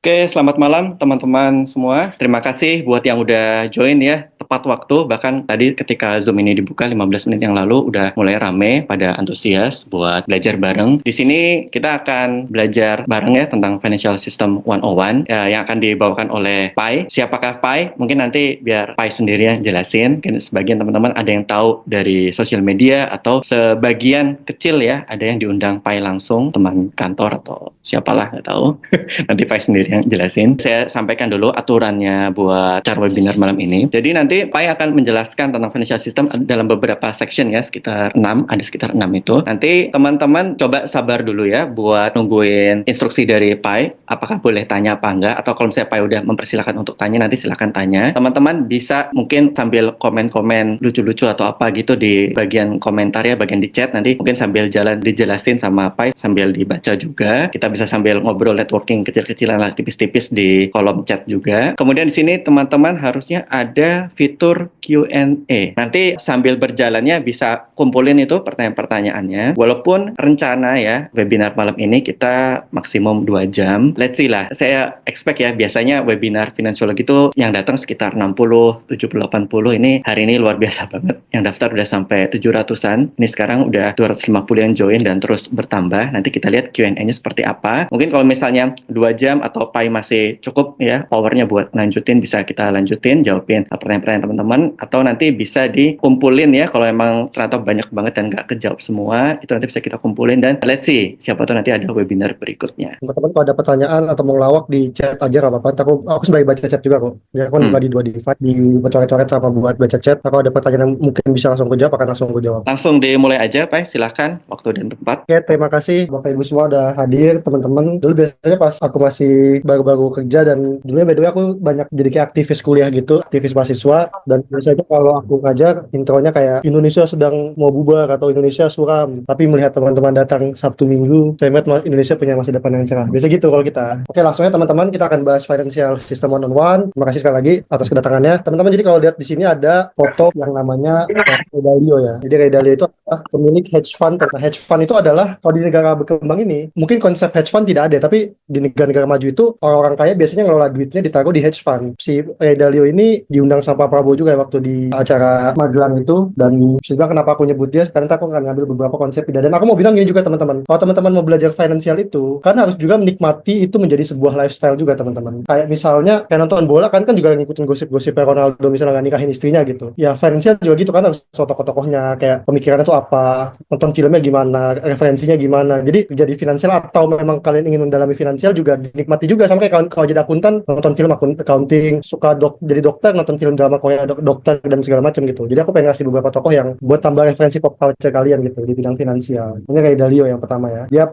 Oke, selamat malam teman-teman semua. Terima kasih buat yang udah join ya, tepat waktu. Bahkan tadi ketika Zoom ini dibuka 15 menit yang lalu udah mulai rame pada antusias buat belajar bareng. Di sini kita akan belajar bareng ya tentang Financial System 101 yang akan dibawakan oleh Pai. Siapakah Pai? Mungkin nanti biar Pai sendiri yang jelasin. Mungkin sebagian teman-teman ada yang tahu dari sosial media atau sebagian kecil ya, ada yang diundang Pai langsung, teman kantor atau siapalah nggak tahu. Nanti Pai sendiri yang jelasin. Saya sampaikan dulu aturannya buat acara webinar malam ini. Jadi nanti Pai akan menjelaskan tentang financial system dalam beberapa section ya, sekitar 6, ada sekitar 6 itu. Nanti teman-teman coba sabar dulu ya buat nungguin instruksi dari Pai, apakah boleh tanya apa enggak, atau kalau misalnya Pai udah mempersilahkan untuk tanya, nanti silakan tanya. Teman-teman bisa mungkin sambil komen-komen lucu-lucu atau apa gitu di bagian komentar ya, bagian di chat, nanti mungkin sambil jalan dijelasin sama Pai, sambil dibaca juga. Kita bisa sambil ngobrol networking kecil-kecilan lah, tipis-tipis di kolom chat juga. Kemudian di sini teman-teman harusnya ada fitur Q&A. Nanti sambil berjalannya bisa kumpulin itu pertanyaan-pertanyaannya. Walaupun rencana ya webinar malam ini kita maksimum 2 jam. Let's see lah. Saya expect ya biasanya webinar finansiologi itu yang datang sekitar 60, 70, 80. Ini hari ini luar biasa banget. Yang daftar udah sampai 700-an. Ini sekarang udah 250 yang join dan terus bertambah. Nanti kita lihat Q&A-nya seperti apa. Mungkin kalau misalnya 2 jam atau Pai masih cukup ya powernya buat lanjutin, bisa kita lanjutin jawabin pertanyaan-pertanyaan teman-teman, atau nanti bisa dikumpulin ya kalau emang ternyata banyak banget dan nggak kejawab semua, itu nanti bisa kita kumpulin dan let's see, siapa tahu nanti ada webinar berikutnya. Teman-teman kalau ada pertanyaan atau mau ngelawak di chat aja nggak apa-apa. Ntar aku sebagai baca chat juga kok. Ya aku kan buka di dua device, di coret-coret sama buat baca chat. Nah, kalau ada pertanyaan yang mungkin bisa langsung aku jawab, akan langsung aku jawab. Langsung dimulai aja Pai, silahkan, waktu dan tempat. Oke, terima kasih Bapak Ibu semua udah hadir, teman-teman. Dulu biasanya pas aku masih baru-baru kerja dan dulunya by the way aku banyak jadi kayak aktivis kuliah gitu, aktivis mahasiswa. Dan biasanya kalau aku ngajar, intronya kayak Indonesia sedang mau bubar atau Indonesia suram. Tapi melihat teman-teman datang Sabtu Minggu, saya melihat Indonesia punya masa depan yang cerah. Biasa gitu kalau kita. Oke, langsung ya teman-teman, kita akan bahas Financial System 101. Terima kasih sekali lagi atas kedatangannya. Teman-teman, jadi kalau lihat di sini ada foto yang namanya Ray Dalio ya. Jadi Ray Dalio itu adalah pemilik hedge fund. Nah, hedge fund itu adalah kalau di negara berkembang ini, mungkin konsep hedge fund tidak ada, tapi di negara-negara maju itu orang-orang kaya biasanya ngelola duitnya ditaruh di hedge fund. Si Ray Dalio ini diundang sama Pak Prabowo juga waktu di acara Magelang itu, dan bisa bilang kenapa aku nyebut dia, karena aku akan ngambil beberapa konsep dia. Dan aku mau bilang gini juga teman-teman, kalau teman-teman mau belajar financial itu, kan harus juga menikmati itu menjadi sebuah lifestyle juga teman-teman. Kayak misalnya kayak nonton bola kan juga ngikutin gosip-gosipnya Ronaldo, misalnya nggak nikahin istrinya gitu. Ya financial juga gitu kan, harus tahu tokoh-tokohnya, kayak pemikirannya tuh apa, nonton filmnya gimana, referensinya gimana. Jadi jadi finansial atau memang kalian ingin mendalami finansial juga dinikmati juga, sama kayak kalau jadi akuntan, nonton film accounting, suka jadi dokter, nonton film drama Korea dokter dan segala macam gitu. Jadi aku pengen ngasih beberapa tokoh yang buat tambah referensi pop culture kalian gitu di bidang finansial. Ini kayak Dalio yang pertama ya. Dia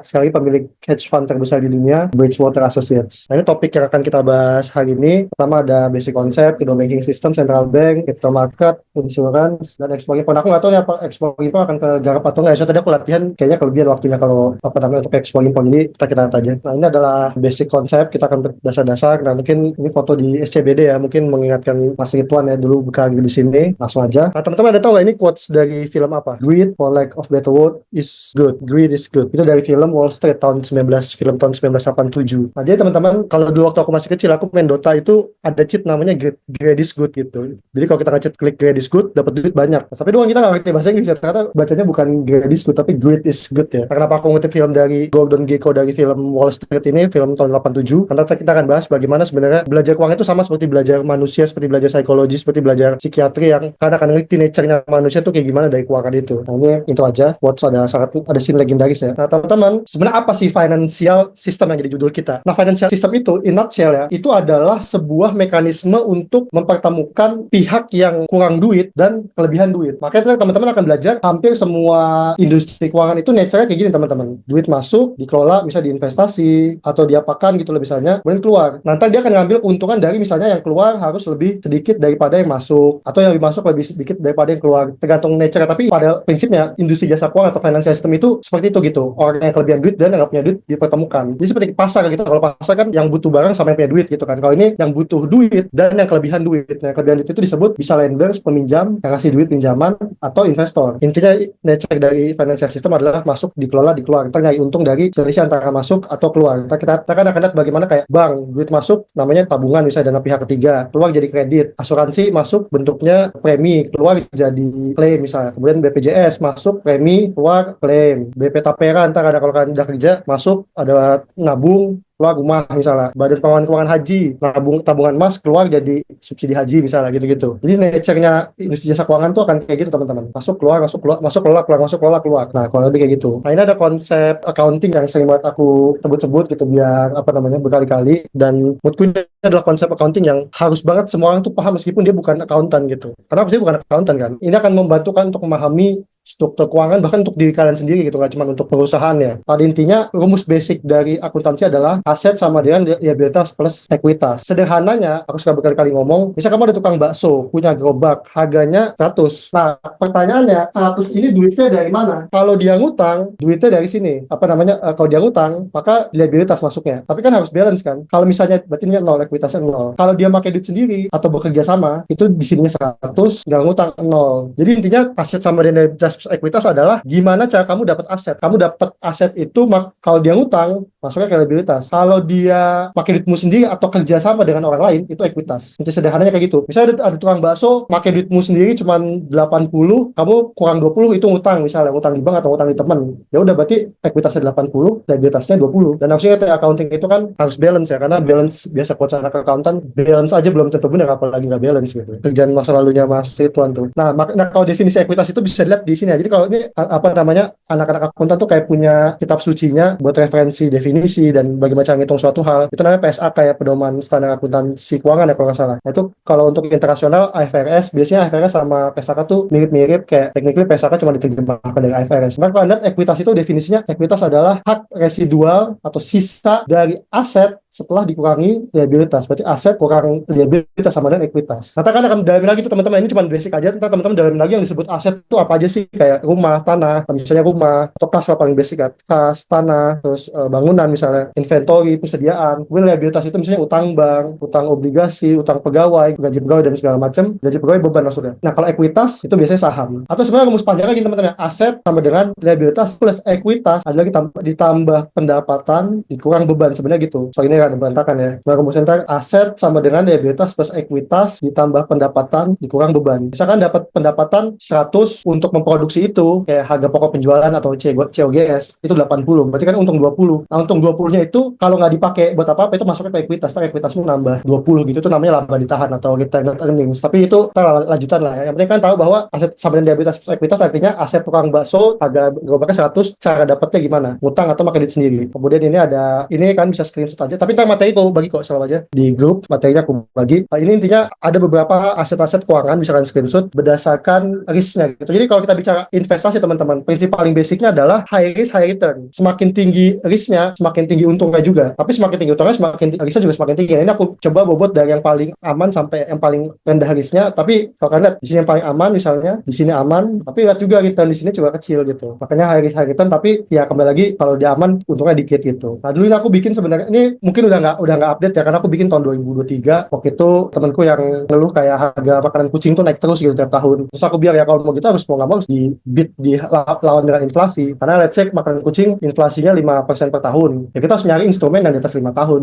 sekali pemilik hedge fund terbesar di dunia, Bridgewater Associates. Nah, ini topik yang akan kita bahas hari ini. Pertama ada basic konsep, kedua banking system, central bank, crypto market, insurance, dan ekspor impor. Aku nggak tahu nih apa ekspor impor akan kegarap atau nggak. So tadi aku latihan, kayaknya kelebihan waktunya kalau apa namanya untuk ekspor impor. Jadi kita lihat aja. Nah, ini adalah basic konsep. Kita akan berdasar-dasar. Nah, mungkin ini foto di SCBD ya. Mungkin mengingatkan Mas Ridwan ya dulu berkarir di sini. Langsung aja. Nah, teman-teman ada tahu nggak ini quotes dari film apa? Greed, for lack of better word, is good. Greed is good. Itu dari film Wall Street tahun 19, film tahun 1987. Nah, jadi teman-teman, kalau dulu waktu aku masih kecil, aku main Dota itu ada cheat namanya greed is good gitu. Jadi kalau kita nge-cheat klik greed is good, dapat duit banyak. Nah, tapi doang kita nggak ngerti bahasa Inggris ya. Ternyata bacanya bukan greed is good, tapi greed is good ya. Nah, kenapa aku ngutip film dari Gordon Gekko dari film Wall Street ini, film tahun 87. Karena kita akan bahas bagaimana sebenarnya belajar keuangan itu sama seperti belajar manusia, seperti belajar psikologi, seperti belajar psikiatri, yang karena akan ngerti nature-nya manusia tuh kayak gimana dari keuangan itu. Nah, ini intro aja. Watch ada scene legendaris ya. Nah, teman-teman, sebenarnya apa sih financial system yang jadi judul kita? Nah, financial system itu in nutshell ya, itu adalah sebuah mekanisme untuk mempertemukan pihak yang kurang duit dan kelebihan duit. Makanya teman-teman akan belajar hampir semua industri keuangan itu nature-nya kayak gini teman-teman. Duit masuk, dikelola, misalnya diinvestasi atau diapakan gitu loh misalnya, kemudian keluar. Nanti dia akan ngambil keuntungan dari misalnya yang keluar harus lebih sedikit sedikit daripada yang masuk, atau yang lebih masuk lebih sedikit daripada yang keluar, tergantung nature. Tapi pada prinsipnya industri jasa keuangan atau financial system itu seperti itu gitu, orang yang kelebihan duit dan yang nggak punya duit dipertemukan. Jadi seperti pasar gitu, kalau pasar kan yang butuh barang sama yang punya duit gitu kan, kalau ini yang butuh duit dan yang kelebihan duit. Nah, kelebihan duit itu disebut bisa lenders, peminjam yang kasih duit pinjaman, atau investor. Intinya nature dari financial system adalah masuk, dikelola, dikeluar. Kita nyari untung dari selisih antara masuk atau keluar. Kita kan akan lihat bagaimana kayak bank, duit masuk namanya tabungan, misalnya dana pihak ketiga, keluar jadi kredit. Asuransi masuk bentuknya premi, keluar jadi klaim misalnya. Kemudian BPJS masuk premi, keluar klaim. BP Tapera ntar ada, kalau kalian udah kerja masuk ada nabung, keluar rumah misalnya. Badan Pengelolaan Keuangan Haji, nabung tabungan emas, keluar jadi subsidi haji misalnya, gitu-gitu. Jadi nature-nya industri jasa keuangan tuh akan kayak gitu teman-teman. Masuk keluar, masuk keluar, masuk keluar, keluar masuk keluar, keluar. Nah, kalau lebih kayak gitu. Nah, ini ada konsep accounting yang sering banget aku sebut-sebut gitu biar berkali-kali, dan menurutku ini adalah konsep accounting yang harus banget semua orang tuh paham meskipun dia bukan akuntan gitu. Karena aku sih bukan akuntan kan. Ini akan membantu kan untuk memahami struktur keuangan bahkan untuk diri kalian sendiri gitu, nggak cuma untuk perusahaannya. Pada intinya rumus basic dari akuntansi adalah aset sama dengan liabilitas plus ekuitas. Sederhananya, aku suka berkali-kali ngomong, misal kamu ada tukang bakso, punya gerobak, harganya 100. Nah, pertanyaannya, 100 ini duitnya dari mana? Kalau dia ngutang, duitnya dari sini. Kalau dia ngutang, maka liabilitas masuknya. Tapi kan harus balance kan. Kalau misalnya berarti ini 0, ekuitasnya 0. Kalau dia pakai duit sendiri atau bekerja sama, itu di sininya 100, nggak ngutang 0. Jadi intinya aset sama dengan liabilitas ekuitas adalah gimana cara kamu dapat aset. Kamu dapat aset itu kalau dia ngutang masuknya ke liabilitas. Kalau dia pakai duitmu sendiri atau kerja sama dengan orang lain, itu ekuitas. Inti sederhananya kayak gitu. Misalnya ada tukang bakso pakai duitmu sendiri cuma 80, kamu kurang 20 itu ngutang, misalnya ngutang di bank atau ngutang di teman. Ya udah berarti ekuitasnya 80, liabilitasnya 20. Dan harusnya accounting itu kan harus balance ya, karena balance biasa quotes anak accountant, balance aja belum tentu benar apalagi nggak balance gitu. Kerjaan masa lalunya Mas Ridwan tuh. Nah, kalau definisi ekuitas itu bisa dilihat di sini ya. Jadi kalau ini anak-anak akuntan tuh kayak punya kitab sucinya buat referensi definisi dan bagaimana cara ngitung suatu hal. Itu namanya PSA, kayak pedoman standar akuntansi keuangan ya kalau nggak salah. Nah, itu kalau untuk internasional IFRS, biasanya IFRS sama PSAK tuh mirip-mirip, kayak technically PSAK cuma diterjemahkan dari IFRS. Maka kalau lihat ekuitas itu definisinya, ekuitas adalah hak residual atau sisa dari aset setelah dikurangi liabilitas. Berarti aset kurang liabilitas sama dengan ekuitas. Nanti kan akan dalamin lagi tuh teman-teman, ini cuma basic aja. Nanti teman-teman dalamin lagi yang disebut aset itu apa aja sih, kayak rumah, tanah, misalnya rumah, atau kas lah paling basic kan, kas, tanah, terus bangunan misalnya, inventory, persediaan. Kemudian liabilitas itu misalnya utang bank, utang obligasi, utang pegawai, gaji pegawai dan segala macam. Gaji pegawai beban maksudnya. Nah, kalau ekuitas itu biasanya saham. Atau sebenarnya rumus panjang lagi teman-teman ya, aset sama dengan liabilitas plus ekuitas, ada lagi ditambah pendapatan dikurang beban, sebenarnya gitu. Soalnya ada berantakan ya. Nah, rumusnya ntar aset sama dengan liabilitas plus ekuitas ditambah pendapatan dikurang beban. Misalkan dapat pendapatan 100 untuk memproduksi itu, kayak harga pokok penjualan atau COGS, itu 80. Berarti kan untung 20. Nah, untung 20-nya itu kalau nggak dipakai buat apa-apa, itu masuknya ke ekuitas. Ntar ekuitasmu nambah 20 gitu, itu namanya laba ditahan atau retained earnings. Tapi itu lanjutan lah ya. Yang penting kan tahu bahwa aset sama dengan liabilitas plus ekuitas artinya aset tukang bakso harga gerobaknya 100, cara dapatnya gimana? Ngutang atau pakai duit sendiri. Kemudian ini kan bisa screenshot aja. Tapi ntar materi aku bagi kok, selalu aja di grup materinya aku bagi. Ini intinya ada beberapa aset-aset keuangan bisa kalian screenshot berdasarkan risknya gitu. Jadi kalau kita bicara investasi teman-teman, prinsip paling basicnya adalah high risk high return. Semakin tinggi risknya, semakin tinggi untungnya juga. Tapi semakin tinggi untungnya, risknya juga semakin tinggi. Nah, ini aku coba bobot dari yang paling aman sampai yang paling rendah risknya. Tapi kalau kalian lihat di sini yang paling aman misalnya, di sini aman, tapi lihat juga return di sini juga kecil gitu. Makanya high risk high return, tapi ya kembali lagi kalau dia aman untungnya dikit gitu. Nah, dulu ini aku bikin sebenarnya, ini mungkin udah nggak update ya, karena aku bikin tahun 2023. Waktu itu temanku yang ngeluh kayak harga makanan kucing tuh naik terus gitu tiap tahun. Terus aku bilang ya kalau mau gitu harus mau nggak mau harus lawan dengan inflasi. Karena let's say makanan kucing inflasinya 5% per tahun. Ya kita harus nyari instrumen yang di atas 5 tahun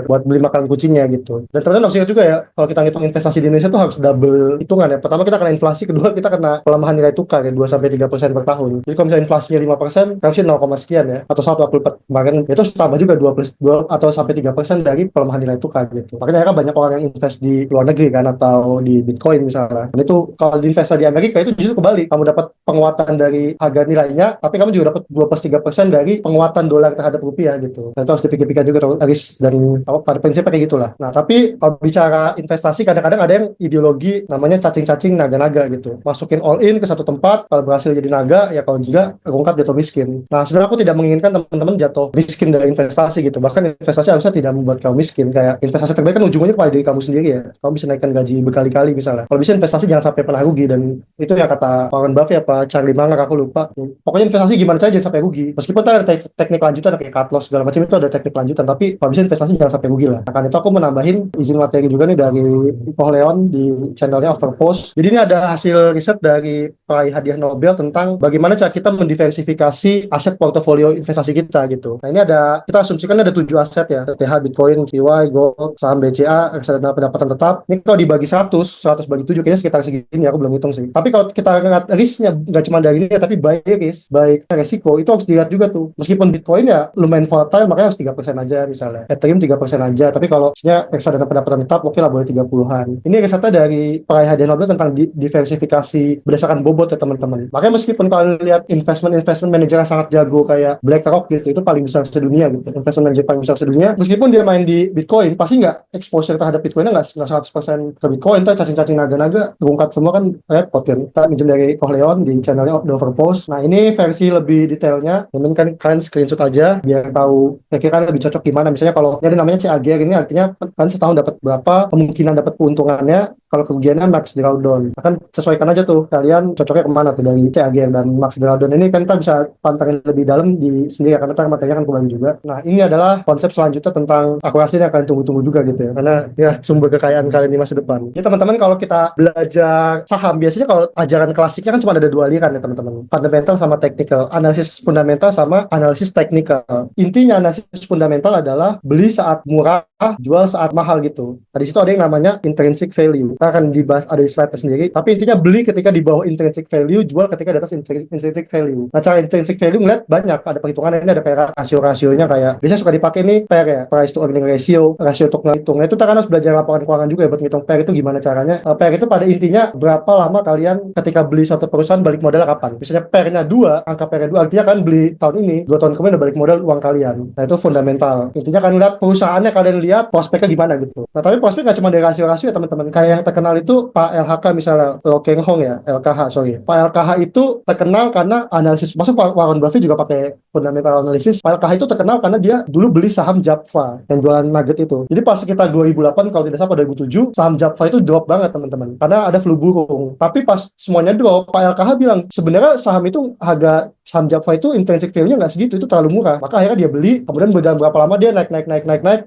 buat beli makanan kucingnya gitu. Dan ternyata harus ingat juga ya, kalau kita ngitung investasi di Indonesia tuh harus double hitungan ya. Pertama kita kena inflasi, kedua kita kena pelemahan nilai tukar ya 2-3% per tahun. Jadi kalau misalnya inflasinya 5%, harusnya 0, sekian ya. Atau 1,24 kemarin, itu tambah juga 2 atau sampai 3% dari pelemahan nilai tukar gitu. Makanya kan banyak orang yang invest di luar negeri kan, atau di Bitcoin misalnya. Dan itu kalau diinvestasi di Amerika itu justru kebalik. Kamu dapat penguatan dari harga nilainya, tapi kamu juga dapat 2-3% dari penguatan dolar terhadap rupiah gitu. Dan itu harus dipikir-pikir juga risk dan pada prinsipnya kayak gitulah. Nah, tapi kalau bicara investasi kadang-kadang ada yang ideologi namanya cacing-cacing naga-naga gitu. Masukin all in ke satu tempat, kalau berhasil jadi naga, ya kalau juga rungkat jatuh miskin. Nah, sebenarnya aku tidak menginginkan teman-teman jatuh miskin dari investasi gitu. Bahkan investasi harusnya tidak membuat kamu miskin. Kayak investasi terbaik kan ujungnya kepada diri kamu sendiri ya. Kamu bisa naikkan gaji berkali-kali misalnya. Kalau bisa investasi jangan sampai pernah rugi, dan itu yang kata Warren Buffett apa Charlie Munger aku lupa. Pokoknya investasi gimana saja jangan sampai rugi. Meskipun ada teknik lanjutan kayak cut loss segala macam, itu ada teknik lanjutan, tapi kalau bisa investasi jangan sampai rugi lah. Nah, kan itu aku menambahin izin materi juga nih dari Paul Leon di channelnya Overpost. Jadi ini ada hasil riset dari peraih hadiah Nobel tentang bagaimana cara kita mendiversifikasi aset portofolio investasi kita gitu. Nah ini kita asumsikan ada 7 aset ya, TH, Bitcoin, CY, Gold, saham BCA, reksadana pendapatan tetap. Ini kalau dibagi 100 bagi 7 kayaknya sekitar segini, aku belum hitung sih. Tapi kalau kita lihat risknya nggak cuma dari ini ya, tapi baik risk, baik resiko, itu harus dilihat juga tuh. Meskipun Bitcoin ya lumayan volatile, makanya harus 3% aja misalnya. Ethereum 3% aja, tapi kalau reksadana pendapatan tetap oke lah boleh 30-an. Ini risetnya dari peraih hadiah Nobel tentang diversifikasi berdasarkan bobot ya teman-teman. Makanya meskipun kalian lihat investment manager yang sangat jago kayak BlackRock gitu, itu paling besar sedunia gitu, investment manager paling besar sedunia, meskipun dia main di Bitcoin, pasti nggak exposure terhadap Bitcoinnya nggak 100% ke Bitcoin, ntar cacing-cacing naga-naga terungkap semua kan repot kan. Kita minjem dari Corleone di channelnya The Overpost. Nah ini versi lebih detailnya, ini kan kalian screenshot aja biar tahu kira-kira lebih cocok gimana. Misalnya kalau ini namanya CAGR, ini artinya kan setahun dapat berapa, kemungkinan dapat keuntungannya, kalau kerugiannya max drawdown. Akan sesuaikan aja tuh kalian cocoknya kemana tuh dari CAGR dan max drawdown. Ini kan kita bisa pantangin lebih dalam di sendiri karena ntar materinya kan kembali juga. Nah ini adalah konsep selanjutnya tentang akurasi yang kalian tunggu-tunggu juga gitu ya, karena ya sumber kekayaan kalian di masa depan. Ya teman-teman, kalau kita belajar saham biasanya kalau ajaran klasiknya kan cuma ada 2 aliran ya teman-teman, fundamental sama technical, analisis fundamental sama analisis technical. Intinya analisis fundamental adalah beli saat murah, jual saat mahal gitu. Nah, di situ ada yang namanya intrinsic value. Kita akan dibahas ada di slide sendiri. Tapi intinya beli ketika di bawah intrinsic value, jual ketika di atas intrinsic value. Nah, cara intrinsic value ngeliat banyak, ada perhitungan ini, ada rasio-rasionya kayak biasanya suka dipakai nih PER ya, price to earning ratio, rasio untuk ngitung. Nah, itu kita kan harus belajar laporan keuangan juga ya buat ngitung PER itu gimana caranya. PER itu pada intinya berapa lama kalian ketika beli suatu perusahaan balik modal kapan. Misalnya PER-nya 2, angka PER-nya 2 artinya kan beli tahun ini, 2 tahun kemudian udah balik modal uang kalian. Nah, itu fundamental. Intinya kan lihat perusahaannya, kalian lihat prospeknya gimana gitu. Nah, tapi prospek nggak cuma dari rasio-rasio ya teman-teman. Kayak yang terkenal itu Pak LHK misalnya, Keng Hong ya, LKH sorry. Pak LKH itu terkenal karena analisis, masuk Pak Warren Buffett juga pakai fundamental analysis. Pak LKH itu terkenal karena dia dulu beli saham Java yang jualan nugget itu. Jadi pas sekitar 2008 kalau tidak salah 2007, saham Java itu drop banget teman-teman. Karena ada flu burung. Tapi pas semuanya drop, Pak LKH bilang sebenarnya saham itu harga saham Java itu intrinsic value-nya nggak segitu, itu terlalu murah. Maka akhirnya dia beli, kemudian dalam berapa lama dia naik,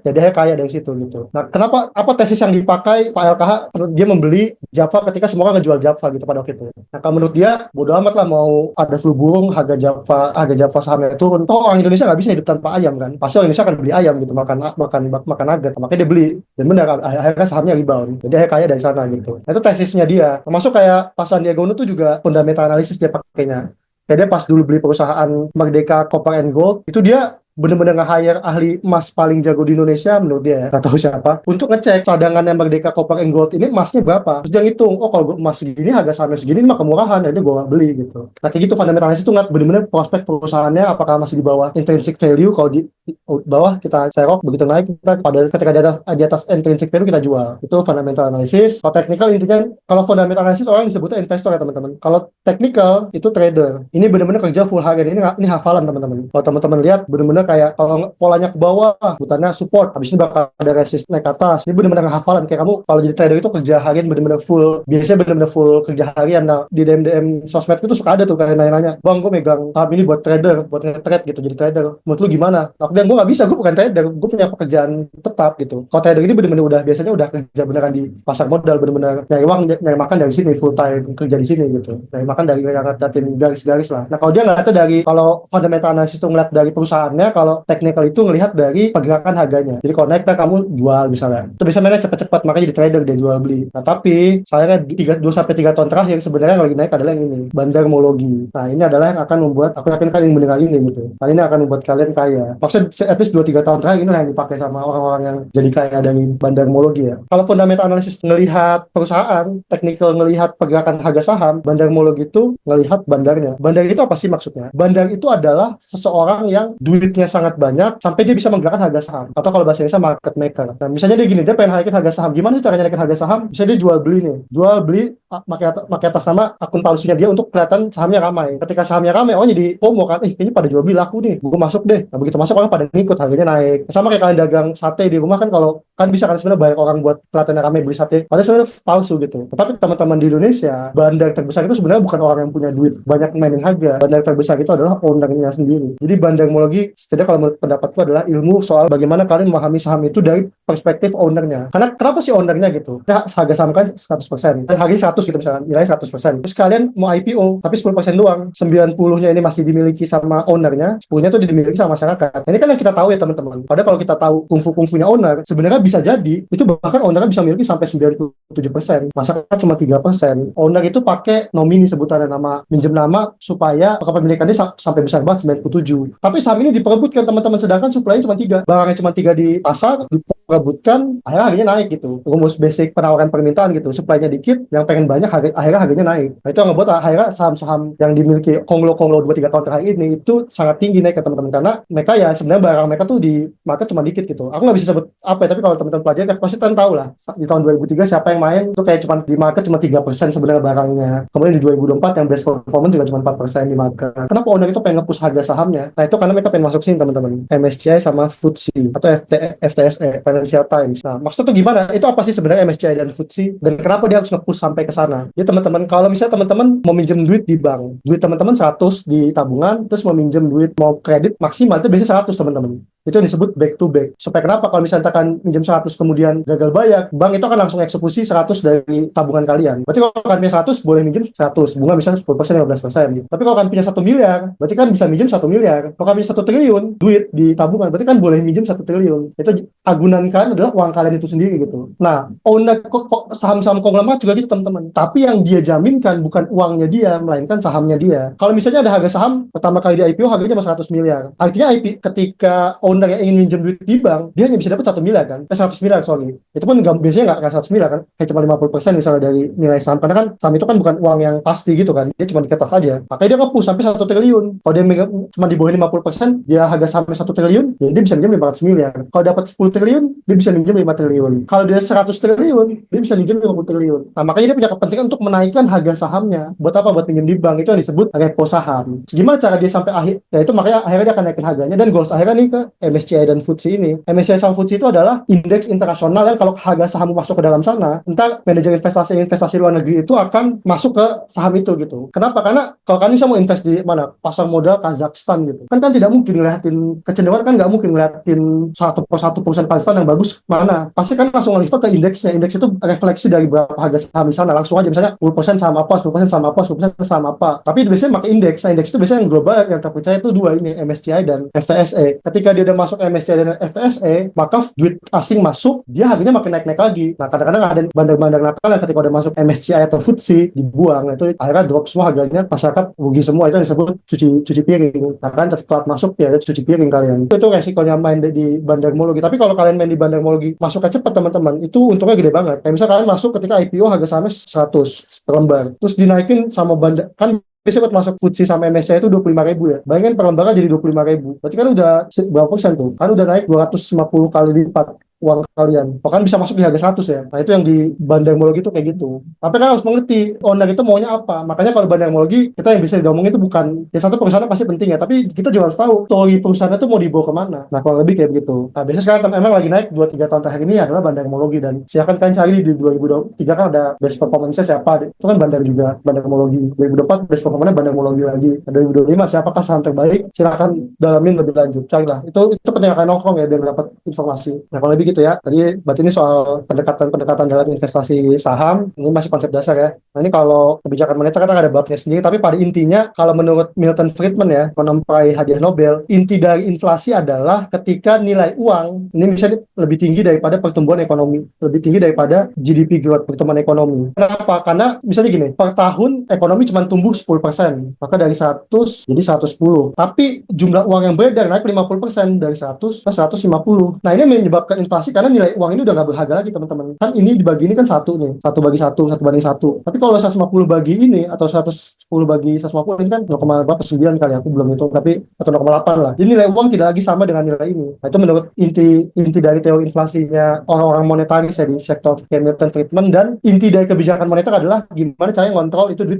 jadi dia kaya dari situ gitu. Nah, kenapa, apa tesis yang dipakai Pak LKH? Dia membeli Java ketika semua orang ngejual Java gitu pada waktu itu. Nah, kalau menurut dia, bodo amat lah mau ada flu burung, harga Java sahamnya turun. Toh orang Indonesia nggak bisa hidup tanpa ayam kan? Pasti orang Indonesia akan beli ayam gitu, makan nugget. Makanya dia beli, dan benar akhirnya sahamnya rebound. Jadi akhirnya kaya dari sana gitu. Nah, itu tesisnya dia. Termasuk kayak Pak Sandiaga Uno tuh juga fundamental analysis dia pakainya. Kayak dia pas dulu beli perusahaan Merdeka Copper and Gold, itu dia bener-bener nge-hire ahli emas paling jago di Indonesia menurut dia ya, nggak tahu siapa, untuk ngecek cadangannya Merdeka Copper and Gold ini emasnya berapa. Terus dia ngitung, oh kalau emas segini harga sahamnya segini, ini mah kemurahan, jadi gue beli gitu. Nah kayak gitu fundamental analysis itu ngeliat bener-bener prospek perusahaannya apakah masih di bawah intrinsic value. Kalau di bawah kita serok, begitu naik kita ketika di atas intrinsic value kita jual. Itu fundamental analysis. Kalau technical intinya, kalau fundamental analysis orang disebutnya investor ya teman-teman. Kalau technical itu trader. Ini bener-bener kerja full harian. Ini hafalan teman-teman. Kalau teman-teman lihat bener-bener kayak kalau polanya ke bawah, hutannya support, habis ini bakal ada resist naik ke atas. Ini bener-bener hafalan. Kayak kamu kalau jadi trader itu kerja harian bener-bener full. Biasanya bener-bener full kerja harian. Nah di DM sosmed itu suka ada tuh kayak nanya-nanya, bang gue megang saham ini buat trader, buat nge-trade gitu, jadi trader. Menurut lu gimana? Nah, gue nggak bisa, gue bukan trader, gue punya pekerjaan tetap gitu. Kalau trader ini bener-bener biasanya udah kerja beneran di pasar modal, bener-bener nyari uang, nyari makan dari sini, full time kerja di sini gitu. Nyari makan dari yang ngeliatin garis-garis lah. Nah kalau dia ngeliatnya dari, kalau fundamental analysis itu ngeliat dari perusahaannya, kalau technical itu ngelihat dari pergerakan harganya. Jadi kalau naik kamu jual misalnya, itu bisa mainnya cepat-cepat, makanya jadi trader dia jual beli. Nah tapi sayangnya 2-3 tahun terakhir sebenarnya yang lagi naik adalah yang ini, bandarmologi. Nah ini adalah yang akan membuat, aku yakin kalian mendengar ini gitu, karena ini akan membuat kalian kaya. Maksudnya at least 2-3 tahun terakhir ini yang dipakai sama orang-orang yang jadi kaya dari bandarmologi ya. Kalau fundamental analysis ngelihat perusahaan, technical ngelihat pergerakan harga saham, bandarmologi itu ngelihat bandarnya. Bandar itu apa sih maksudnya? Bandar itu adalah seseorang yang duitnya sangat banyak sampai dia bisa menggerakkan harga saham, atau kalau bahasa Indonesia market maker. Nah misalnya dia gini, dia pengen naikin harga saham. Gimana sih caranya naikin harga saham? Bisa dia jual beli pakai atas nama akun palsunya dia untuk kelihatan sahamnya ramai. Ketika sahamnya ramai, oh jadi FOMO kan, kayaknya pada jual beli laku nih, gue masuk deh. Nah begitu masuk orang orang pada ngikut, harganya naik. Sama kayak kalian dagang sate di rumah kan, kalau kan bisa kan sebenarnya banyak orang buat kelihatannya rame beli sate, padahal sebenarnya palsu gitu. Tapi teman-teman di Indonesia, bandar terbesar itu sebenarnya bukan orang yang punya duit banyak mainin harga. Bandar terbesar itu adalah ownernya sendiri. Jadi bandarmologi, setidaknya kalau menurut pendapatku, adalah ilmu soal bagaimana kalian memahami saham itu dari perspektif ownernya. Karena kenapa sih ownernya gitu? Nah, harga saham kan 100%. Harganya 100 gitu misalkan, nilainya 100%. Terus kalian mau IPO, tapi 10% doang. 90-nya ini masih dimiliki sama ownernya, 10-nya itu dimiliki sama masyarakat. Ini kan yang kita tahu ya teman-teman. Padahal kalau kita tahu kungfu-kungfunya owner, sebenarnya bisa jadi, itu bahkan ownernya bisa miliki sampai 97%. Masyarakat cuma 3%. Owner itu pakai nomini sebutannya, nama, minjem nama, supaya kepemilikannya sampai besar banget 97. Tapi saham ini diperebutkan teman-teman, sedangkan supply-nya cuma 3. Barangnya cuma 3 di pasar, diperebutkan, akhirnya harganya naik gitu. Rumus basic penawaran permintaan gitu. Supply-nya dikit, yang pengen banyak, akhirnya harganya naik. Nah, itu yang ngebuat akhirnya saham-saham yang dimiliki konglo-konglo 2-3 tahun terakhir ini itu sangat tinggi naik ke teman-teman, karena mereka ya sebenarnya barang mereka tuh di market cuma dikit gitu. Aku nggak bisa sebut apa ya, tapi kalau teman-teman pelajari kan pasti kan tahu lah di tahun 2003 siapa yang main tuh, kayak cuma di market cuma 3% sebenarnya barangnya. Kemudian di 2024 yang best performance juga cuma 4% di market. Kenapa owner itu pengen nge-push harga sahamnya? Nah, itu karena mereka pengen masuk sini teman-teman, MSCI sama FTSE atau FTSE, Financial Times. Nah, maksudnya tuh gimana? Itu apa sih sebenarnya MSCI dan FTSE, dan kenapa dia harus nge-push sampai ke sana? Ya teman-teman, kalau misalnya teman-teman mau minjem duit di bank, duit teman-teman 100 di tabungan, terus mau minjem duit, mau kredit maksimal itu biasanya 100 teman-teman. Itu yang disebut back to back. Supaya kenapa? Kalau misalnya akan minjem 100 kemudian gagal bayar, bank itu akan langsung eksekusi 100 dari tabungan kalian. Berarti kalau kalian punya 100, boleh minjem 100. Bunga misalnya 10%, 15%. Gitu. Tapi kalau kalian punya 1 miliar, berarti kan bisa minjem 1 miliar. Kalau kalian punya 1 triliun duit di tabungan, berarti kan boleh minjem 1 triliun. Itu agunan kalian adalah uang kalian itu sendiri gitu. Nah, owner saham-saham konglomerat juga gitu teman-teman. Tapi yang dia jaminkan bukan uangnya dia, melainkan sahamnya dia. Kalau misalnya ada harga saham pertama kali di IPO harganya cuma 100 miliar. Artinya ketika owner yang ingin minjem duit di bank, dia hanya bisa dapat 1 miliar kan? 100 miliar, sorry. Itu pun biasanya nggak 100 miliar kan? Kayak cuma 50% misalnya dari nilai saham. Karena kan saham itu kan bukan uang yang pasti gitu kan. Dia cuma di kertas aja. Makanya dia nge-push sampai 1 triliun. Kalau dia cuma di bawah 50%, dia harga sahamnya 1 triliun, ya dia bisa minjem 500 miliar. Kalau dapat 10 triliun, dia bisa minjem 5 triliun. Kalau dia 100 triliun, dia bisa minjem 50 triliun. Nah, makanya dia punya kepentingan untuk menaikkan harga sahamnya. Buat apa? Buat minjem di bank. Itu yang disebut repo saham. Gimana cara dia sampai akhir? Ya itu makanya akhirnya dia akan naikin harganya, dan goals akhirnya nih ke MSCI dan FTSE ini. MSCI sama FTSE itu adalah indeks internasional yang kalau harga saham masuk ke dalam sana, entar manajer investasi luar negeri itu akan masuk ke saham itu gitu. Kenapa? Karena kalau kalian bisa mau invest di mana? Pasar modal Kazakhstan gitu. Kan tidak mungkin ngeliatin kecenderungan, kan nggak mungkin ngeliatin satu persatu perusahaan Kazakhstan yang bagus mana. Pasti kan langsung nge-refer ke indeksnya. Indeks itu refleksi dari berapa harga saham di sana. Langsung aja misalnya 10% saham apa, 10% saham apa, 10% saham apa. Tapi biasanya pakai indeks. Nah, indeks itu biasanya yang global, yang terpercaya itu dua ini, MSCI dan FTSE. Ketika dia udah masuk MSCI dan FTSE, maka duit asing masuk, dia harganya makin naik-naik lagi. Nah, kadang-kadang ada bandar-bandar nakal yang ketika udah masuk MSCI atau FTSE dibuang. Nah, itu akhirnya drop semua harganya, masyarakat rugi semua. Itu yang disebut cuci piring. Nah, kan telat masuk ya cuci piring kalian. Itu resikonya main di bandarmologi. Tapi kalau kalian main di bandarmologi, masuknya cepat teman-teman, itu untungnya gede banget. Kayak misalnya kalian masuk ketika IPO harga sahamnya 100 per lembar, terus dinaikin sama bandar, kan biasanya buat masuk FTSE sama MSCI itu 25.000 ya. Bayangin per lembarnya jadi 25.000. Berarti kan udah berapa persen tuh? Kan udah naik 250 kali lipat uang kalian. Bahkan bisa masuk di harga 100 ya. Nah, itu yang di bandarmologi itu kayak gitu. Tapi kan harus mengerti owner itu maunya apa. Makanya kalau bandarmologi, kita yang bisa diomongin itu bukan, ya satu perusahaan pasti penting ya, tapi kita juga harus tahu story perusahaan itu mau dibawa kemana. Nah, kalau lebih kayak begitu. Nah, biasanya sekarang emang lagi naik 2-3 tahun terakhir ini adalah bandarmologi, dan silakan kalian cari di 2023 kan ada best performance siapa. Itu kan bandar juga, bandarmologi. 2024 best performance bandarmologi lagi. 2025 siapakah saham terbaik? Silakan dalamin lebih lanjut. Carilah. Itu penting akan nongkrong ya biar dapat informasi. Nah, kalau lebih gitu ya. Tadi berarti ini soal pendekatan dalam investasi saham. Ini masih konsep dasar ya. Nah, ini kalau kebijakan moneter kan ada babnya sendiri, tapi pada intinya kalau menurut Milton Friedman ya, ekonom peraih hadiah Nobel, inti dari inflasi adalah ketika nilai uang ini misalnya lebih tinggi daripada pertumbuhan ekonomi, lebih tinggi daripada GDP growth, pertumbuhan ekonomi. Kenapa? Karena misalnya gini, per tahun ekonomi cuma tumbuh 10%, maka dari 100 jadi 110. Tapi jumlah uang yang beredar naik 50%, dari 100 ke 150. Nah, ini menyebabkan inflasi karena nilai uang ini udah nggak berharga lagi teman-teman. Kan ini dibagi ini kan satu nih, satu bagi satu, satu banding satu. Tapi kalau 150 bagi ini atau 110 bagi 150 ini kan 0,9 kali, aku belum hitung, tapi atau 0,8 lah. Jadi nilai uang tidak lagi sama dengan nilai ini. Nah, itu menurut inti dari teori inflasinya orang-orang monetaris ya di sektor Milton Friedman, dan inti dari kebijakan moneter adalah gimana caranya ngontrol itu duit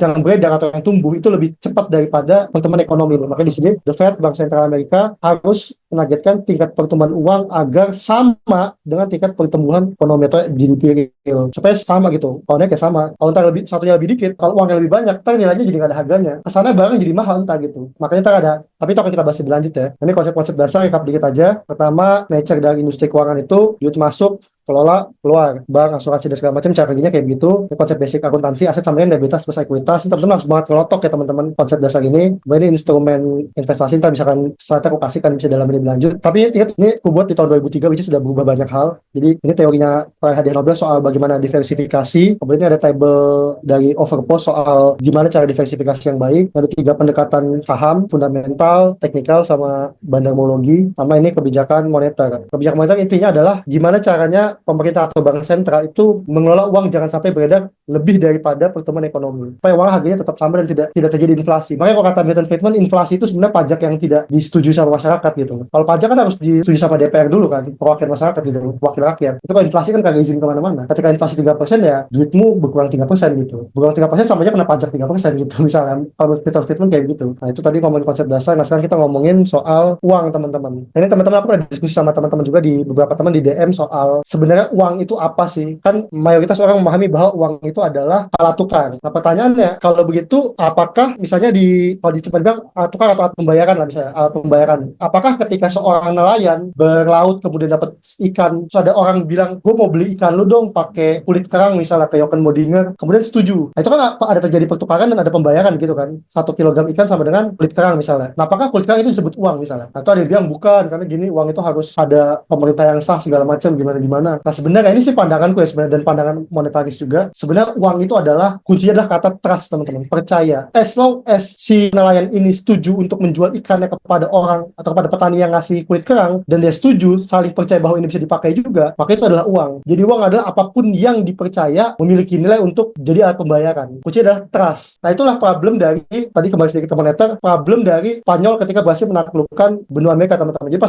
yang beredar atau yang tumbuh itu lebih cepat daripada pertumbuhan ekonomi. Makanya di sini The Fed, Bank Sentral Amerika, harus menargetkan tingkat pertumbuhan uang agar sama dengan tingkat pertumbuhan ekonomi atau GDP real, supaya sama gitu. Kalau naik ya sama. Kalau ntar satunya lebih dikit, kalau uangnya lebih banyak, ntar nilainya jadi nggak ada harganya. Kesannya barang jadi mahal entah gitu. Makanya ntar ada. Tapi itu akan kita bahas lebih lanjut ya. Ini konsep-konsep dasar, recap dikit aja. Pertama, nature dari industri keuangan itu duit masuk, kelola, keluar, bank, asuransi, dan segala macam. Cara kerjanya kayak gitu. Ini konsep basic akuntansi, aset sama liabilitas plus ekuitas. Ini teman-teman harus banget ngelotok ya teman-teman konsep dasar ini. Kemudian ini instrumen investasi, ntar misalkan setelah aku kasih kan bisa dalam ini lanjut. Tapi ingat, ini aku buat di tahun 2003, which is sudah berubah banyak hal. Jadi ini teorinya para hadiah Nobel soal bagaimana diversifikasi. Kemudian ini ada table dari Overpost soal gimana cara diversifikasi yang baik. Ada 3 pendekatan saham, fundamental, teknikal, sama bandarmologi. Sama ini kebijakan moneter. Kebijakan moneter intinya adalah gimana caranya pemerintah atau bank sentral itu mengelola uang jangan sampai beredar lebih daripada pertumbuhan ekonomi. Supaya uang harganya tetap sama dan tidak terjadi inflasi. Makanya kalau kata Milton Friedman, inflasi itu sebenarnya pajak yang tidak disetujui sama masyarakat gitu. Kalau pajak kan harus disetujui sama DPR dulu kan, perwakilan masyarakat gitu, wakil rakyat. Itu kalau inflasi kan kagak izin kemana-mana. Ketika inflasi 3% ya duitmu berkurang 3% gitu. Berkurang 3% sama aja kena pajak 3% gitu misalnya. Kalau Milton Friedman kayak gitu. Nah itu tadi ngomongin konsep dasar. Nah sekarang kita ngomongin soal uang teman-teman. Nah, ini teman-teman aku pernah diskusi sama teman-teman juga di beberapa teman di DM soal sebenarnya uang itu apa sih? Kan mayoritas orang memahami bahwa uang itu adalah alat tukar. Nah pertanyaannya, kalau begitu apakah misalnya kalau di Jepang bilang alat tukar atau alat pembayaran lah misalnya, alat pembayaran. Apakah ketika seorang nelayan berlaut kemudian dapat ikan, terus ada orang bilang, gue mau beli ikan lu dong pakai kulit kerang misalnya ke Jochen Modinger, kemudian setuju. Nah itu kan ada terjadi pertukaran dan ada pembayaran gitu kan. 1 kilogram ikan sama dengan kulit kerang misalnya. Nah apakah kulit kerang itu disebut uang misalnya? Atau ada yang bilang bukan, karena gini uang itu harus ada pemerintah yang sah segala macam gimana-gimana. Nah sebenarnya ini sih pandanganku ya sebenarnya, dan pandangan monetaris juga. Sebenarnya uang itu adalah, kuncinya adalah kata trust teman-teman, percaya. As long as si nelayan ini setuju untuk menjual ikannya kepada orang atau kepada petani yang ngasih kulit kerang, dan dia setuju saling percaya bahwa ini bisa dipakai juga, maka itu adalah uang. Jadi uang adalah apapun yang dipercaya memiliki nilai untuk jadi alat pembayaran. Kuncinya adalah trust. Nah itulah problem dari, tadi kembali sedikit ke moneter, problem dari Spanyol ketika berhasil menaklukkan benua Amerika teman-teman. Jadi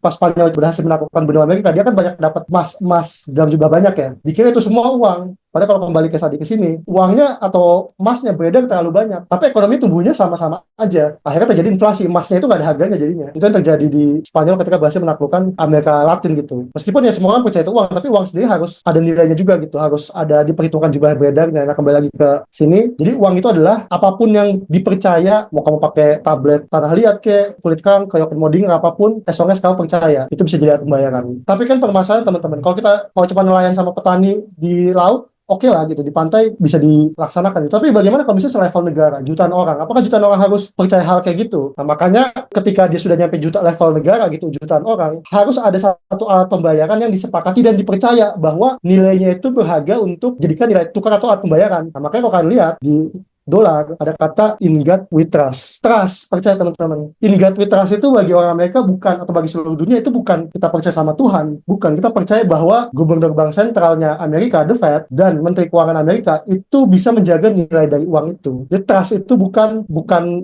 pas Spanyol berhasil menaklukkan benua Amerika, dia kan banyak dapat emas dalam jumlah banyak ya. Dikira itu semua uang. Padahal kalau kembali ke sini, uangnya atau emasnya beredar terlalu banyak. Tapi ekonomi tumbuhnya sama-sama aja. Akhirnya terjadi inflasi. Emasnya itu nggak ada harganya jadinya. Itu yang terjadi di Spanyol ketika berhasil menaklukkan Amerika Latin gitu. Meskipun ya semua orang percaya itu uang, tapi uang sendiri harus ada nilainya juga gitu. Harus ada diperhitungkan jumlah beredarnya. Nah kembali lagi ke sini. Jadi uang itu adalah apapun yang dipercaya. Mau kamu pakai tablet tanah liat ke kulit kerang, ke Jochen Modinger, apapun, as long as kamu percaya. Itu bisa jadi pembayaran. Tapi kan permasalahan teman-teman. Kalau kita mau cuma nelayan sama petani di laut, oke lah gitu, di pantai bisa dilaksanakan. Tapi bagaimana kalau misalnya selevel negara, jutaan orang? Apakah jutaan orang harus percaya hal kayak gitu? Nah makanya ketika dia sudah nyampe level negara gitu, jutaan orang, harus ada satu alat pembayaran yang disepakati dan dipercaya bahwa nilainya itu berharga untuk jadikan nilai tukar atau alat pembayaran. Nah makanya kalau kalian lihat di dolar ada kata in God we trust. Trust, percaya teman-teman. In God we trust itu bagi orang Amerika bukan, atau bagi seluruh dunia itu bukan kita percaya sama Tuhan, bukan, kita percaya bahwa gubernur bank sentralnya Amerika, the Fed, dan menteri keuangan Amerika itu bisa menjaga nilai dari uang itu. Jadi trust itu bukan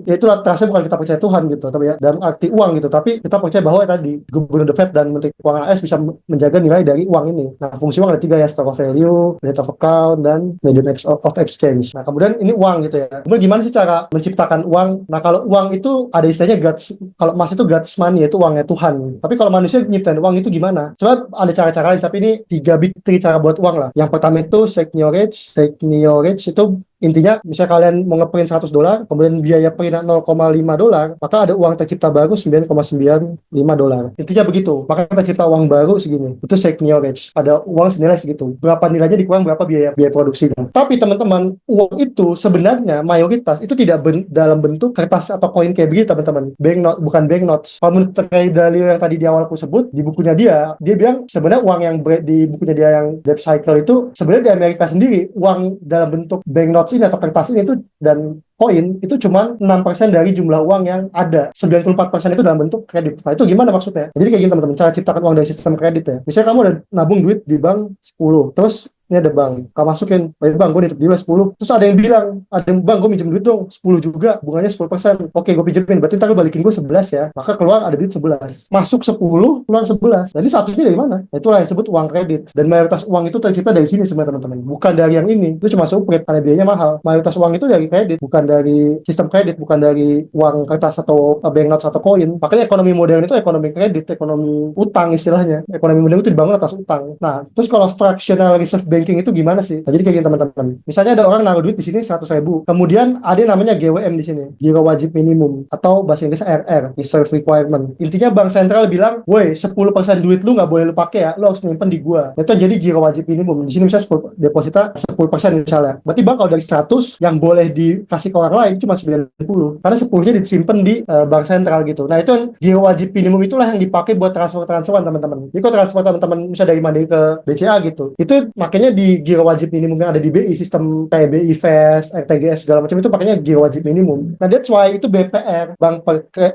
ya itulah, trustnya bukan kita percaya Tuhan gitu, tapi ya dalam arti uang gitu, tapi kita percaya bahwa tadi gubernur the Fed dan menteri keuangan AS bisa menjaga nilai dari uang ini. Nah fungsi uang ada 3 ya, stock of value, rate of account, dan medium of exchange. Nah kemudian ini uang gitu ya. Kemudian gimana sih cara menciptakan uang? Nah kalau uang itu ada istilahnya God's, kalau emas itu God's money, yaitu uangnya Tuhan. Tapi kalau manusia nyiptain uang itu gimana? Coba ada cara-cara lain, tapi ini 3 big 3 cara buat uang lah. Yang pertama itu seigniorage. Seigniorage itu intinya, misalnya kalian mau ngeprint $100, kemudian biaya print $0,5, maka ada uang tercipta baru $9,95. Intinya begitu. Maka tercipta uang baru segini. Itu seigniorage. Ada uang senilai segitu. Berapa nilainya dikurang berapa biaya produksinya. Tapi teman-teman, uang itu sebenarnya mayoritas itu tidak dalam bentuk kertas atau koin kayak begitu teman-teman. Banknote, bukan banknotes. Kalau menurut Dalio yang tadi di awal aku sebut, di bukunya dia bilang sebenarnya uang yang di bukunya dia yang Debt Cycle itu sebenarnya di Amerika sendiri, uang dalam bentuk banknote ini atau kertas ini itu dan koin itu cuma 6% dari jumlah uang yang ada. 94% itu dalam bentuk kredit. Nah itu gimana maksudnya? Jadi kayak gini teman-teman, cara ciptakan uang dari sistem kredit ya. Misalnya kamu ada nabung duit di bank 10, terus ini ada bank, kau masukin, baik bang, gue nitip dia 10. Terus ada yang bilang, ada yang bang, gue minjem duit dong, 10 juga, bunganya 10%. Oke, gue pinjemin, berarti ntar lu balikin gue 11 ya. Maka keluar ada duit 11. Masuk 10, keluar 11. Jadi satunya dari mana? Nah, itulah yang disebut uang kredit. Dan mayoritas uang itu tercipta dari sini sebenarnya teman-teman. Bukan dari yang ini. Itu cuma suprit, karena biayanya mahal. Mayoritas uang itu dari kredit, bukan dari sistem kredit, bukan dari uang kertas atau banknotes atau koin. Makanya ekonomi modern itu ekonomi kredit, ekonomi utang istilahnya. Ekonomi modern itu dibangun atas utang. Nah, terus kalau fractional reserve banking itu gimana sih? Nah, jadi kayak gini teman-teman. Misalnya ada orang naruh duit di sini 100.000. Kemudian ada yang namanya GWM di sini, giro wajib minimum, atau bahasa Inggris RR, reserve requirement. Intinya bank sentral bilang, woi 10% duit lu nggak boleh lu pakai ya, lu harus nyimpen di gua. Itu jadi giro wajib minimum. Di sini misalnya 10, deposita 10% misalnya. Berarti bank kalau dari 100 yang boleh dikasih ke orang lain cuma 90. Karena 10-nya disimpan di bank sentral gitu. Nah, itu giro wajib minimum itulah yang dipakai buat transferan teman-teman. Jadi kalau transfer teman-teman misalnya dari Mandiri ke BCA gitu, itu makanya di giro wajib minimum yang ada di BI, sistem kayak BI Fast, RTGS segala macam itu pakainya giro wajib minimum. Nah, that's why itu BPR, Bank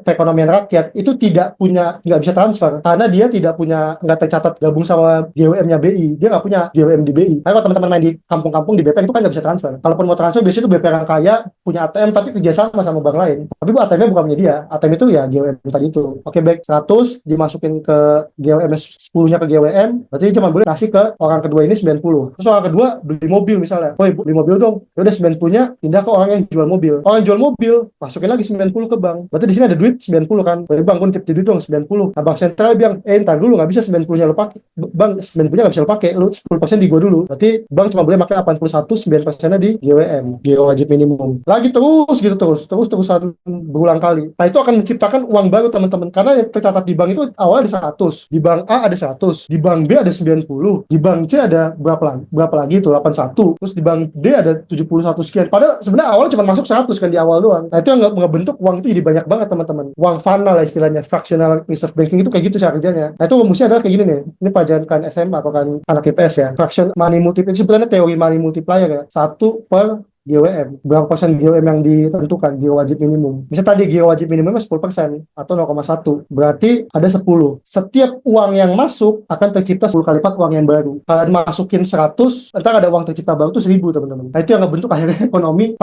Perekonomian Rakyat, itu nggak bisa transfer karena dia nggak tercatat gabung sama GWM-nya BI. Dia nggak punya GWM di BI. Karena kalau teman-teman main di kampung-kampung di BPR itu kan nggak bisa transfer. Kalaupun mau transfer biasanya itu BPR yang kaya punya ATM tapi kerjasama sama bank lain. Tapi bu ATM-nya bukan punya dia. ATM itu ya GWM tadi itu. Oke, baik, 100 dimasukin ke GWM, 10-nya ke GWM, berarti cuma boleh kasih ke orang kedua ini 90. Terus orang kedua beli mobil misalnya. Oh, beli mobil dong. Ya udah 90-nya pindah ke orang yang jual mobil. Orang yang jual mobil masukin lagi 90 ke bank. Berarti di sini ada duit 90 kan. Oh, bang, gue nitip duit dong 90. Nah, bank sentral bilang, ntar dulu nggak bisa 90-nya lo pakai. Bang, 90-nya nggak bisa lo pakai. Lu 10% di gue dulu. Berarti bank cuma boleh pakai 81, 9%-nya di GWM, giro wajib minimum. Lagi terus gitu terusan berulang kali. Nah, itu akan menciptakan uang baru teman-teman. Karena yang tercatat di bank itu awalnya ada 100, di bank A ada 100, di bank B ada 90, di bank C ada berapa lagi itu 81, terus di bank D ada 71 sekian. Padahal sebenarnya awalnya cuma masuk 100 kan di awal doang. Nah, itu yang ngebentuk uang itu jadi banyak banget teman-teman. Uang fana lah istilahnya, fractional reserve banking itu kayak gitu cara kerjanya. Nah, itu rumusnya adalah kayak gini nih. Ini pelajaran kan SMA atau kan anak IPS ya. Fraction money multiplier, sebenarnya teori money multiplier ya. 1/GWM. Berapa persen GWM yang ditentukan, giro wajib minimum. Misalnya tadi giro wajib minimumnya 10% atau 0,1. Berarti ada 10. Setiap uang yang masuk akan tercipta 10 kali lipat uang yang baru. Kalau masukin 100, ntar ada uang tercipta baru itu 1000 teman-teman. Nah, itu yang ngebentuk akhirnya ekonomi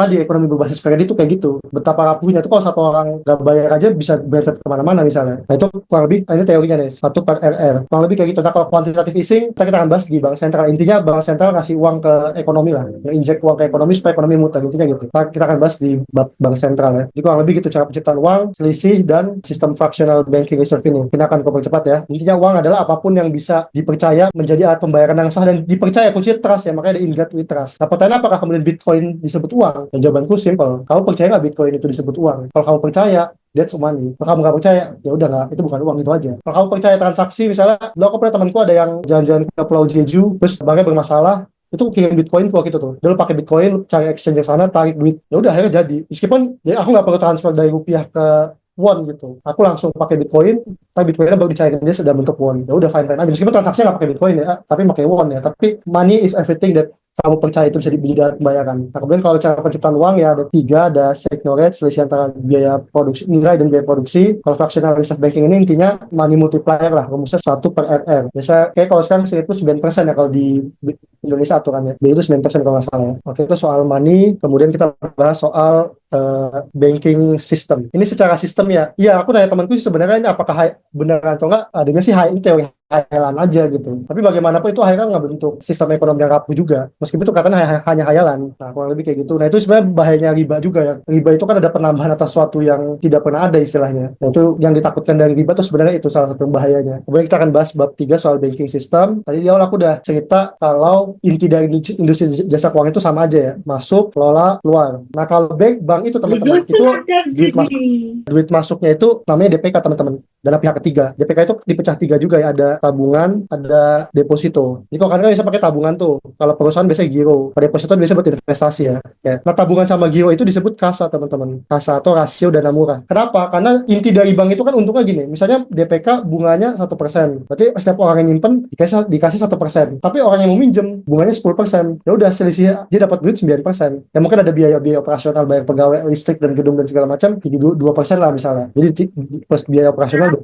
berbasis kredit itu kayak gitu. Betapa rapuhnya itu kalau satu orang nggak bayar aja bisa berentet kemana-mana misalnya. Nah, itu kurang lebih, ini teorinya nih, 1/RR. Kurang lebih kayak gitu. Nah, kalau quantitative easing, kita akan bahas di bank sentral. Intinya bank sentral ngasih uang ke ekonomi lah. Injek uang ke ekonomi supaya ekonomi muter. Intinya gitu. Nah, kita akan bahas di bank sentral ya. Jadi kurang lebih gitu cara penciptaan uang, selisih, dan sistem fractional banking reserve ini. Kita akan percepat ya. Intinya uang adalah apapun yang bisa dipercaya menjadi alat pembayaran yang sah dan dipercaya, kunci trust ya. Makanya ada in God we trust. Nah, pertanyaan apakah kemudian Bitcoin disebut uang? Dan jawabanku simple. Kamu percaya nggak Bitcoin itu disebut uang? Kalau kamu percaya, that's money. Kalau kamu nggak percaya, ya udah nggak, itu bukan uang, itu aja. Kalau kamu percaya transaksi, misalnya, lo aku pernah temanku ada yang jalan-jalan ke Pulau Jeju, terus banknya bermasalah, itu kirim Bitcoin waktu itu tuh. Dia pakai Bitcoin, cari exchange di sana, tarik duit. Ya udah akhirnya jadi. Meskipun ya aku nggak perlu transfer dari rupiah ke won gitu. Aku langsung pakai Bitcoin, tapi Bitcoinnya baru dicairin dia sudah bentuk won. Ya udah fine aja. Meskipun transaksinya nggak pakai Bitcoin ya, tapi pakai won ya. Tapi money is everything that kamu percaya itu bisa dibeli dalam pembayaran. Nah, kemudian kalau cara penciptaan uang ya ada 3, ada signal rate, selisih antara biaya produksi, nilai dan biaya produksi. Kalau fractional reserve banking ini intinya money multiplier lah, rumusnya 1/RR. Biasa kayak kalau sekarang itu 9% ya kalau di Indonesia aturannya. B itu 9% kalau nggak salah ya. Oke, itu soal money. Kemudian kita bahas soal banking system. Ini secara sistem ya. Iya, aku nanya temanku sih sebenarnya ini apakah benar atau enggak? Adanya sih ini teori hayalan aja gitu. Tapi bagaimanapun itu akhirnya nggak bentuk sistem ekonomi yang rapuh juga. Meskipun itu katanya hanya hayalan. Nah, kurang lebih kayak gitu. Nah, itu sebenarnya bahayanya riba juga ya. Riba itu kan ada penambahan atas sesuatu yang tidak pernah ada istilahnya. Nah, itu yang ditakutkan dari riba itu sebenarnya itu salah satu bahayanya. Kemudian kita akan bahas bab 3 soal banking system. Tadi di awal aku udah cerita kalau inti dari industri jasa keuangan itu sama aja ya. Masuk, kelola, keluar. Nah, kalau bank itu teman-teman, itu duit masuknya itu namanya DPK teman-teman. Dana pihak ketiga. DPK itu dipecah 3 juga ya. Ada tabungan, ada deposito. Jadi kalau kalian bisa pakai tabungan tuh. Kalau perusahaan biasanya giro. Kalau deposito biasanya buat investasi ya. Nah, tabungan sama giro itu disebut kasa teman-teman. Kasa atau rasio dana murah. Kenapa? Karena inti dari bank itu kan untungnya gini. Misalnya DPK bunganya 1%. Berarti setiap orang yang nyimpen dikasih 1%. Tapi orang yang mau minjem bunganya 10%. Ya udah selisih dia dapat duit 9%. Ya mungkin ada biaya operasional, bayar pegawai, listrik dan gedung dan segala macam. Jadi 2% lah misalnya. Jadi plus biaya operasional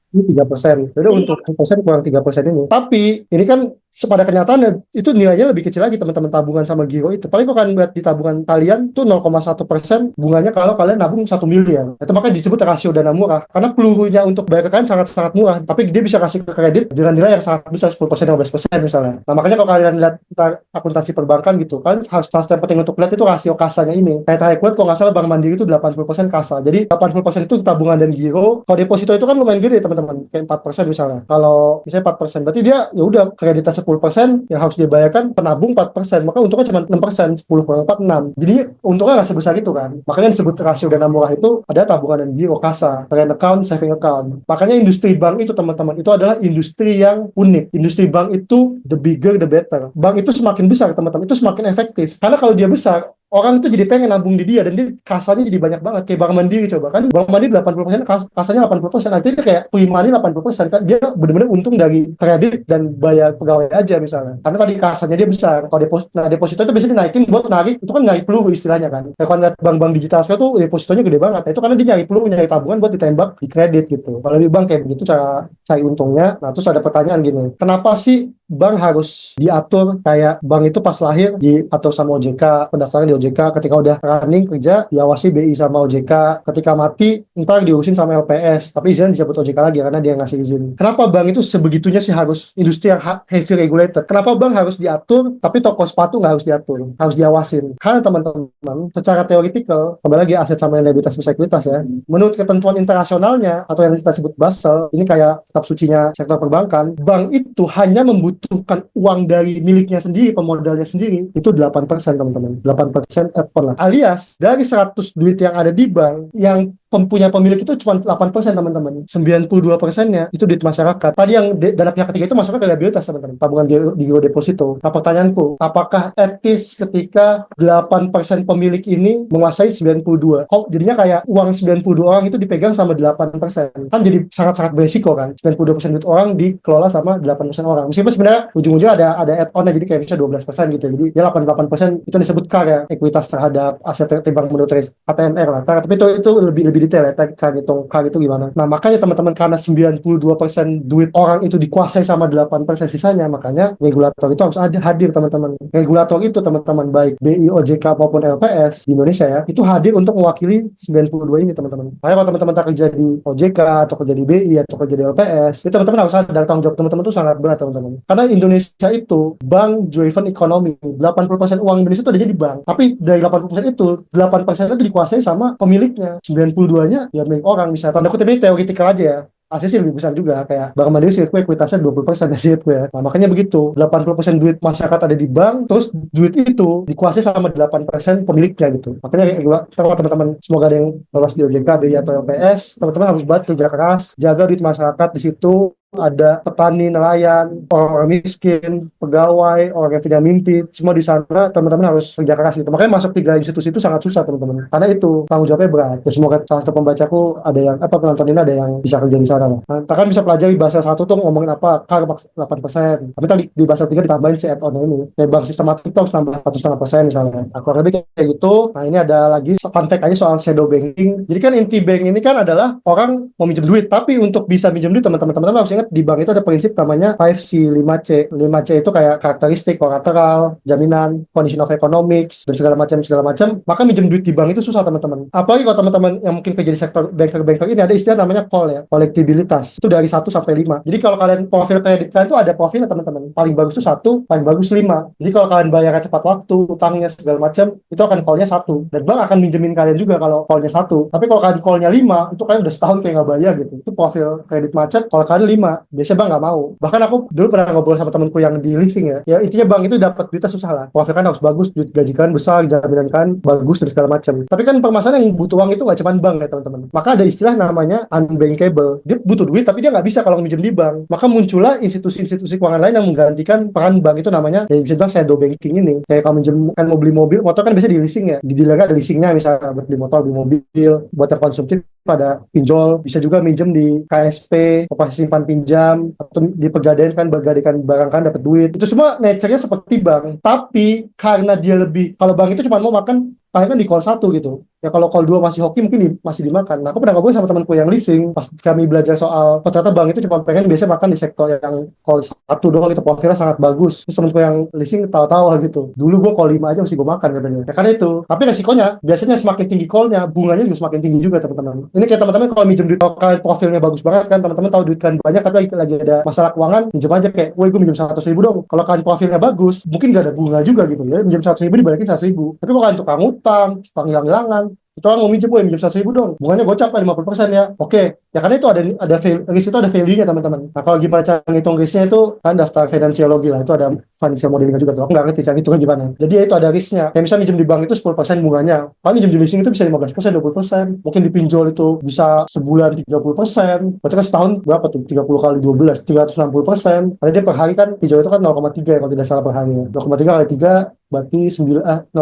ini 3%. Jadi untuk 1% kurang 3% ini. Tapi ini kan pada kenyataannya itu nilainya lebih kecil lagi teman-teman tabungan sama giro itu. Paling kok kalian lihat di tabungan kalian tuh 0,1% bunganya kalau kalian nabung 1 miliar. Itu makanya disebut rasio dana murah. Karena pelurunya untuk bayar ke kalian sangat-sangat murah. Tapi dia bisa kasih ke kredit dengan nilai yang sangat besar 10%, 15% misalnya. Nah makanya kalau kalian lihat akuntansi perbankan gitu, kan harus yang penting untuk lihat itu rasio kasanya ini. Kayak terakhir kalau nggak salah Bank Mandiri itu 80% kasa. Jadi 80% itu tabungan dan giro. Kalau deposito itu kan lumayan gede teman-teman. Kayak 4% misalnya. Kalau misalnya 4%, berarti dia ya udah kreditas 10% yang harus dibayarkan penabung 4%, maka untungnya cuma 6%, 10 kurang 4, 6. Jadi untungnya nggak sebesar itu kan. Makanya disebut rasio dana murah itu ada tabungan dan giro, kasa, current account, saving account. Makanya industri bank itu teman-teman, itu adalah industri yang unik. Industri bank itu the bigger the better. Bank itu semakin besar teman-teman, itu semakin efektif. Karena kalau dia besar, orang itu jadi pengen nabung di dia dan dia kasanya jadi banyak banget. Kayak Bank Mandiri coba kan, Bank Mandiri 80%, kasanya 80%, artinya kayak free money 80%, kan dia benar-benar untung dari kredit dan bayar pegawai aja misalnya, karena tadi kasanya dia besar. Kalau deposito itu biasanya dinaikin buat narik, itu kan nyari peluru istilahnya kan. Kayak kalau lihat bank-bank digital sekarang tuh depositonya gede banget. Nah, itu karena dia nyari peluru, nyari tabungan buat ditembak di kredit gitu. Kalau di bank kayak begitu cara cari untungnya. Nah terus ada pertanyaan gini, kenapa sih bank harus diatur kayak bank itu pas lahir diatur sama OJK, pendaftaran di OJK, ketika udah running kerja diawasi BI sama OJK, ketika mati ntar diurusin sama LPS, tapi izin dicabut OJK lagi karena dia ngasih izin. Kenapa bank itu sebegitunya sih harus industri yang heavy regulated? Kenapa bank harus diatur tapi toko sepatu nggak harus diatur, harus diawasin? Karena teman-teman secara teoretikal, kembali lagi aset sama liabilitas sekuritas ya, menurut ketentuan internasionalnya atau yang kita sebut Basel, ini kayak kitab sucinya sektor perbankan, bank itu hanya membutuhkan uang dari miliknya sendiri, pemodalnya sendiri, itu 8% teman-teman. 8% add-on lah. Alias, dari 100 duit yang ada di bank, yang punya pemilik itu cuma 8% teman-teman. 92%-nya itu duit masyarakat. Tadi yang dana pihak ketiga itu masuknya ke liabilitas teman-teman, tabungan di giro deposito. Nah pertanyaanku, apakah etis ketika 8% pemilik ini menguasai 92? Kok jadinya kayak uang 92 orang itu dipegang sama 8%? Kan jadi sangat-sangat beresiko kan. 92% duit orang dikelola sama 8% orang. Meskipun sebenarnya ujung-ujungnya ada add-on-nya, jadi kayak misalnya 12% gitu. Jadi ya 88% itu disebut CAR ya, ekuitas terhadap aset timbang menurut KPMR lah. Tapi itu lebih detail ya, cara ngitung CAR itu gimana. Nah makanya teman-teman, karena 92% duit orang itu dikuasai sama 8% sisanya, makanya regulator itu harus hadir teman-teman. Regulator itu teman-teman, baik BI, OJK maupun LPS di Indonesia ya, itu hadir untuk mewakili 92 ini teman-teman. Makanya kalau teman-teman tak kerja di OJK atau kerja di BI atau kerja di LPS, itu teman-teman harus sadar tanggung jawab teman-teman itu sangat berat teman-teman. Karena Indonesia itu bank driven economy, 80% uang Indonesia itu adanya di bank. Tapi dari 80% itu, 8% itu dikuasai sama pemiliknya. 92-nya ya milik orang. Misalnya tanda kutip ini teoretikal aja ya, asli sih lebih besar juga, kayak Bank Mandiri sirkuit ekuitasnya 20% ya sirkuit ya. Nah makanya begitu, 80% duit masyarakat ada di bank, terus duit itu dikuasai sama 8% pemiliknya gitu. Makanya kalau teman-teman semoga ada yang lolos di OJK, BI atau LPS, teman-teman harus banget kerja keras, jaga duit masyarakat di situ. Ada petani, nelayan, orang miskin, pegawai, orang yang punya mimpi, semua di sana teman-teman harus kerja keras gitu. Makanya masuk 3 institusi itu sangat susah teman-teman, karena itu tanggung jawabnya berat. Ya semoga salah satu pembacaku ada yang penonton ini ada yang bisa kerja di sana lah. Nah, kan bisa pelajari bahasa 1 tuh ngomongin apa, CAR 8%. Tapi tadi di bahasa 3 ditambahin si add-on ini. Kayak bank sistematik tuh harus tambah 1,5% misalnya. Nah, kurang lebih kayak gitu. Nah, ini ada lagi fun fact aja soal shadow banking. Jadi kan inti bank ini kan adalah orang mau minjem duit, tapi untuk bisa minjem duit teman-teman harus di bank itu ada prinsip namanya 5C, 5C. 5C itu kayak karakteristik, kolateral, jaminan, condition of economics, dan segala macam. Maka minjem duit di bank itu susah teman-teman. Apalagi kalau teman-teman yang mungkin kerja di sektor banker ini, ada istilah namanya call ya, kolektibilitas. Itu dari 1 sampai 5. Jadi kalau kalian profil kredit kalian itu ada profilnya teman-teman. Paling bagus itu 1, paling bagus 5. Jadi kalau kalian bayarnya tepat waktu, utangnya segala macam, itu akan callnya 1. Dan bank akan minjemin kalian juga kalau callnya 1. Tapi kalau kalian callnya 5, itu kalian udah setahun kayak nggak bayar gitu. Itu profil kredit macet. Kalau kalian 5, biasanya bank nggak mau. Bahkan aku dulu pernah ngobrol sama temanku yang di leasing ya. Ya intinya bank itu dapat duitnya susah lah. Profil kan harus bagus, duit gaji kan besar, jaminan kan bagus dan segala macam. Tapi kan permasalahan yang butuh uang itu nggak cuma bank ya teman-teman. Maka ada istilah namanya unbankable. Dia butuh duit tapi dia nggak bisa kalau minjem di bank. Maka muncullah institusi-institusi keuangan lain yang menggantikan peran bank itu, namanya ya bisa bilang shadow banking ini. Kayak kalau minjem kan mau beli mobil, motor kan biasa di leasing ya. Di dealer ada leasingnya, misalnya buat beli motor, beli mobil, buat yang konsumtif pada pinjol, bisa juga minjem di KSP, operasi simpan pinjam, atau di Pegadaian kan bergadaikan barang kan dapat duit. Itu semua nature-nya seperti bank, tapi karena dia lebih, kalau bank itu cuma mau makan paling kan di call 1 gitu. Ya kalau call 2 masih hoki mungkin masih dimakan. Nah, aku pernah ngobrol sama temanku yang leasing pas kami belajar soal ternyata bank itu cuma pengen biasanya makan di sektor yang call 1 doang itu profilnya sangat bagus. Terus temanku yang leasing tawa-tawa gitu. Dulu gue call 5 aja masih gue makan katanya. Ya karena itu. Tapi resikonya biasanya semakin tinggi callnya, bunganya juga semakin tinggi juga teman-teman. Ini kayak teman-teman kalau minjem duit, kalau kalian profilnya bagus banget kan, teman-teman tahu duit kan banyak tapi lagi ada masalah keuangan, minjem aja kayak, woi gue minjem 100.000 dong. Kalau kalian profilnya bagus, mungkin gak ada bunga juga gitu ya. Minjem 100.000 dibalikin 100.000. Tapi kalau kalian tukang utang, tukang hilang-hilangan, itu orang mau minjem, gue minjem 100.000 dong, bunganya gocap kan 50% ya. Oke, ya karena itu ada risk, itu ada value-nya teman-teman. Nah kalau gimana cara ngitung risknya itu kan daftar finansiologi lah, itu ada financial modeling juga tuh. Aku nggak ngerti cara hitungnya gimana. Jadi ya itu ada risknya. Kayak misalnya minjem di bank itu 10% bunganya, paling minjem di leasing itu bisa 15%, 20%. Mungkin di pinjol itu bisa sebulan 30%. Berarti kan setahun berapa tuh? 30 kali 12, 360%. Karena dia per hari kan pinjol itu kan 0,3 ya kalau tidak salah per hari. 0,3 kali 3 berarti 0,3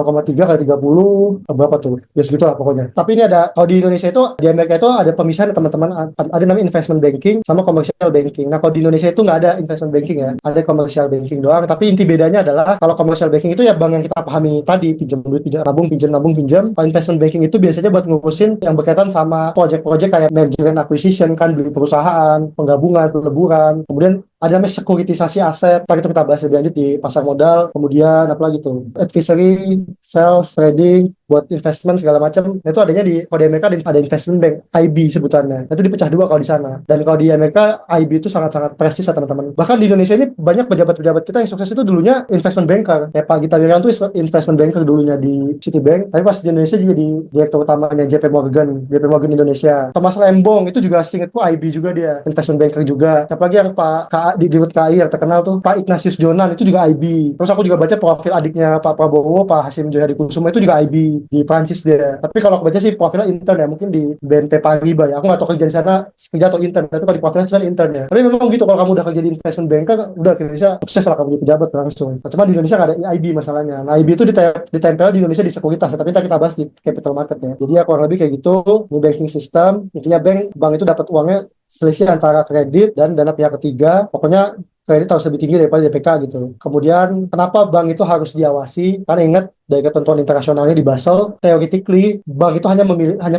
kali 30 berapa tuh? Ya segitulah pokoknya. Tapi ini ada, kalau di Indonesia itu, di Amerika itu ada pemisahan teman-teman, ada namanya investment banking sama commercial banking. Nah kalau di Indonesia itu nggak ada investment banking ya, ada commercial banking doang. Tapi inti bedanya adalah kalau commercial banking itu ya bank yang kita pahami tadi, pinjam duit, pinjam nabung, pinjam nabung, pinjam. Kalau investment banking itu biasanya buat ngurusin yang berkaitan sama project-project kayak merger and acquisition kan, beli perusahaan, penggabungan, peleburan, kemudian ada namanya sekuritisasi aset, ntar itu kita bahas lebih lanjut di pasar modal, kemudian apa lagi tuh, advisory, sales, trading, buat investment segala macam. Itu adanya kalau di Amerika ada investment bank, IB sebutannya. Itu dipecah dua kalau di sana. Dan kalau di Amerika IB itu sangat-sangat prestis ya teman-teman. Bahkan di Indonesia ini banyak pejabat-pejabat kita yang sukses itu dulunya investment banker. Kayak Pak Gita Wirjawan tuh investment banker dulunya di Citibank, tapi pas di Indonesia juga di direktur utamanya JP Morgan Indonesia. Thomas Lembong itu juga seingatku IB juga, dia investment banker juga. Siapa lagi yang di Dirut KAI yang terkenal tuh Pak Ignatius Jonan, itu juga IB. Terus aku juga baca profil adiknya Pak Prabowo, Pak Hasyim Joyo Hadikusuma, itu juga IB di Prancis dia. Tapi kalau aku baca sih profilnya intern ya, mungkin di BNP Paribas ya. Aku nggak tahu kerja di sana kerja atau intern, tapi kalau di profilnya itu intern ya. Tapi memang gitu, kalau kamu udah kerja di investment banker, udah di Indonesia sukses lah kamu jadi pejabat langsung. Nah, cuma di Indonesia nggak ada IB masalahnya. Nah IB itu ditempel di Indonesia di sekuritas, tapi kita bahas di capital market ya. Jadi ya kurang lebih kayak gitu. Ini banking system, intinya bank itu dapat uangnya selisih antara kredit dan dana pihak ketiga. Pokoknya kredit harus lebih tinggi daripada DPK gitu. Kemudian kenapa bank itu harus diawasi? Karena ingat dari ketentuan internasionalnya di Basel, theoretically bank itu hanya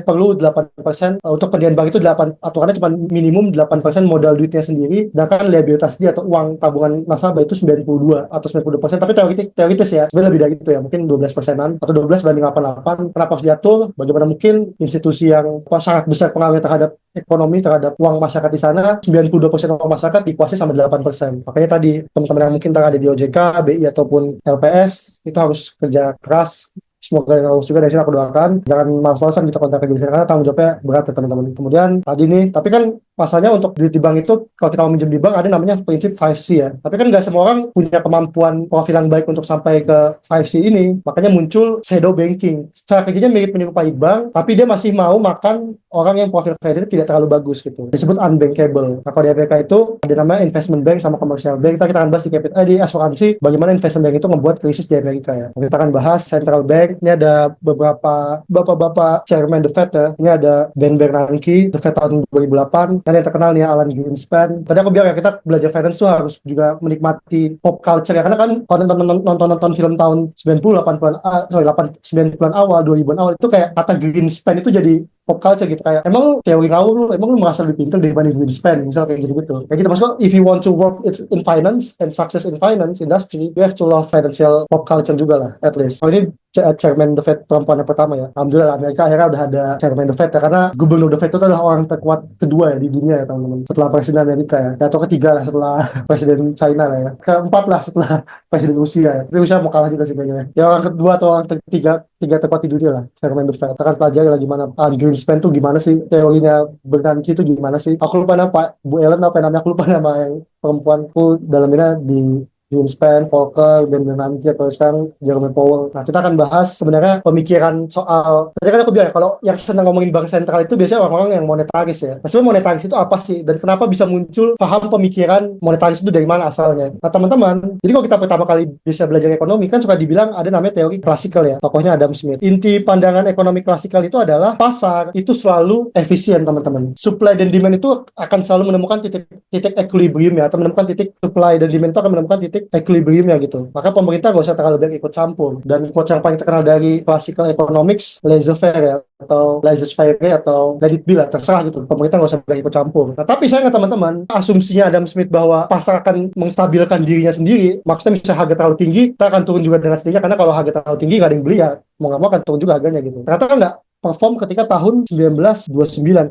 perlu 8%, untuk pendirian bank itu 8, aturannya cuma minimum 8% modal duitnya sendiri, sedangkan liabilitas dia atau uang tabungan nasabah itu 92 atau 92%, tapi teoritis ya, sebenarnya lebih dari itu ya, mungkin 12%-an atau 12 banding 88. Kenapa harus diatur? Bagaimana mungkin institusi yang sangat besar pengaruhnya terhadap ekonomi, terhadap uang masyarakat di sana, 92% uang masyarakat dikuasai sama 8%. Makanya tadi teman-teman yang mungkin ada di OJK, BI ataupun LPS itu harus kerja keras. Semoga yang lulus juga dari sini aku doakan. Jangan malas-malasan kita kontak kerja di sini karena tanggung jawabnya berat ya teman-teman. Kemudian tadi nih, tapi kan masalahnya untuk di bank itu, kalau kita mau minjem di bank ada namanya prinsip 5C ya. Tapi kan nggak semua orang punya kemampuan profil yang baik untuk sampai ke 5C ini. Makanya muncul shadow banking. Cara kerjanya mirip menyerupai bank, tapi dia masih mau makan orang yang profil kredit tidak terlalu bagus gitu. Disebut unbankable. Nah kalau di Amerika itu ada namanya investment bank sama commercial bank. Kita akan bahas di asuransi bagaimana investment bank itu membuat krisis di Amerika ya. Kita akan bahas central bank. Ini ada beberapa bapak-bapak chairman The Fed ya. Ini ada Ben Bernanke, The Fed tahun 2008. Dan yang terkenal nih Alan Greenspan. Tadi aku bilang ya, kita belajar finance tuh harus juga menikmati pop culture ya. Karena kan kalau nonton film tahun 90, 90-an awal, 2000-an awal, itu kayak kata Greenspan itu jadi pop culture gitu, kayak emang lu teori ngawur lu, emang lu merasa lebih pintar dibanding Greenspan, misalnya kayak gitu-gitu. Kayak gitu, maksudnya if you want to work in finance and success in finance industry, you have to love financial pop culture juga lah, at least. Oh ini chairman The Fed perempuan yang pertama ya. Alhamdulillah Amerika akhirnya udah ada chairman The Fed ya, karena gubernur The Fed itu adalah orang terkuat kedua ya di dunia ya teman-teman. Setelah presiden Amerika ya, atau ketiga lah setelah presiden China lah ya. Keempat lah setelah presiden Rusia ya. Tapi Rusia mau kalah juga sih kayaknya. Ya orang kedua atau orang tiga terkuat di dunia lah, chairman The Fed. Kita akan pelajari lah gimana Greenspan tuh gimana sih, teorinya Bernanke itu gimana sih. Aku lupa nama Pak Bu Ellen apa namanya, aku lupa nama yang perempuanku dalamnya di Greenspan, Volcker, Ben Bernanke, atau sekarang Jerome Powell. Nah, kita akan bahas sebenarnya pemikiran soal, tadi kan aku bilang ya, kalau yang senang ngomongin bank sentral itu biasanya orang-orang yang monetaris ya. Nah, sebenarnya monetaris itu apa sih? Dan kenapa bisa muncul paham pemikiran monetaris itu dari mana asalnya? Nah, teman-teman, jadi kalau kita pertama kali bisa belajar ekonomi, kan suka dibilang ada namanya teori klasikal ya, tokohnya Adam Smith. Inti pandangan ekonomi klasikal itu adalah pasar itu selalu efisien, teman-teman. Supply dan demand itu akan selalu menemukan titik equilibrium ya, atau menemukan titik supply dan demand itu akan menemukan titik titik equilibriumnya gitu. Maka pemerintah nggak usah terlalu banyak ikut campur. Dan quotes yang paling terkenal dari classical economics, laissez-faire ya, atau laissez-faire atau let it be lah, terserah gitu. Pemerintah nggak usah banyak ikut campur. Nah, tapi saya nggak teman-teman, asumsinya Adam Smith bahwa pasar akan menstabilkan dirinya sendiri, maksudnya misalnya harga terlalu tinggi, kita akan turun juga dengan sendirinya, karena kalau harga terlalu tinggi nggak ada yang beli ya, mau nggak mau akan turun juga harganya gitu. Ternyata nggak perform ketika tahun 1929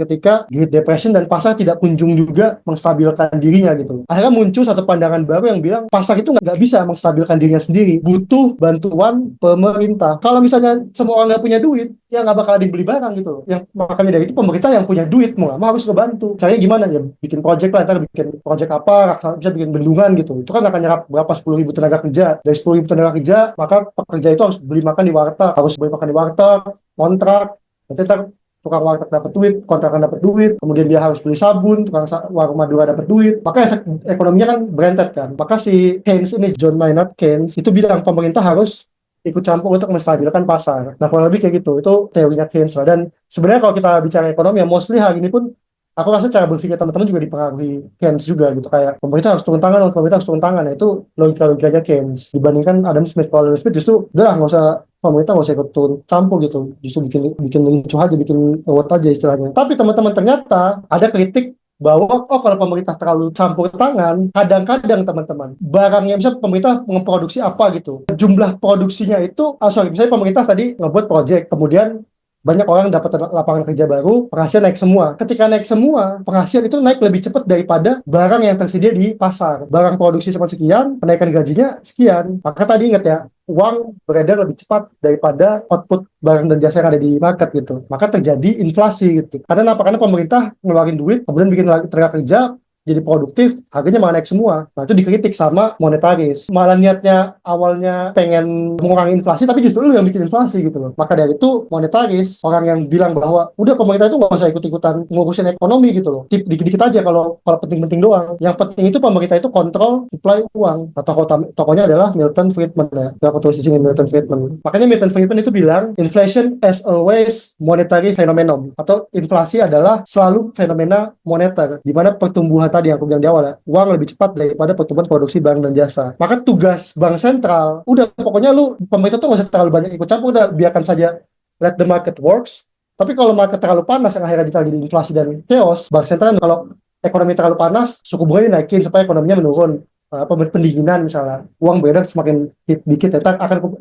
ketika Great Depression dan pasar tidak kunjung juga menstabilkan dirinya gitu. Akhirnya muncul satu pandangan baru yang bilang pasar itu nggak bisa menstabilkan dirinya sendiri, butuh bantuan pemerintah. Kalau misalnya semua orang nggak punya duit, ya nggak bakal ada yang beli barang gitu. Yang makanya dari itu pemerintah yang punya duit mau nggak mau harus ngebantu. Caranya gimana ya? Bikin project lah, ntar bikin project apa, bisa bikin bendungan gitu. Itu kan akan nyerap berapa 10.000 tenaga kerja. Dari 10.000 tenaga kerja, maka pekerja itu harus beli makan di warteg, harus beli makan di warteg, kontrak, nanti ntar tukang warteg dapat duit, kontrakan dapat duit, kemudian dia harus beli sabun, warung Madura dapat duit, maka efek ekonominya kan berentet kan. Maka si Keynes ini, John Maynard Keynes, itu bilang pemerintah harus ikut campur untuk menstabilkan pasar. Nah, kurang lebih kayak gitu, itu teorinya Keynes lah. Dan sebenarnya kalau kita bicara ekonomi, ya mostly hari ini pun aku rasa cara berpikir teman-teman juga dipengaruhi Keynes juga gitu, kayak pemerintah harus turun tangan, pemerintah harus turun tangan. Nah, itu logika-logikanya Keynes dibandingkan Adam Smith. Kalau Adam Smith justru udah nggak usah, pemerintah nggak usah ikut turun campur gitu, justru bikin bikin ricuh aja, bikin ruwet aja istilahnya. Tapi teman-teman, ternyata ada kritik bahwa kalau pemerintah terlalu campur tangan, kadang-kadang teman-teman barangnya, misalnya pemerintah memproduksi apa gitu, jumlah produksinya itu misalnya pemerintah tadi ngebuat project, kemudian banyak orang dapat lapangan kerja baru, penghasilan naik semua. Ketika naik semua, penghasilan itu naik lebih cepat daripada barang yang tersedia di pasar. Barang produksi cuma sekian, kenaikan gajinya sekian. Maka tadi ingat ya, uang beredar lebih cepat daripada output barang dan jasa yang ada di market gitu. Maka terjadi inflasi gitu. Karena apa? Karena pemerintah ngeluarin duit, kemudian bikin tenaga kerja jadi produktif, harganya malah naik semua. Nah, itu dikritik sama monetaris. Malah niatnya awalnya pengen mengurangi inflasi, tapi justru lu yang bikin inflasi gitu loh. Maka dari itu monetaris, orang yang bilang bahwa udah pemerintah itu nggak usah ikut-ikutan ngurusin ekonomi gitu loh. Dikit-dikit aja kalau penting-penting doang. Yang penting itu pemerintah itu kontrol supply uang. Nah, tokohnya adalah Milton Friedman ya. Yang aku tulis di sini, Milton Friedman. Makanya Milton Friedman itu bilang, inflation as always monetary phenomenon, atau inflasi adalah selalu fenomena moneter, di mana pertumbuhan tadi yang aku bilang di awal ya, uang lebih cepat daripada pertumbuhan produksi barang dan jasa. Maka tugas bank sentral, udah pokoknya lu pemerintah tuh nggak usah terlalu banyak ikut campur, udah biarkan saja, let the market works. Tapi kalau market terlalu panas yang akhirnya kita jadi inflasi dan chaos, bank sentral kalau ekonomi terlalu panas, suku bunga dinaikin supaya ekonominya menurun. Pendinginan misalnya, uang beredar semakin dikit ya,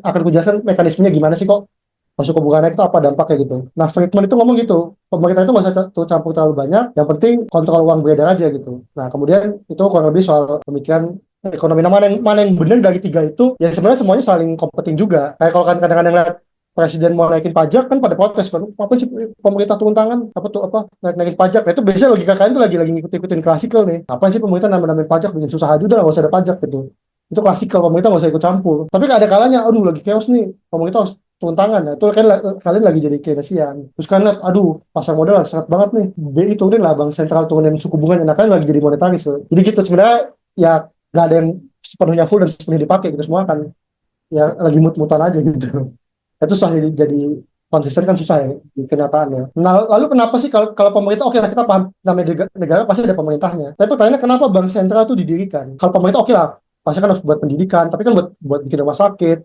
akan kujelaskan mekanismenya gimana sih kok masuk ke bunga naik itu apa dampaknya gitu. Nah, Friedman itu ngomong gitu, pemerintah itu nggak usah campur terlalu banyak, yang penting kontrol uang beredar aja gitu. Nah, kemudian itu kurang lebih soal pemikiran ekonomi. Nah, mana yang benar dari tiga itu, ya sebenarnya semuanya saling competing juga. Kayak kalau kan kadang-kadang lihat presiden mau naikin pajak kan pada protes kan, apa sih pemerintah turun tangan, naikin pajak. Nah, itu biasanya logika kalian tuh lagi ngikutin klasikal nih, apa sih pemerintah nambah-nambahin pajak bikin susah aja, udah nggak usah ada pajak gitu. Itu klasikal, pemerintah nggak usah ikut campur. Tapi ada kalanya, aduh lagi chaos nih, pemerintah harus turun tangan. Nah, itu kan kalian lagi jadi Keynesian. Terus kan lihat, aduh pasar modal seret banget nih, BI turunin lah, bank sentral turunin suku bunganya. Nah, kalian lagi jadi monetaris. Jadi gitu sebenarnya, ya nggak ada yang sepenuhnya full dan sepenuhnya dipakai gitu, semua kan ya lagi mut-mutan aja gitu. Itu susah jadi konsisten, kan susah ya di kenyataannya. Nah, lalu kenapa sih kalau pemerintah, oke lah kita paham namanya negara pasti ada pemerintahnya. Tapi pertanyaannya, kenapa bank sentral itu didirikan? Kalau pemerintah oke lah, pasti kan harus buat pendidikan, tapi kan buat bikin rumah sakit,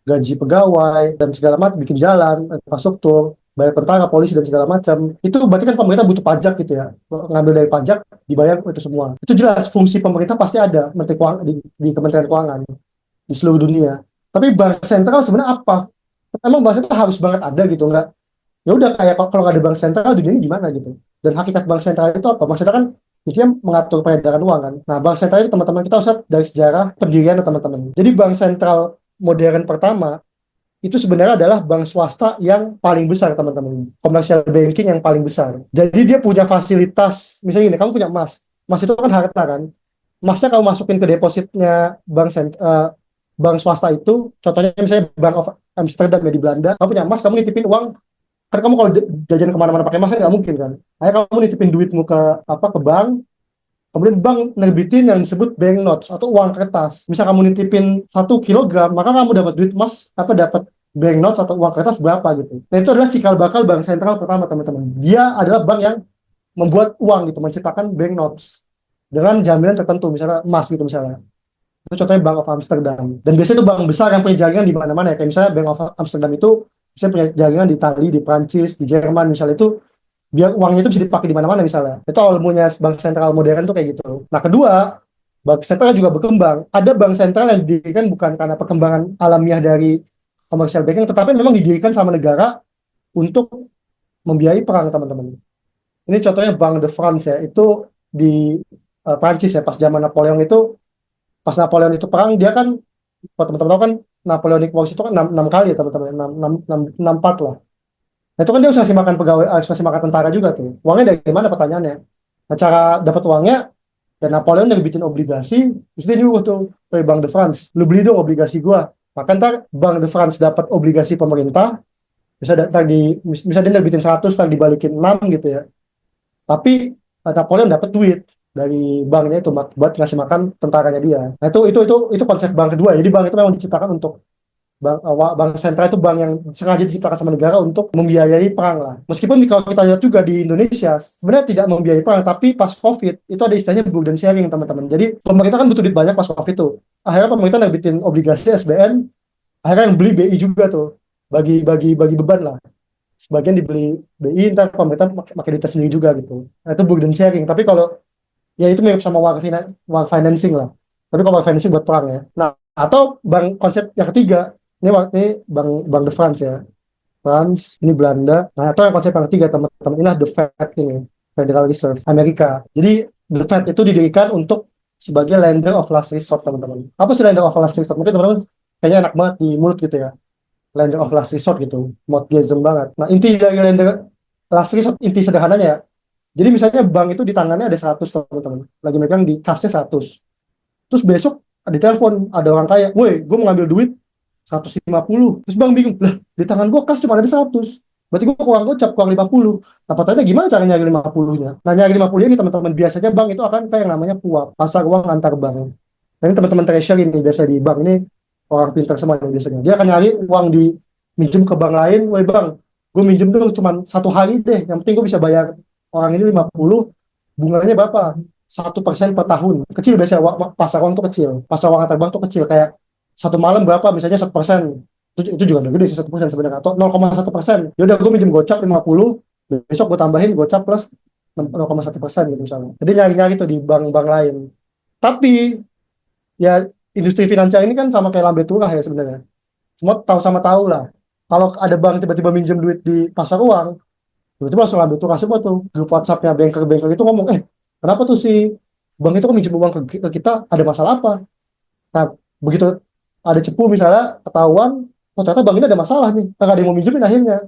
gaji pegawai dan segala macam, bikin jalan, infrastruktur, bayar tentara, polisi dan segala macam. Itu berarti kan pemerintah butuh pajak gitu ya. Ngambil dari pajak, dibayar itu semua. Itu jelas fungsi pemerintah pasti ada Menteri Keuangan di Kementerian Keuangan di seluruh dunia. Tapi bank sentral sebenarnya apa? Emang bank sentral harus banget ada gitu, nggak? Ya udah, kayak kalau nggak ada bank sentral dunia ini gimana gitu. Dan hakikat bank sentral itu apa? Bank sentral kan intinya mengatur peredaran uang kan. Nah, bank sentral itu teman-teman kita usah dari sejarah pendirian teman-teman. Jadi bank sentral modern pertama itu sebenarnya adalah bank swasta yang paling besar teman-teman. Commercial banking yang paling besar. Jadi dia punya fasilitas, misalnya gini, kamu punya emas. Emas itu kan harta kan. Emasnya kamu masukin ke depositnya bank swasta itu, contohnya misalnya Bank of Amsterdam ya di Belanda, kamu punya emas, kamu nitipin uang, kan kamu kalau jajan kemana-mana pakai emas kan nggak mungkin kan. Akhirnya kamu nitipin duitmu ke bank, kemudian bank nerbitin yang disebut bank notes atau uang kertas. Misal kamu nitipin 1 kilogram, maka kamu dapat duit emas, dapat bank notes atau uang kertas berapa gitu. Nah, itu adalah cikal bakal bank sentral pertama teman-teman. Dia adalah bank yang membuat uang gitu, menciptakan bank notes dengan jaminan tertentu, misalnya emas gitu misalnya. Itu contohnya Bank of Amsterdam. Dan biasanya itu bank besar yang punya jaringan di mana-mana ya. Kayak misalnya Bank of Amsterdam itu misalnya punya jaringan di Italia, di Prancis, di Jerman misalnya itu biar uangnya itu bisa dipakai di mana-mana misalnya. Itu awal mulanya bank sentral modern tuh kayak gitu. Nah, kedua, bank sentral juga berkembang. Ada bank sentral yang didirikan bukan karena perkembangan alamiah dari commercial banking, tetapi memang didirikan sama negara untuk membiayai perang, teman-teman. Ini contohnya Bank de France ya, itu di Prancis ya, pas zaman Napoleon itu, pas Napoleon itu perang, dia kan, kalau teman-teman tahu kan, Napoleonic Wars itu kan 6 kali ya teman-teman, 6 part lah. Nah, itu kan dia harus ngasih makan pegawai, harus ngasih makan tentara juga tuh. Uangnya dari mana pertanyaannya? Nah, cara dapat uangnya, dan Napoleon nerbitin obligasi, terus dia nyuruh tuh ke Bank de France, lu beli dong obligasi gua. Maka ntar Bank de France dapat obligasi pemerintah, bisa ntar bisa dia nerbitin 100, ntar dibalikin 6 gitu ya. Tapi Napoleon dapat duit dari banknya itu buat ngasih makan tentaranya dia. Nah, itu konsep bank kedua. Jadi bank itu memang diciptakan untuk bank sentral itu bank yang sengaja diciptakan sama negara untuk membiayai perang lah. Meskipun kalau kita lihat juga di Indonesia sebenarnya tidak membiayai perang, tapi pas COVID itu ada istilahnya burden sharing, teman-teman. Jadi pemerintah kan butuh duit banyak pas COVID itu. Akhirnya pemerintah nerbitin obligasi SBN, akhirnya yang beli BI juga tuh. Bagi beban lah. Sebagian dibeli BI, ntar pemerintah pakai duit sendiri juga gitu. Nah, itu burden sharing. Tapi kalau ya itu mirip sama war financing lah. Tapi kalau war financing buat perang ya. Nah, atau bank konsep yang ketiga, ini bank bank de France ya. France, ini Belanda. Nah, atau yang konsep yang ketiga teman-teman, inilah the Fed ini, Federal Reserve Amerika. Jadi the Fed itu didirikan untuk sebagai lender of last resort, teman-teman. Apa sih lender of last resort? Mungkin teman-teman kayaknya enak banget di mulut gitu ya. Lender of last resort gitu, mortgageism banget. Nah, inti dari lender last resort, inti sederhananya ya. Jadi misalnya bank itu di tangannya ada 100, teman-teman. Lagi megang di kasnya 100. Terus besok ada telepon, ada orang kaya, woi, gue mau ngambil duit 150. Terus bang bingung, lah di tangan gue kas cuma ada 100. Berarti gue keluar gocap, keluar 50. Nah, pertanyaannya gimana cara nyari 50-nya? Nah, nyari 50 ini teman-teman, biasanya bank itu akan kayak yang namanya PUAP, pasar uang antar bank. Nah, ini teman-teman treasury ini, biasa di bank ini, orang pintar semua ini biasanya. Dia akan nyari uang di minjem ke bank lain, woi bang, gue minjem dulu cuma 1 hari deh, yang penting gue bisa bayar orang ini 50, bunganya berapa? 1% per tahun. Kecil biasanya, pasar uang tuh kecil. Pasar uang antar bank tuh kecil, kayak satu malam berapa, misalnya 1%. Itu juga udah gede sih 1% sebenarnya. Atau 0,1%. Yaudah gue minjem gocap 50, besok gue tambahin gocap plus 0,1% gitu misalnya. Jadi nyari-nyari tuh di bank-bank lain. Tapi, ya industri finansial ini kan sama kayak lambe turah ya sebenarnya. Semua tahu sama tahu lah. Kalau ada bank tiba-tiba minjem duit di pasar uang, tiba-tiba langsung ambil tuh kasih tuh grup WhatsApp-nya banker-banker itu ngomong, kenapa tuh si bank itu kok minjem uang ke kita, ada masalah apa? Nah, begitu ada cepu misalnya ketahuan, oh ternyata bank ini ada masalah nih, nggak ada yang mau minjemin akhirnya.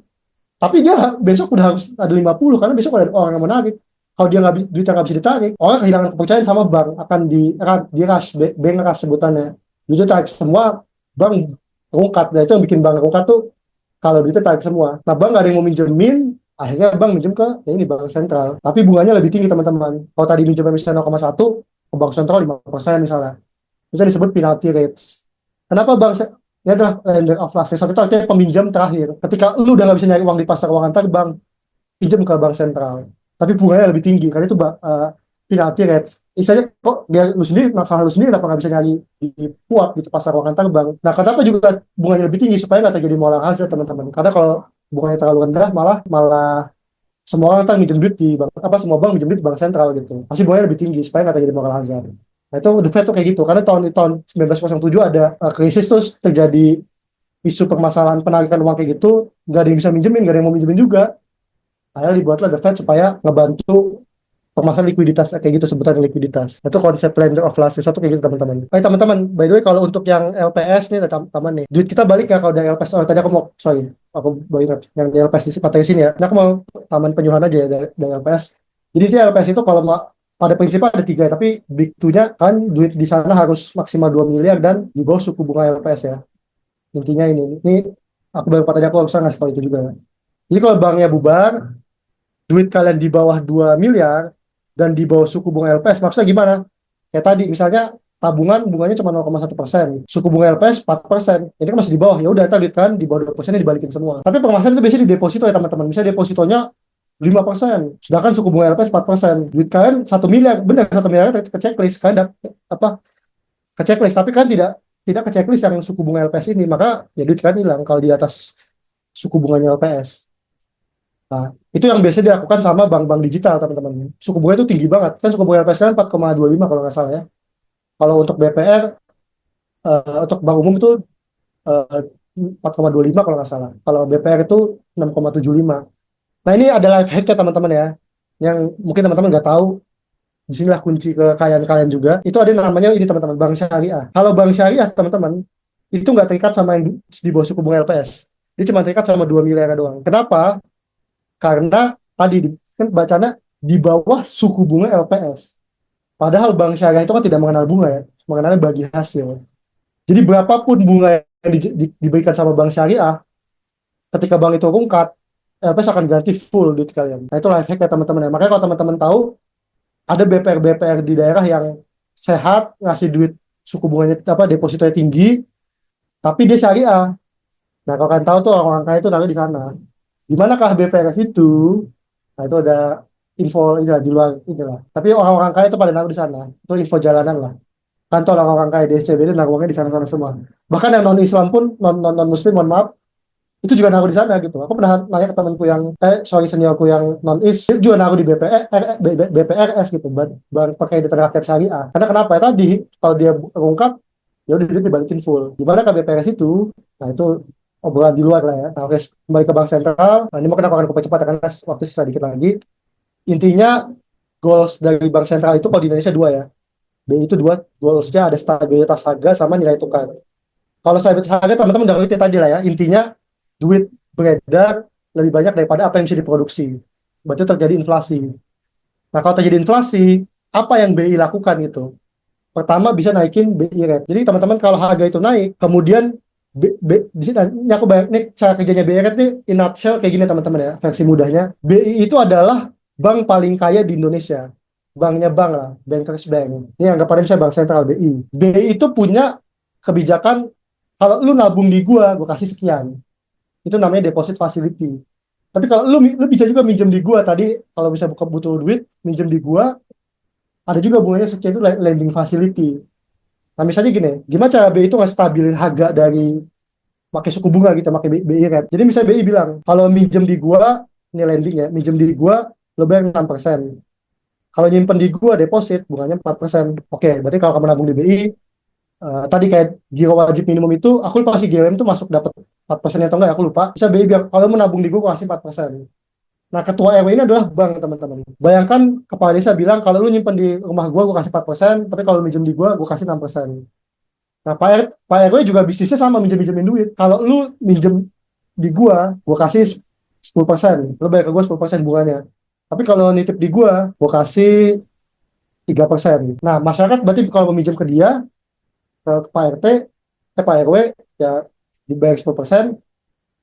Tapi dia besok udah harus ada 50 karena besok ada orang yang menarik. Kalau dia nggak duitnya nggak bisa ditarik, orang kehilangan kepercayaan sama bank, akan di rush, bank rush sebutannya. Jadi tarik semua, bank rungkat. Nah, itu yang bikin bank rungkat tuh kalau duitnya tarik semua. Nah, bank nggak ada yang mau minjemin, akhirnya bank minjem ke ya ini bank sentral. Tapi bunganya lebih tinggi, teman-teman. Kalau tadi minjem misalnya 0,1, ke bank sentral 5% misalnya. Itu disebut penalty rates. Kenapa ini adalah lender of last resort, itu artinya peminjam terakhir. Ketika lu udah nggak bisa nyari uang di pasar uang antar bank, pinjam ke bank sentral. Tapi bunganya lebih tinggi karena itu penalty rates. Istilahnya kok dia lu sendiri, salah lu sendiri kenapa nggak bisa nyari di puap gitu pasar uang antar bank. Nah, kenapa juga bunganya lebih tinggi supaya nggak terjadi moral hazard, teman-teman. Karena kalau bunganya terlalu rendah, malah semua orang minjem duit di bank, semua bank minjem duit di bank sentral gitu. Pasti bunganya lebih tinggi supaya nggak terjadi moral hazard. Nah, itu The Fed tuh kayak gitu. Karena tahun 1907 ada krisis, terus terjadi isu permasalahan penarikan uang kayak gitu, nggak ada yang bisa minjemin, nggak ada yang mau minjemin juga. Akhirnya dibuatlah The Fed supaya ngebantu permasalahan likuiditas, kayak gitu sebutan likuiditas. Itu konsep lender of last resort kayak gitu, teman-teman. Teman-teman, by the way, kalau untuk yang LPS nih, teman-teman nih, duit kita balik ya kalau dari LPS. Oh, tadi aku baru ingat yang di LPS di pantai sini ya. Nah, aku mau taman penyuluhan aja ya dari LPS. Jadi si LPS itu kalau pada prinsipnya ada 3, tapi big two-nya kan duit di sana harus maksimal 2 miliar dan di bawah suku bunga LPS ya. Intinya ini aku baru tadi aku harus ngasih tahu itu juga. Jadi kalau banknya bubar, duit kalian di bawah 2 miliar dan di bawah suku bunga LPS, maksudnya gimana? Kayak tadi misalnya tabungan bunganya cuma 0,1%, suku bunga LPS 4%, ini kan masih di bawah, ya udah tadi kan di bawah 2% dibalikin semua. Tapi permasalahan itu biasanya di deposito ya teman-teman. Misalnya depositonya 5%, sedangkan suku bunga LPS 4%. Duit kalian 1 miliar, benar 1 miliar ke checklist, kalian ke checklist, tapi kan tidak tidak ke checklist yang suku bunga LPS ini, maka ya duit kan hilang kalau di atas suku bunganya LPS. Nah, itu yang biasa dilakukan sama bank-bank digital, teman-teman. Suku bunga itu tinggi banget. Kan suku bunga LPS kan 4,25 kalau nggak salah ya. Kalau untuk BPR, untuk bank umum itu 4,25 kalau nggak salah. Kalau BPR itu 6,75. Nah, ini ada life hack ya teman-teman ya. Yang mungkin teman-teman nggak tahu. Disinilah kunci kekayaan kalian juga. Itu ada namanya ini teman-teman, bank syariah. Kalau bank syariah teman-teman, itu nggak terikat sama yang di bawah suku bunga LPS. Dia cuma terikat sama 2 miliar doang. Kenapa? Karena tadi kan bacanya di bawah suku bunga LPS. Padahal bank syariah itu kan tidak mengenal bunga ya, mengenal bagi hasil. Jadi berapapun bunga yang diberikan sama bank syariah, ketika bank itu rungkat, LPS akan ganti full duit kalian. Nah itu life hack ya teman-teman ya. Makanya kalau teman-teman tahu, ada BPR-BPR di daerah yang sehat, ngasih duit suku bunganya apa depositonya tinggi, tapi dia syariah. Nah kalau kalian tahu tuh orang-orang kaya itu naruh di sana. Di manakah BPRS itu? Nah itu ada info inilah di luar inilah. Tapi orang-orang kaya itu pada naruh di sana. Itu info jalanan lah. Kantor orang-orang kaya di SCBD naruhnya di sana-sana semua. Bahkan yang non Islam pun non Muslim, mohon maaf, itu juga naruh di sana gitu. Aku pernah nanya ke temanku yang seniorku yang non Is, dia juga naruh di BPRS gitu, bank pakai di rakyat syariah. Karena kenapa ya tadi kalau dia rungkap, ya udah dia dibalikin full. Gimana ke BPRS itu? Nah itu obrolan di luar lah ya. Nah, oke, kembali ke bank sentral. Nah, ini mungkin aku akan cepat karena waktu sisa dikit lagi. Intinya goals dari bank sentral itu kalau di Indonesia dua ya. BI itu dua goalsnya, ada stabilitas harga sama nilai tukar. Kalau stabilitas harga teman-teman udah ngerti tadi lah ya. Intinya duit beredar lebih banyak daripada apa yang bisa diproduksi. Berarti terjadi inflasi. Nah kalau terjadi inflasi, apa yang BI lakukan gitu? Pertama bisa naikin BI rate. Jadi teman-teman kalau harga itu naik, kemudian di sini ini aku bayang, nih cara kerjanya BI rate nih in nutshell kayak gini teman-teman ya, versi mudahnya. BI itu adalah bank paling kaya di Indonesia. Banknya bank lah, Bankers Bank. Ini anggapannya misalnya bank sentral BI. BI itu punya kebijakan, kalau lu nabung di gua kasih sekian. Itu namanya deposit facility. Tapi kalau lu bisa juga minjem di gua tadi, kalau bisa butuh duit, minjem di gua, ada juga bunganya sekian, itu lending facility. Nah misalnya gini, gimana cara BI itu nggak stabilin harga dari pakai suku bunga gitu, pakai BI rate. Jadi misalnya BI bilang, kalau minjem di gua, ini lending ya, minjem di gua, lo bayar 6%. Kalau nyimpen di gua deposit, bunganya 4%. Oke, berarti kalau kamu nabung di BI, tadi kayak giro wajib minimum itu, aku lupa sih GWM itu masuk dapat 4% atau enggak, aku lupa. Bisa BI bilang, kalau mau nabung di gua, kasih 4%. Nah, ketua RW ini adalah bank, teman-teman. Bayangkan kepala desa bilang, kalau lu nyimpen di rumah gua kasih 4%, tapi kalau minjem di gua kasih 6%. Nah, Pak RW juga bisnisnya sama, minjem-minjemin duit. Kalau lu minjem di gua kasih 10%. Lu bayar ke gua 10% bunganya. Tapi kalau nitip di gua kasih 3%. Nah, masyarakat berarti kalau meminjam ke dia, ke Pak RT, Pak RW, ya dibayar 10%.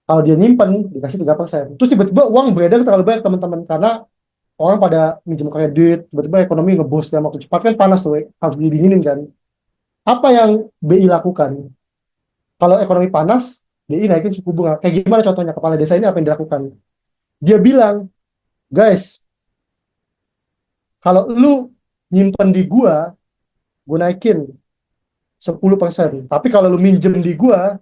Kalau dia nyimpen, dikasih 3%. Terus tiba-tiba uang beredar terlalu banyak, teman-teman. Karena orang pada minjem kredit, tiba-tiba ekonomi ngeboost dalam waktu cepat. Kan panas tuh, harus didinginin kan. Apa yang BI lakukan? Kalau ekonomi panas, BI naikin suku bunga. Kayak gimana contohnya? Kepala desa ini apa yang dilakukan? Dia bilang, guys, kalau lu nyimpen di gua naikin 10%. Tapi kalau lu minjem di gua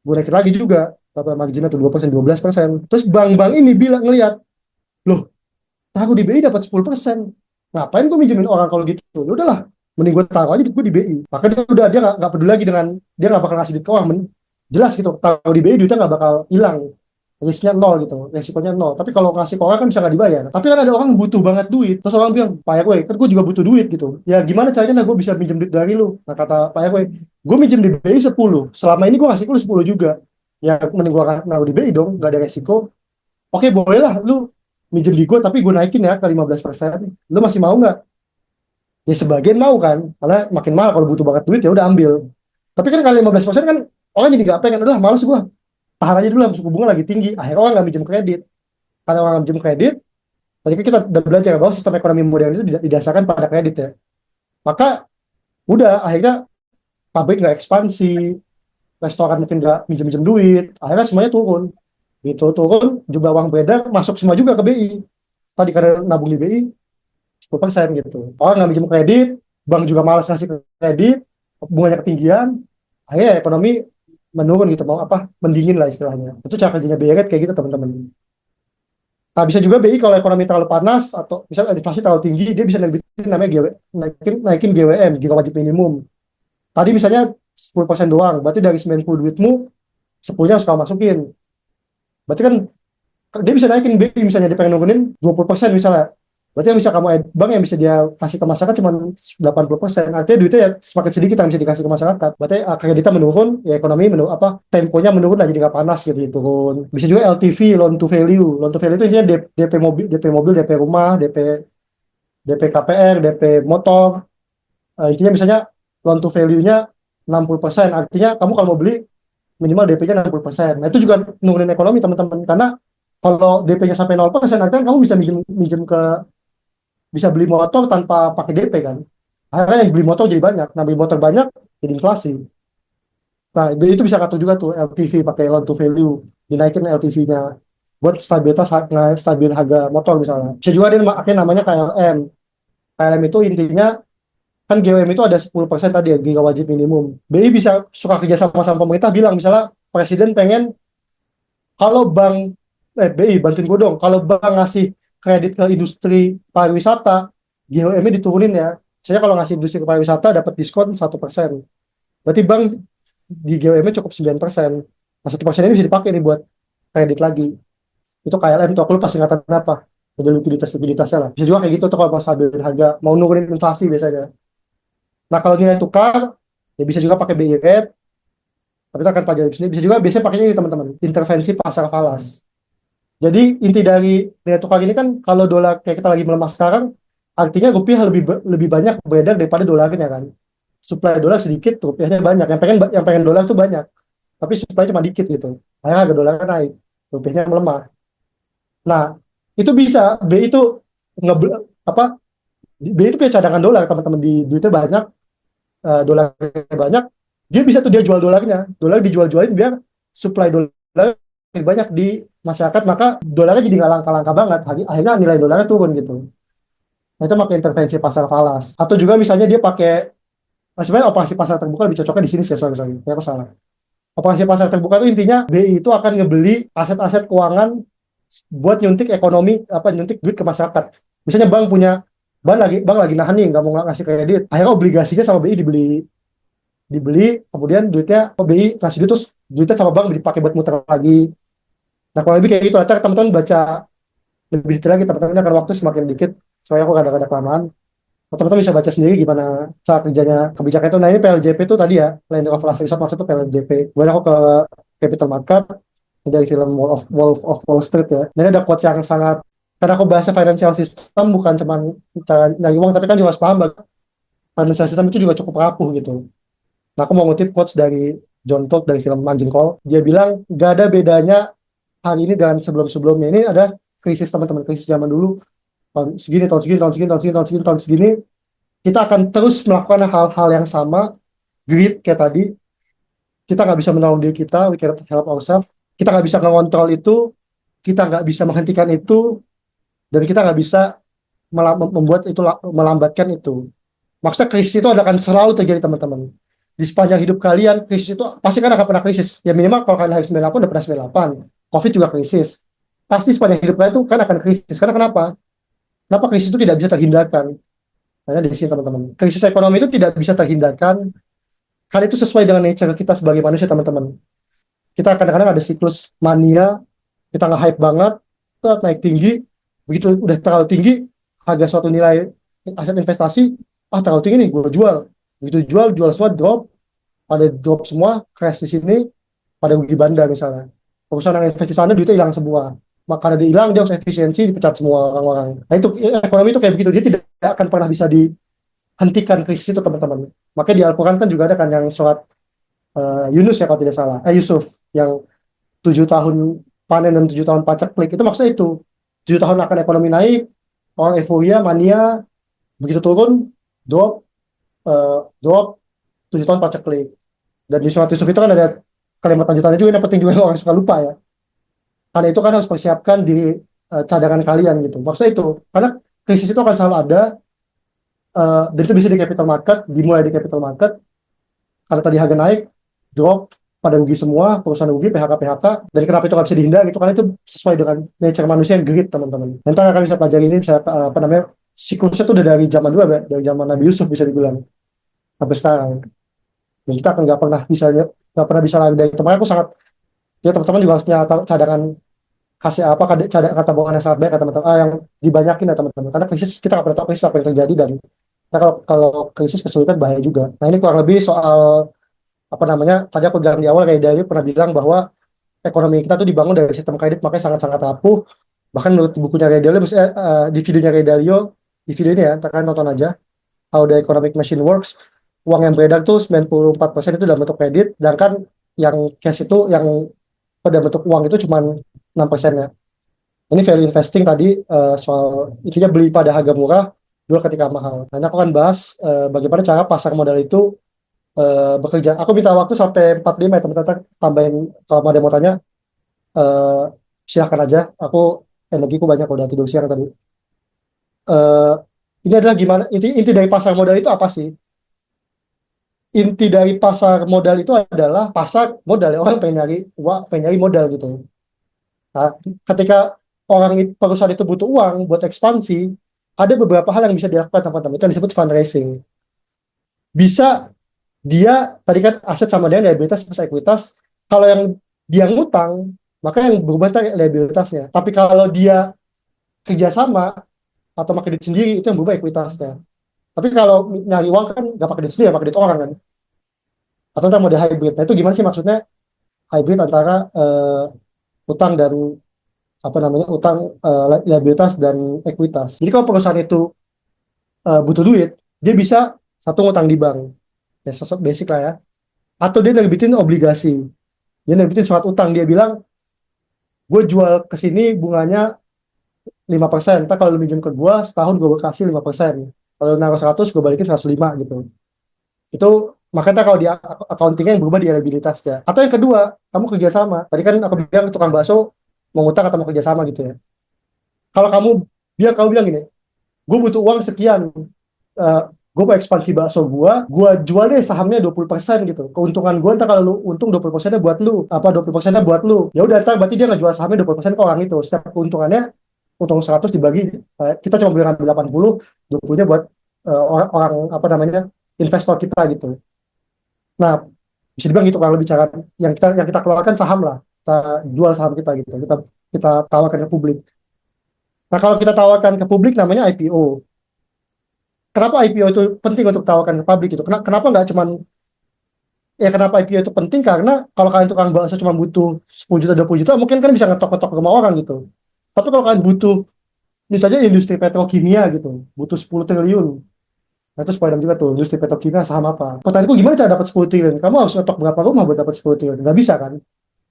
naikin lagi juga. Atau marginnya tuh 2%, 12%. Terus bank-bank ini bilang, ngelihat, loh, aku di BI dapat 10%. Ngapain gue minjemin orang kalau gitu? Ya udahlah, mending gue taruh aja gue di BI. Maka dia nggak peduli lagi dengan, dia nggak bakal ngasih duit ke orang. Jelas gitu, taruh di BI duitnya nggak bakal hilang. Risknya nol gitu, resikonya nol. Tapi kalau ngasih ke orang kan bisa nggak dibayar. Tapi kan ada orang butuh banget duit. Terus orang bilang, Pak RW, kan gue juga butuh duit gitu. Ya gimana caranya gue bisa minjem duit dari lu? Nah kata Pak RW, gue minjem di BI 10. Selama ini gue ngasih ke lu 10 juga. Ya mending gue naruh di BI dong, nggak ada resiko. Oke boleh lah, lu minjem di gue tapi gue naikin ya ke 15%. Lu masih mau nggak? Ya sebagian mau kan, karena makin mahal kalau butuh banget duit ya udah ambil. Tapi kan kali 15% kan orang jadi nggak pengen, udah males gue, tahan aja dulu, suku bunga lagi tinggi. Akhirnya orang nggak minjem kredit. Karena orang nggak minjem kredit, tadi kan kita udah belajar bahwa sistem ekonomi modern itu didasarkan pada kredit ya. Maka udah akhirnya pabrik nggak ekspansi, restoran mungkin nggak minjem-minjem duit, akhirnya semuanya turun. Gitu turun, jumlah uang beredar masuk semua juga ke BI. Tadi karena nabung di BI 10% gitu. Orang nggak minjem kredit, bank juga malas ngasih kredit, bunganya ketinggian, akhirnya ekonomi menurun gitu, mau apa, mendingin lah istilahnya. Itu cara kerjanya BI Rate kayak gitu teman-teman. Nah, bisa juga BI kalau ekonomi terlalu panas atau misalnya inflasi terlalu tinggi, dia bisa naikin namanya naikin GWM, giga wajib minimum. Tadi misalnya 10% doang, berarti dari 90 duitmu 10-nya harus kamu masukin. Berarti kan dia bisa naikin BI, misalnya dia pengen nurunin 20% misalnya. Berarti yang bisa kamu bank yang bisa dia kasih ke masyarakat cuma 80%. Artinya duitnya ya semakin sedikit yang bisa dikasih ke masyarakat. Berarti kreditnya menurun, ya ekonomi menurun, apa, temponya menurun lagi, nggak panas gitu, turun. Bisa juga LTV, loan to value. Loan to value itu intinya DP mobil, DP rumah, DP KPR, DP motor. Intinya misalnya loan to value-nya 60%. Artinya kamu kalau mau beli minimal DP-nya 60%. Nah, itu juga nurunin ekonomi teman-teman, karena kalau DP-nya sampai 0%, artinya kamu bisa minjem minjem ke, bisa beli motor tanpa pakai DP kan. Akhirnya yang beli motor jadi banyak. Nah, beli motor banyak jadi inflasi. Nah, itu bisa ngatur juga tuh LTV, pakai loan to value, dinaikin LTV-nya buat stabilitas, stabil harga motor misalnya. Bisa juga dia akhirnya namanya KLM. KLM itu intinya kan GWM itu ada 10% tadi ya, giga wajib minimum. BI bisa suka kerja sama pemerintah, bilang misalnya presiden pengen, kalau bank, BI bantuin gue dong, kalau bank ngasih kredit ke industri pariwisata, GOM-nya diturunin ya. Saya kalau ngasih industri ke pariwisata dapat diskon 1%. Berarti bank di GOM-nya cukup 9%. Nah, 1% ini bisa dipakai nih buat kredit lagi. Itu KLM tuh, aku lupa singkatan apa. Ada likuiditasnya lah. Bisa juga kayak gitu tuh kalau mau stabilin harga, mau nurunin inflasi biasanya. Nah, kalau nilai tukar, ya bisa juga pakai BI rate, tapi itu akan pelajari sendiri. Bisa juga biasanya pakainya ini teman-teman, intervensi pasar falas. Jadi inti dari nilai tukar ini kan, kalau dolar kayak kita lagi melemah sekarang, artinya rupiah lebih banyak beredar daripada dolarnya kan. Supply dolar sedikit, rupiahnya banyak. Yang pengen dolar tuh banyak, tapi supply cuma dikit gitu. Akhirnya harga dolarnya naik, rupiahnya melemah. Nah, itu bisa B itu nge apa B itu punya cadangan dolar teman-teman, di duitnya banyak, dolarnya banyak, dia bisa tuh dia jual dolarnya, dolar dijual-jualin biar supply dolar lebih banyak di masyarakat, maka dolarnya jadi nggak langka-langka banget, akhirnya nilai dolarnya turun gitu. Nah, itu pakai intervensi pasar falas. Atau juga misalnya dia pakai, sebenarnya operasi pasar terbuka lebih cocoknya di sini sih, sorry, saya aku salah. Operasi pasar terbuka itu intinya BI itu akan ngebeli aset-aset keuangan buat nyuntik ekonomi, apa, nyuntik duit ke masyarakat. Misalnya bank lagi nahan nih, nggak mau ngasih kredit, akhirnya obligasinya sama BI dibeli, kemudian duitnya BI ngasih duit, terus duitnya sama bank dipakai buat muter lagi. Nah, kalau lebih kayak gitu, nanti teman-teman baca lebih detail lagi teman-teman, akan waktu semakin dikit, soalnya aku kadang-kadang kelamaan. Teman-teman bisa baca sendiri gimana cara kerjanya kebijakan itu. Nah, ini PLJP itu tadi ya, Land of Last Resort, maksudnya PLJP. Kemudian aku ke capital market, dari film Wolf of Wall Street ya. Dan ini ada quotes yang sangat, karena aku bahasnya financial system bukan cuma cara nyari uang, tapi kan juga harus paham bahwa financial system itu juga cukup rapuh gitu. Nah, aku mau ngutip quotes dari John Todd dari film Margin Call. Dia bilang, gak ada bedanya hari ini dan sebelum-sebelumnya. Ini ada krisis teman-teman, krisis zaman dulu. Tahun segini, tahun segini, tahun segini, tahun segini, tahun segini, tahun segini. Kita akan terus melakukan hal-hal yang sama, greed kayak tadi. Kita nggak bisa menolong diri kita, we cannot help ourselves. Kita nggak bisa mengontrol itu, kita nggak bisa menghentikan itu, dan kita nggak bisa membuat itu, melambatkan itu. Maksudnya krisis itu akan selalu terjadi teman-teman. Di sepanjang hidup kalian, krisis itu pasti kan akan pernah krisis. Ya minimal kalau kalian lahir 98 udah pernah 98. COVID juga krisis. Pasti sepanjang hidup kalian itu kan akan krisis. Karena kenapa? Kenapa krisis itu tidak bisa terhindarkan? Hanya di sini teman-teman. Krisis ekonomi itu tidak bisa terhindarkan. Karena itu sesuai dengan nature kita sebagai manusia teman-teman. Kita kadang-kadang ada siklus mania, kita nge-hype banget, naik tinggi, begitu udah terlalu tinggi, harga suatu nilai aset investasi, terlalu tinggi nih, gue jual. Begitu jual semua drop, pada drop semua, crash di sini, pada rugi bandar misalnya. Perusahaan yang investasi sana duitnya hilang semua. Maka karena dia hilang, dia harus efisiensi, dipecat semua orang-orang. Nah itu, ekonomi itu kayak begitu, dia tidak akan pernah bisa dihentikan krisis itu teman-teman. Makanya di Al-Quran kan juga ada kan yang surat Yunus ya kalau tidak salah, Yusuf, yang 7 tahun panen dan 7 tahun paceklik, itu maksudnya itu 7 tahun akan ekonomi naik, orang euforia, mania, begitu turun, drop, drop, 7 tahun paceklik. Dan di surat Yusuf itu kan ada kalimat lanjutannya juga yang penting juga, orang suka lupa ya. Karena itu kan harus persiapkan di cadangan kalian gitu. Maksudnya itu, karena krisis itu akan selalu ada, dan itu bisa di capital market, dimulai di capital market, karena tadi harga naik, drop, pada rugi semua, perusahaan rugi, PHK, dan kenapa itu nggak bisa dihindari itu, karena itu sesuai dengan nature manusia yang greed, teman-teman. Nanti akan bisa pelajari ini, bisa apa namanya, siklusnya tuh udah dari zaman dulu ya, dari zaman Nabi Yusuf bisa dibilang, sampai sekarang. Dan kita akan nggak pernah bisa lari dari itu. Makanya aku sangat, ya teman-teman juga harus punya cadangan, kasih apa, kata buangan yang sangat baik ya teman-teman, yang dibanyakin ya teman-teman, karena krisis kita nggak pernah tahu krisis apa yang terjadi, dan nah, kalau krisis kesulitan bahaya juga. Nah ini kurang lebih soal apa namanya, tadi aku bilang di awal, kayak Dario pernah bilang bahwa ekonomi kita tuh dibangun dari sistem kredit, makanya sangat-sangat rapuh. Bahkan menurut bukunya Ray Dalio, di videonya Ray Dalio, di video ini ya, kalian nonton aja, How the Economic Machine Works, uang yang beredar tuh 94% itu dalam bentuk kredit, sedangkan yang cash itu, yang pada bentuk uang itu cuma 6% ya. Ini value investing tadi, soal intinya beli pada harga murah, jual ketika mahal. Nah, ini aku akan bahas bagaimana cara pasar modal itu bekerja. Aku minta waktu sampai 45 ya teman-teman, tambahin kalau ada mau tanya, eh, silahkan aja. Energiku banyak udah tidur siang tadi. Eh, ini adalah gimana inti dari pasar modal itu apa sih? Inti dari pasar modal itu adalah pasar modal ya, orang pengen nyari uang, pengen nyari modal gitu. Nah, ketika perusahaan itu butuh uang buat ekspansi, ada beberapa hal yang bisa dilakukan teman-teman. Itu yang disebut fundraising. Bisa dia tadi kan aset sama dengan liabilitas plus ekuitas. Kalau yang dia ngutang, maka yang berubah itu liabilitasnya. Tapi kalau dia kerjasama atau pakai duit sendiri, itu yang berubah ekuitasnya. Tapi kalau nyari uang kan nggak pakai duit sendiri, pakai duit orang kan. Atau ntar model hybrid. Nah itu gimana sih maksudnya hybrid antara utang dan apa namanya, utang, liabilitas dan ekuitas. Jadi kalau perusahaan itu butuh duit, dia bisa satu ngutang di bank, ya basic lah ya. Atau dia nerbitin obligasi, dia nerbitin surat utang, dia bilang gue jual ke sini bunganya 5%, ntar kalau lu minjem ke gue setahun gue kasih 5%, kalau lu naruh 100 gue balikin 105 gitu. Itu makanya kalau di accountingnya yang berubah di liabilitasnya. Atau yang kedua, kamu kerjasama, tadi kan aku bilang tukang bakso mau ngutang atau mau kerjasama gitu ya. Kalau kamu bilang gini, gue butuh uang sekian, uh, gue mau ekspansi bakso gue jual deh sahamnya 20% gitu. Keuntungan gue ntar kalau lu untung 20%-nya buat lu, apa 20%-nya buat lu. Ya udah, ntar berarti dia nggak jual sahamnya 20% ke orang itu. Setiap keuntungannya, untung 100 dibagi, kita cuma boleh ngambil 80, 20-nya buat orang apa namanya, investor kita gitu. Nah, bisa dibilang gitu kalau lebih cara yang kita keluarkan saham lah. Kita jual saham kita gitu. Kita tawarkan ke publik. Nah, kalau kita tawarkan ke publik namanya IPO. Kenapa IPO itu penting untuk tawarkan ke publik itu? Kenapa nggak cuman, ya kenapa IPO itu penting? Karena kalau kalian tukang bakso cuma butuh 10 juta 20 juta, mungkin kan bisa ngetok-ngetok ke rumah orang gitu. Tapi kalau kalian butuh, misalnya industri petrokimia gitu, butuh 10 triliun. Nah, itu spoiler juga tuh, industri petrokimia saham apa. Pertanyaanku, gimana cara dapat 10 triliun? Kamu harus ngetok berapa rumah buat dapat 10 triliun? Nggak bisa kan?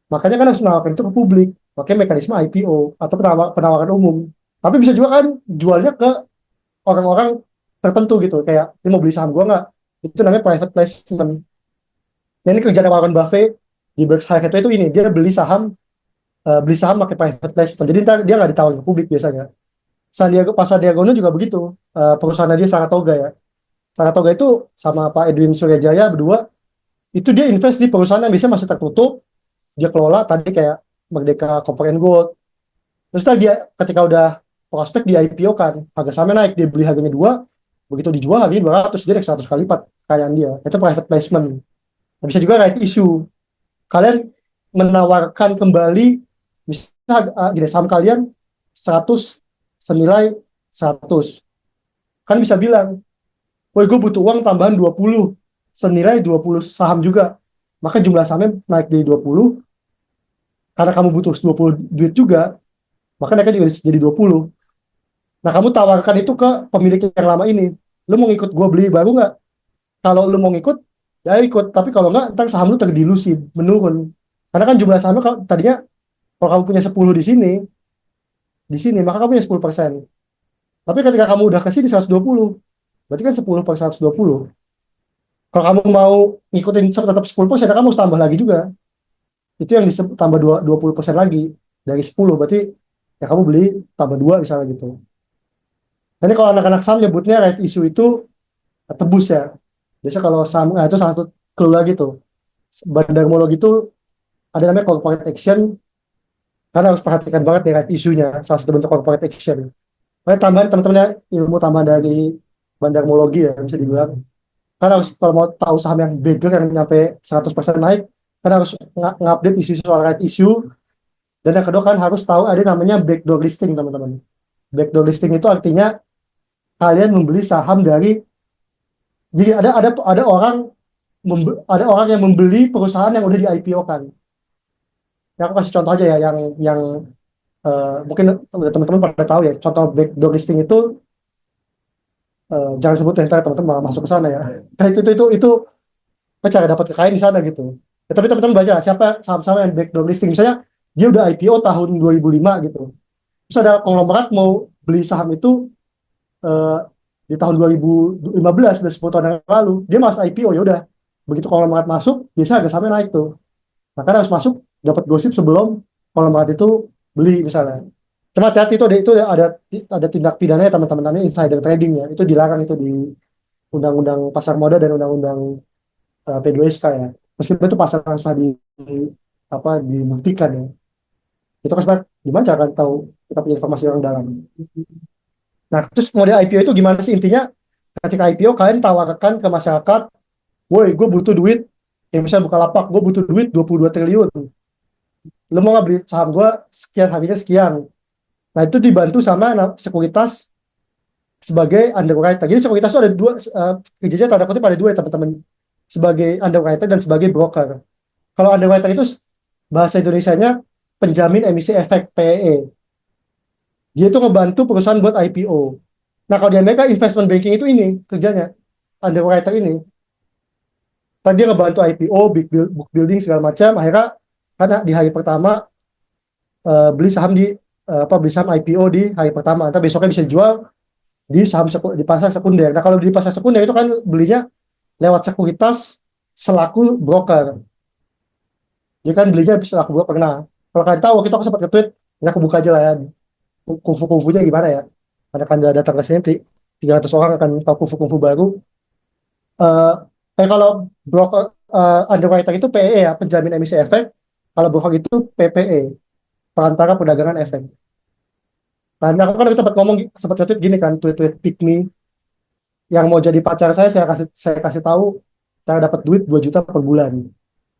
Makanya kan harus menawarkan itu ke publik. Makanya mekanisme IPO atau penawaran umum. Tapi bisa juga kan jualnya ke orang-orang tertentu gitu. Kayak, ini mau beli saham gua nggak? Itu namanya private placement. Nah, ini kerjaan Warren Buffett di Berkshire Hathaway itu ini. Dia beli saham pakai private placement. Jadi ntar dia nggak ditawarin ke publik biasanya. Sandiaga Uno juga begitu. Perusahaan dia Saratoga ya. Saratoga itu sama Pak Edwin Suryajaya berdua, itu dia invest di perusahaan yang biasanya masih tertutup, dia kelola tadi kayak Merdeka Copper and Gold. Terus tadi dia ketika udah prospek di IPO kan, harga sahamnya naik, dia beli harganya 2, begitu dijual harganya 200, dia naik 100 kali lipat kekayaan dia. Itu private placement. Nah, bisa juga right issue. Kalian menawarkan kembali, misalnya gini, saham kalian 100 senilai 100. Kan bisa bilang, woi gue butuh uang tambahan 20 senilai 20 saham juga. Maka jumlah sahamnya naik dari 20, karena kamu butuh 20 duit juga, maka naiknya juga jadi 20. Nah, kamu tawarkan itu ke pemilik yang lama ini. Lu mau ngikut gue beli baru nggak? Kalau lu mau ngikut, ya ikut. Tapi kalau nggak, ntar saham lu terdilusi, menurun. Karena kan jumlah sahamnya tadinya, kalau kamu punya 10 di sini, maka kamu punya 10%. Tapi ketika kamu udah ke sini 120, berarti kan 10 per 120. Kalau kamu mau ngikutin tetap 10%, kamu harus tambah lagi juga. Itu yang tambah 20% lagi. Dari 10, berarti ya kamu beli tambah 2 misalnya gitu. Nanti kalau anak-anak saham nyebutnya right issue itu tebus ya. Biasa kalau saham, itu salah satu clue lagi tuh. Bandarmologi itu ada namanya corporate action, karena harus perhatikan banget ya right isunya, salah satu bentuk corporate action. Makanya tambahan teman-temannya ilmu tambahan dari bandarmologi ya bisa dibilang. Kan harus kalau mau tahu saham yang bigger yang nyampe 100% naik, kan harus ngupdate isu soal right issue. Dan yang kedua kan harus tahu ada namanya backdoor listing teman-teman. Backdoor listing itu artinya kalian membeli saham dari, jadi ada orang ada orang yang membeli perusahaan yang udah di IPO kan. Ya aku kasih contoh aja ya yang mungkin udah teman-teman pada tahu ya. Contoh backdoor listing itu jangan sebut ntar teman-teman malah masuk ke sana ya. Nah, itu cara dapat kekayaan di sana gitu. Ya, tapi teman-teman baca siapa saham-saham yang backdoor listing. Misalnya dia udah IPO tahun 2005 gitu. Terus ada konglomerat mau beli saham itu eh, di tahun 2015, udah 10 tahun yang lalu. Dia masuk IPO, ya udah. Begitu konglomerat masuk, biasa harga sahamnya naik tuh. Maka harus masuk dapat gosip sebelum konglomerat itu beli misalnya. Cuma hati-hati itu ada tindak pidananya teman-teman, namanya insider trading ya. Itu dilarang itu di Undang-Undang Pasar Modal dan Undang-Undang P2SK ya. Meskipun itu pasal yang sudah apa dibuktikan ya. Itu kan sebenarnya gimana cara kan tahu kita punya informasi orang dalam. Nah, terus model IPO itu gimana sih intinya? Ketika IPO kalian tawarkan ke masyarakat, woi, gue butuh duit, yang misalnya Bukalapak, gue butuh duit 22 triliun. Lo mau nggak beli saham gue sekian, harganya sekian. Nah, itu dibantu sama sekuritas sebagai underwriter. Jadi sekuritas itu ada dua, kerjanya tanda kutip ada dua ya teman-teman. Sebagai underwriter dan sebagai broker. Kalau underwriter itu bahasa Indonesianya penjamin emisi efek PEE. Dia itu ngebantu perusahaan buat IPO. Nah, kalau di Amerika investment banking itu ini kerjanya underwriter ini. Tadi dia ngebantu IPO, book building segala macam. Akhirnya karena di hari pertama beli saham beli saham IPO di hari pertama. Nanti besoknya bisa dijual di di pasar sekunder. Nah, kalau di pasar sekunder itu kan belinya lewat sekuritas selaku broker. Dia kan belinya selaku broker. Nah, kalau kalian tahu waktu itu aku sempat nge-tweet, ini aku buka aja lah ya. Kungfu-kungfunya gimana ya? Ada kan datang ke sini 300 orang akan tahu kungfu-kungfu baru. Eh kalau broker underwriter itu PE ya, penjamin emisi efek. Kalau broker itu PPE, perantara perdagangan efek. Nah, aku kan sempat ngomong, sempat tweet gini kan, tweet pick me yang mau jadi pacar saya kasih tahu cara dapat duit 2 juta per bulan.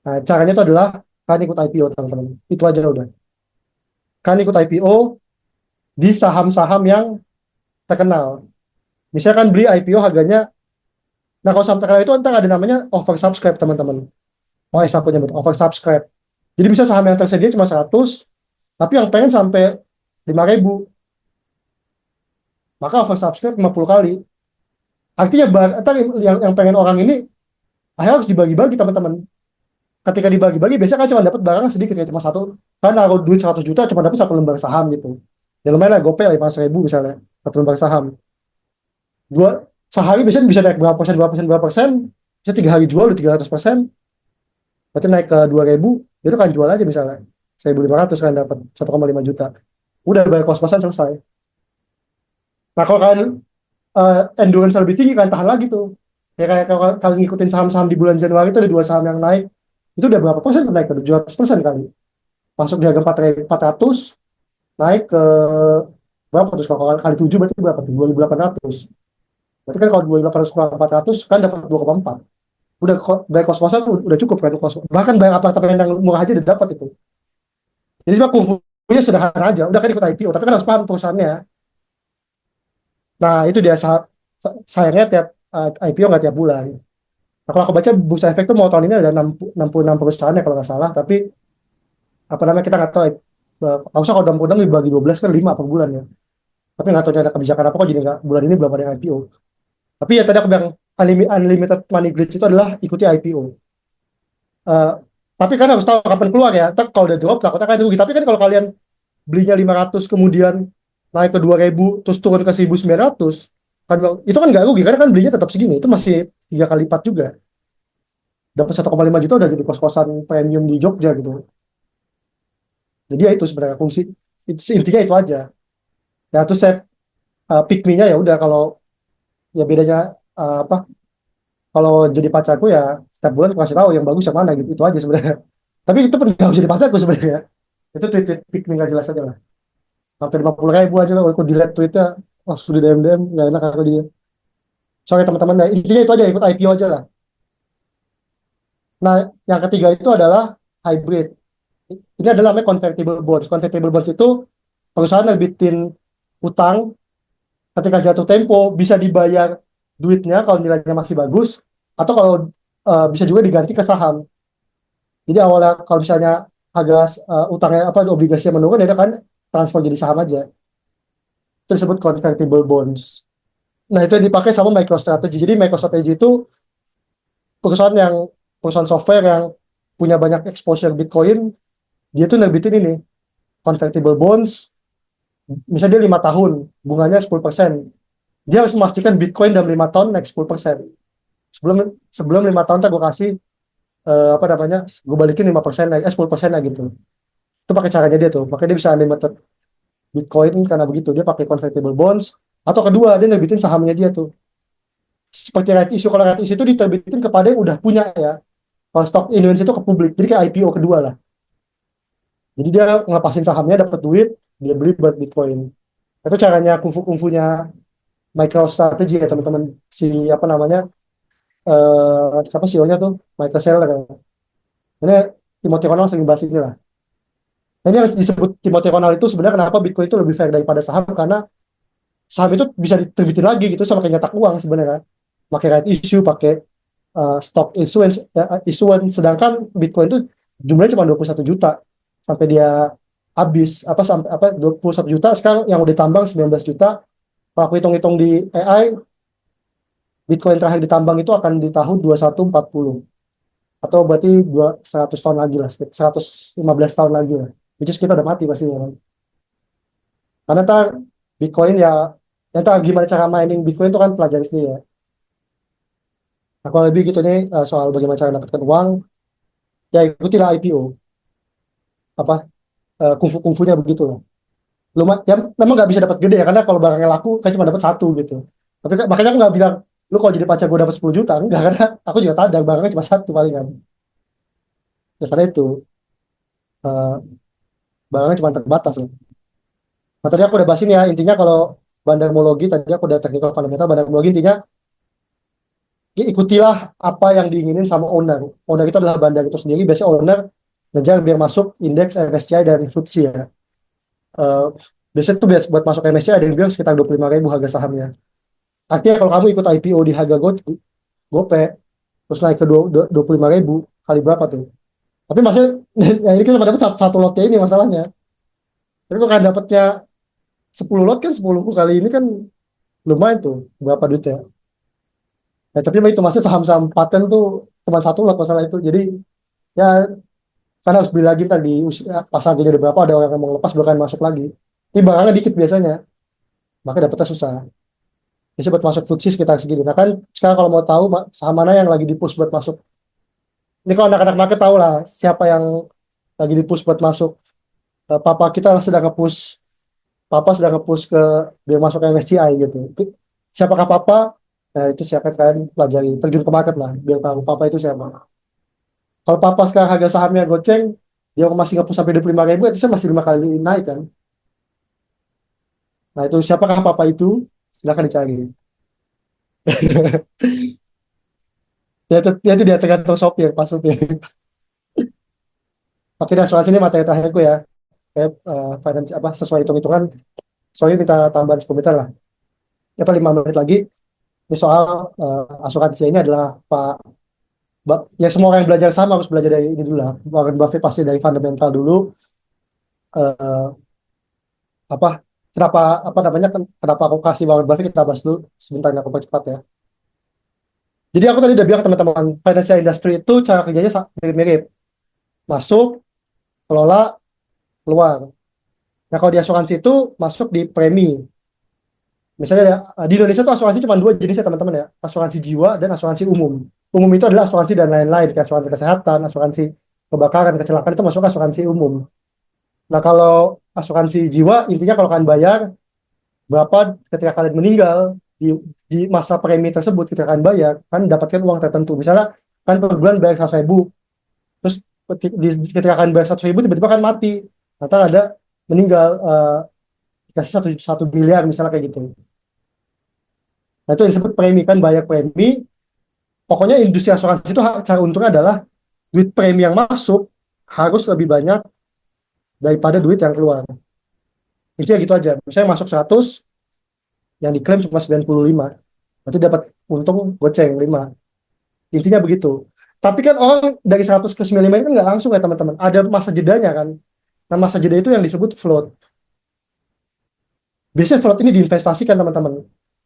Nah, caranya itu adalah kan ikut IPO teman-teman. Itu aja udah. Kan ikut IPO di saham-saham yang terkenal. Misalkan beli IPO harganya, nah kalau saham terkenal itu entar ada namanya oversubscribe teman-teman. Oh, aku nyebut oversubscribe. Jadi bisa saham yang tersedia cuma 100, tapi yang pengen sampai 5.000. Maka oversubscribe 50 kali. Artinya entar yang pengen orang ini akhirnya harus dibagi-bagi teman-teman. Ketika dibagi-bagi biasanya kan cuma dapat barang sedikit ya, cuma satu. Karena naruh duit 100 juta cuma dapat satu lembar saham gitu. Ya lumayan lah, gopay lah 500.000 misalnya. Satu lembar saham. Dua, sehari biasanya bisa naik berapa persen, berapa persen, berapa persen. Bisa 3 hari jual udah 300%. Berarti naik ke 2.000, itu kan jual aja misalnya 1.500 kan dapat 1,5 juta. Udah bayar kos-kosan selesai. Nah kalau kalian endurance lebih tinggi kan tahan lagi tuh. Ya kayak kalau kalian ngikutin saham-saham di bulan Januari itu ada dua saham yang naik. Itu udah berapa persen naik? Udah 700% kali. Masuk di harga 400, naik ke berapa terus kalau kali 7 berarti berapa tuh? 2.800. Berarti kan kalau 2.800 kurang 400 kan dapat 2,4. Udah bayar kos-kosan udah cukup kan kos. Bahkan bayar apartemen yang murah aja udah dapat itu. Jadi cuma kungfunya sederhana aja. Udah kan ikut IPO, tapi kan harus paham perusahaannya. Nah itu dia sayangnya tiap IPO nggak tiap bulan. Nah, kalau aku baca bursa efek tuh mau tahun ini ada 66 perusahaan ya kalau nggak salah. Tapi apa namanya kita nggak tahu. Nggak usah kalau 66 dibagi 12 kan 5 per bulan ya. Tapi nggak tahu ada kebijakan apa kok jadi nggak, bulan ini belum ada yang IPO. Tapi ya tadi aku bilang unlimited money glitch itu adalah ikuti IPO. Eh, tapi kan harus tahu kapan keluar ya. Ntar kalau udah drop takutnya kan rugi. Tapi kan kalau kalian belinya 500 kemudian naik ke 2.000 terus turun ke 1.900 kan itu kan nggak rugi karena kan belinya tetap segini. Itu masih 3 kali lipat juga. Dapat 1,5 juta udah jadi kos-kosan premium di Jogja gitu. Jadi ya itu sebenarnya fungsi intinya itu aja. Ya terus saya pick me-nya ya udah kalau ya bedanya apa kalau jadi pacarku ya setiap bulan aku kasih tahu yang bagus yang mana gitu, itu aja sebenarnya. Tapi itu pun nggak harus jadi pacarku sebenarnya. Itu tweet-tweet pick me nggak jelas aja lah. Sampai 50.000 aja lah aku delete tweetnya, langsung di DM DM nggak enak aku jadi. Sorry teman-teman, nah, intinya itu aja, ikut IPO aja lah. Nah, yang ketiga itu adalah hybrid. Ini adalah namanya convertible bonds. Convertible bonds itu perusahaan nerbitin utang, ketika jatuh tempo bisa dibayar duitnya kalau nilainya masih bagus, atau kalau bisa juga diganti ke saham. Jadi awalnya kalau misalnya harga utangnya apa obligasinya menurun, ya kan transfer jadi saham aja. Itu disebut convertible bonds. Nah, itu yang dipakai sama MicroStrategy. Jadi MicroStrategy itu perusahaan yang perusahaan software yang punya banyak exposure Bitcoin, dia tuh nerbitin ini convertible bonds, misalnya dia 5 tahun, bunganya 10%. Dia harus memastikan Bitcoin dalam 5 tahun naik 10%. Sebelum sebelum 5 tahun gue kasih apa namanya, gue balikin 5% naik 10% lah gitu. Itu pakai caranya dia tuh. Makanya dia bisa unlimited Bitcoin karena begitu. Dia pakai convertible bonds. Atau kedua, dia nerbitin sahamnya dia tuh. Seperti right issue. Kalau right issue itu diterbitin kepada yang udah punya ya. Kalau stok Indonesia itu ke publik. Jadi kayak IPO kedua lah. Jadi dia ngelepasin sahamnya, dapat duit, dia beli buat Bitcoin. Itu caranya kungfu-kungfunya MicroStrategy ya teman-teman. Si apa namanya, siapa CEO-nya tuh? Michael Saylor. Ini Timothy Ronald sering bahas ini lah. Nah, ini yang disebut Timothy Ronald itu sebenarnya kenapa Bitcoin itu lebih fair daripada saham, karena saham itu bisa diterbitin lagi gitu sama kayak nyetak uang sebenarnya. Pakai right issue, pakai stock issuance, issuance, sedangkan Bitcoin itu jumlahnya cuma 21 juta sampai dia habis, apa sampai apa 21 juta, sekarang yang udah tambang 19 juta. Kalau aku hitung-hitung di AI, Bitcoin terakhir ditambang itu akan di tahun 2140, atau berarti 100 tahun lagi lah, 115 tahun lagi lah. Which is kita udah mati pasti ya kan. Karena ntar Bitcoin ya, ntar gimana cara mining Bitcoin itu kan pelajari sendiri ya. Aku lebih gitu nih soal bagaimana cara mendapatkan uang, ya ikutilah IPO, apa kungfu-kungfunya begitu lah. Lumayan, ya memang nggak bisa dapat gede ya, karena kalau barangnya laku kan cuma dapat satu gitu. Tapi makanya aku nggak bilang lu kalau jadi pacar gue dapat 10 juta, enggak, karena aku juga tahu barangnya cuma satu palingan. Ya karena itu eh, barangnya cuma terbatas loh. Nah, tadi aku udah bahas ini ya, intinya kalau bandarmologi, tadi aku udah technical fundamental bandarmologi, intinya ya ikutilah apa yang diinginin sama owner. Owner itu adalah bandar itu sendiri. Biasanya owner ngejar biar masuk indeks MSCI dan FTSE ya. Eh, biasanya tuh buat masuk MSCI ada yang bilang sekitar 25.000 harga sahamnya. Artinya kalau kamu ikut IPO di harga GoPay, terus naik ke 25.000, kali berapa tuh? Tapi maksudnya, ya ini kita dapat satu lotnya ini masalahnya. Tapi kalau kan dapatnya 10 lot kan 10 kali ini kan lumayan tuh, berapa duitnya. Ya, tapi itu masih saham-saham paten tuh cuma satu lot masalah itu. Jadi ya karena harus beli lagi ntar di usia, pas harganya udah berapa, ada orang yang mau lepas bahkan masuk lagi. Ini barangnya dikit biasanya, maka dapetnya susah. Biasanya buat masuk FTSE sekitar segini. Nah kan sekarang kalau mau tahu saham mana yang lagi di push buat masuk. Ini kalau anak-anak market tahu lah siapa yang lagi di push buat masuk. Papa kita sedang nge-push, Papa sedang nge-push ke biar masuk ke MSCI gitu. Siapakah Papa? Nah itu siapa kan pelajari, terjun ke market lah, biar tahu Papa itu siapa. Kalau Papa sekarang harga sahamnya goceng, dia masih nge-push sampai 25.000, itu saya masih 5 kali naik kan. Nah itu siapakah Papa itu? Silahkan dicari. Dia itu dia tergantung sopir, pas sopir. Oke, dah soal sini materi terakhirku ya. Kayak finance apa sesuai hitung-hitungan. Soalnya minta tambahan 10 menit lah. Ya paling 5 menit lagi. Ini soal asuransi ini adalah Pak. Ya semua orang yang belajar sama harus belajar dari ini dulu lah. Warren Buffett pasti dari fundamental dulu. Eh, apa kenapa apa namanya kenapa aku kasih Warren Buffett, kita bahas dulu sebentar, aku percepat ya. Jadi aku tadi udah bilang ke teman-teman, financial industry itu cara kerjanya mirip-mirip. Masuk, kelola, keluar. Nah, kalau di asuransi itu masuk di premi. Misalnya di Indonesia tuh asuransi cuma dua jenis ya teman-teman ya, asuransi jiwa dan asuransi umum. Umum itu adalah asuransi dan lain-lain, kayak asuransi kesehatan, asuransi kebakaran, kecelakaan, itu masuk asuransi umum. Nah, kalau asuransi jiwa, intinya kalau kalian bayar berapa ketika kalian meninggal, di masa premi tersebut kita akan bayar kan dapatkan uang tertentu. Misalnya kan per bulan bayar 100.000, terus ketika akan bayar 100.000 tiba-tiba kan mati, atau ada meninggal, dikasih satu miliar misalnya kayak gitu. Nah itu yang disebut premi, kan bayar premi. Pokoknya industri asuransi itu cara untungnya adalah duit premi yang masuk harus lebih banyak daripada duit yang keluar. Intinya gitu aja. Misalnya masuk 100, yang diklaim cuma 95. Berarti dapat untung goceng 5. Intinya begitu. Tapi kan orang dari 100 ke 95 itu kan nggak langsung ya teman-teman. Ada masa jedanya kan. Nah masa jeda itu yang disebut float. Biasanya float ini diinvestasikan teman-teman.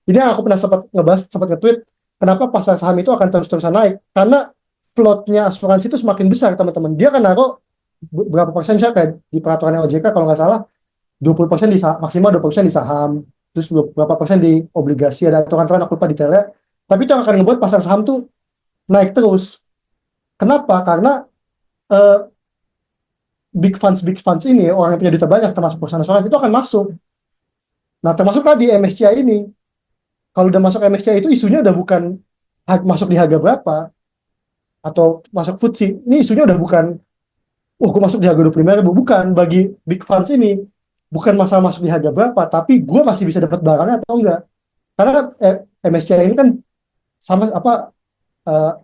Ini yang aku pernah sempat ngebahas, sempat nge-tweet, kenapa pasar saham itu akan terus-terusan naik. Karena floatnya asuransi itu semakin besar teman-teman. Dia kan naruh berapa persen, misalnya kayak di peraturannya OJK kalau nggak salah 20% di saham, maksimal 20% di saham, terus berapa persen di obligasi, ada aturan-aturan aku lupa detailnya. Tapi itu yang akan membuat pasar saham tuh naik terus. Kenapa? Karena eh, big funds ini, orang yang punya duit banyak termasuk perusahaan asuransi itu akan masuk. Nah, termasuk tadi MSCI ini. Kalau udah masuk MSCI itu isunya udah bukan masuk di harga berapa atau masuk FTSE. Ini isunya udah bukan, gue masuk di harga 25.000. Bukan, bagi big funds ini bukan masalah masuk di harga berapa, tapi gue masih bisa dapat barangnya atau enggak. Karena MSCI ini kan sama apa,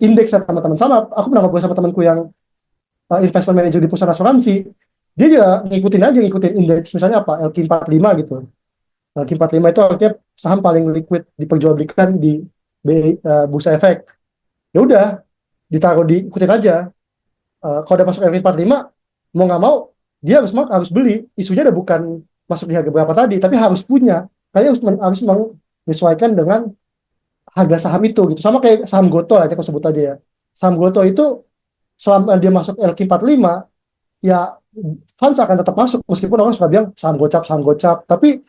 indeks ya teman-teman. Sama, aku pernah ngobrol sama temanku yang investment manager di perusahaan asuransi. Dia juga ngikutin indeks, misalnya apa, LQ45 gitu. LQ45 itu artinya saham paling liquid diperjualbelikan di Bursa Efek. Ya udah, ditaruh, diikutin aja. Kalau udah masuk LQ45, mau nggak mau dia harus beli. Isunya udah bukan masuk di harga berapa tadi, tapi harus punya. Kalian harus menyesuaikan dengan harga saham itu gitu. Sama kayak saham Goto lah, aku sebut aja ya. Saham Goto itu selama dia masuk LQ45, ya fans akan tetap masuk meskipun orang suka bilang saham gocap. Tapi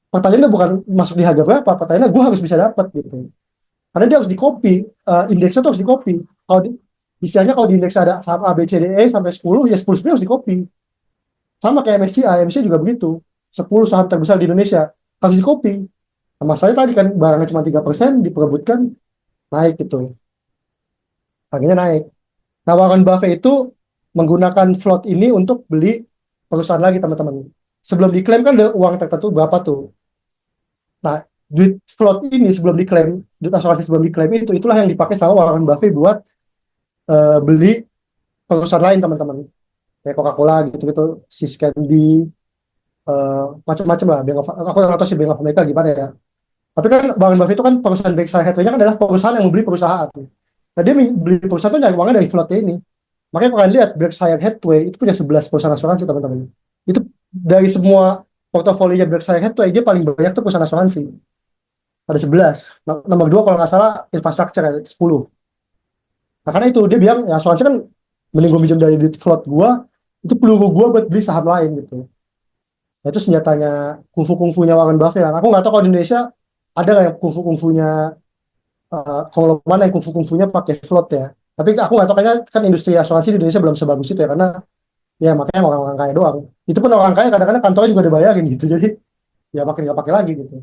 pertanyaannya bukan masuk di harga berapa, pertanyaannya gue harus bisa dapat gitu. Karena dia harus di copy, indeksnya tuh harus di copy. Kalau istilahnya kalau di indeks ada saham A, B, C, D, E sampai 10, ya 10 harus di copy. Sama kayak MSCI juga begitu. 10 saham terbesar di Indonesia harus di copy. Nah, masalahnya tadi kan barangnya cuma 3% diperebutkan, naik gitu. Harganya naik. Nah, Warren Buffett itu menggunakan float ini untuk beli perusahaan lagi teman-teman. Sebelum diklaim kan ada uang tertentu berapa tuh. Nah, duit float ini sebelum diklaim, duit asuransi sebelum diklaim itulah yang dipakai sama Warren Buffett buat beli perusahaan lain teman-teman. Kayak Coca-Cola gitu-gitu, Siskendi, macam-macam lah. Aku nggak tahu sih Bank of America gimana ya. Tapi kan Warren Buffett itu kan perusahaan Berkshire Hathaway-nya kan adalah perusahaan yang membeli perusahaan. Nah, dia beli perusahaan itu nyari uangnya dari floatnya ini. Makanya kalau kalian lihat Berkshire Hathaway itu punya 11 perusahaan asuransi teman-teman. Itu dari semua portofolionya Berkshire Hathaway dia paling banyak tuh perusahaan asuransi. Ada 11. Nomor 2 kalau nggak salah infrastruktur ya 10. Nah, karena itu dia bilang ya asuransi kan mending gue minjem dari float gue, itu peluru gue buat beli saham lain gitu. Nah, itu senjatanya kungfu-kungfunya Warren Buffett. Aku nggak tahu kalau di Indonesia ada nggak yang kungfu-kungfunya, kalau mana yang kungfu-kungfunya pakai float ya. Tapi aku nggak tahu, kayaknya kan industri asuransi di Indonesia belum sebagus itu ya, karena ya makanya orang-orang kaya doang. Itu pun orang kaya kadang-kadang kantornya juga dibayarin gitu. Jadi ya makin nggak pakai lagi gitu.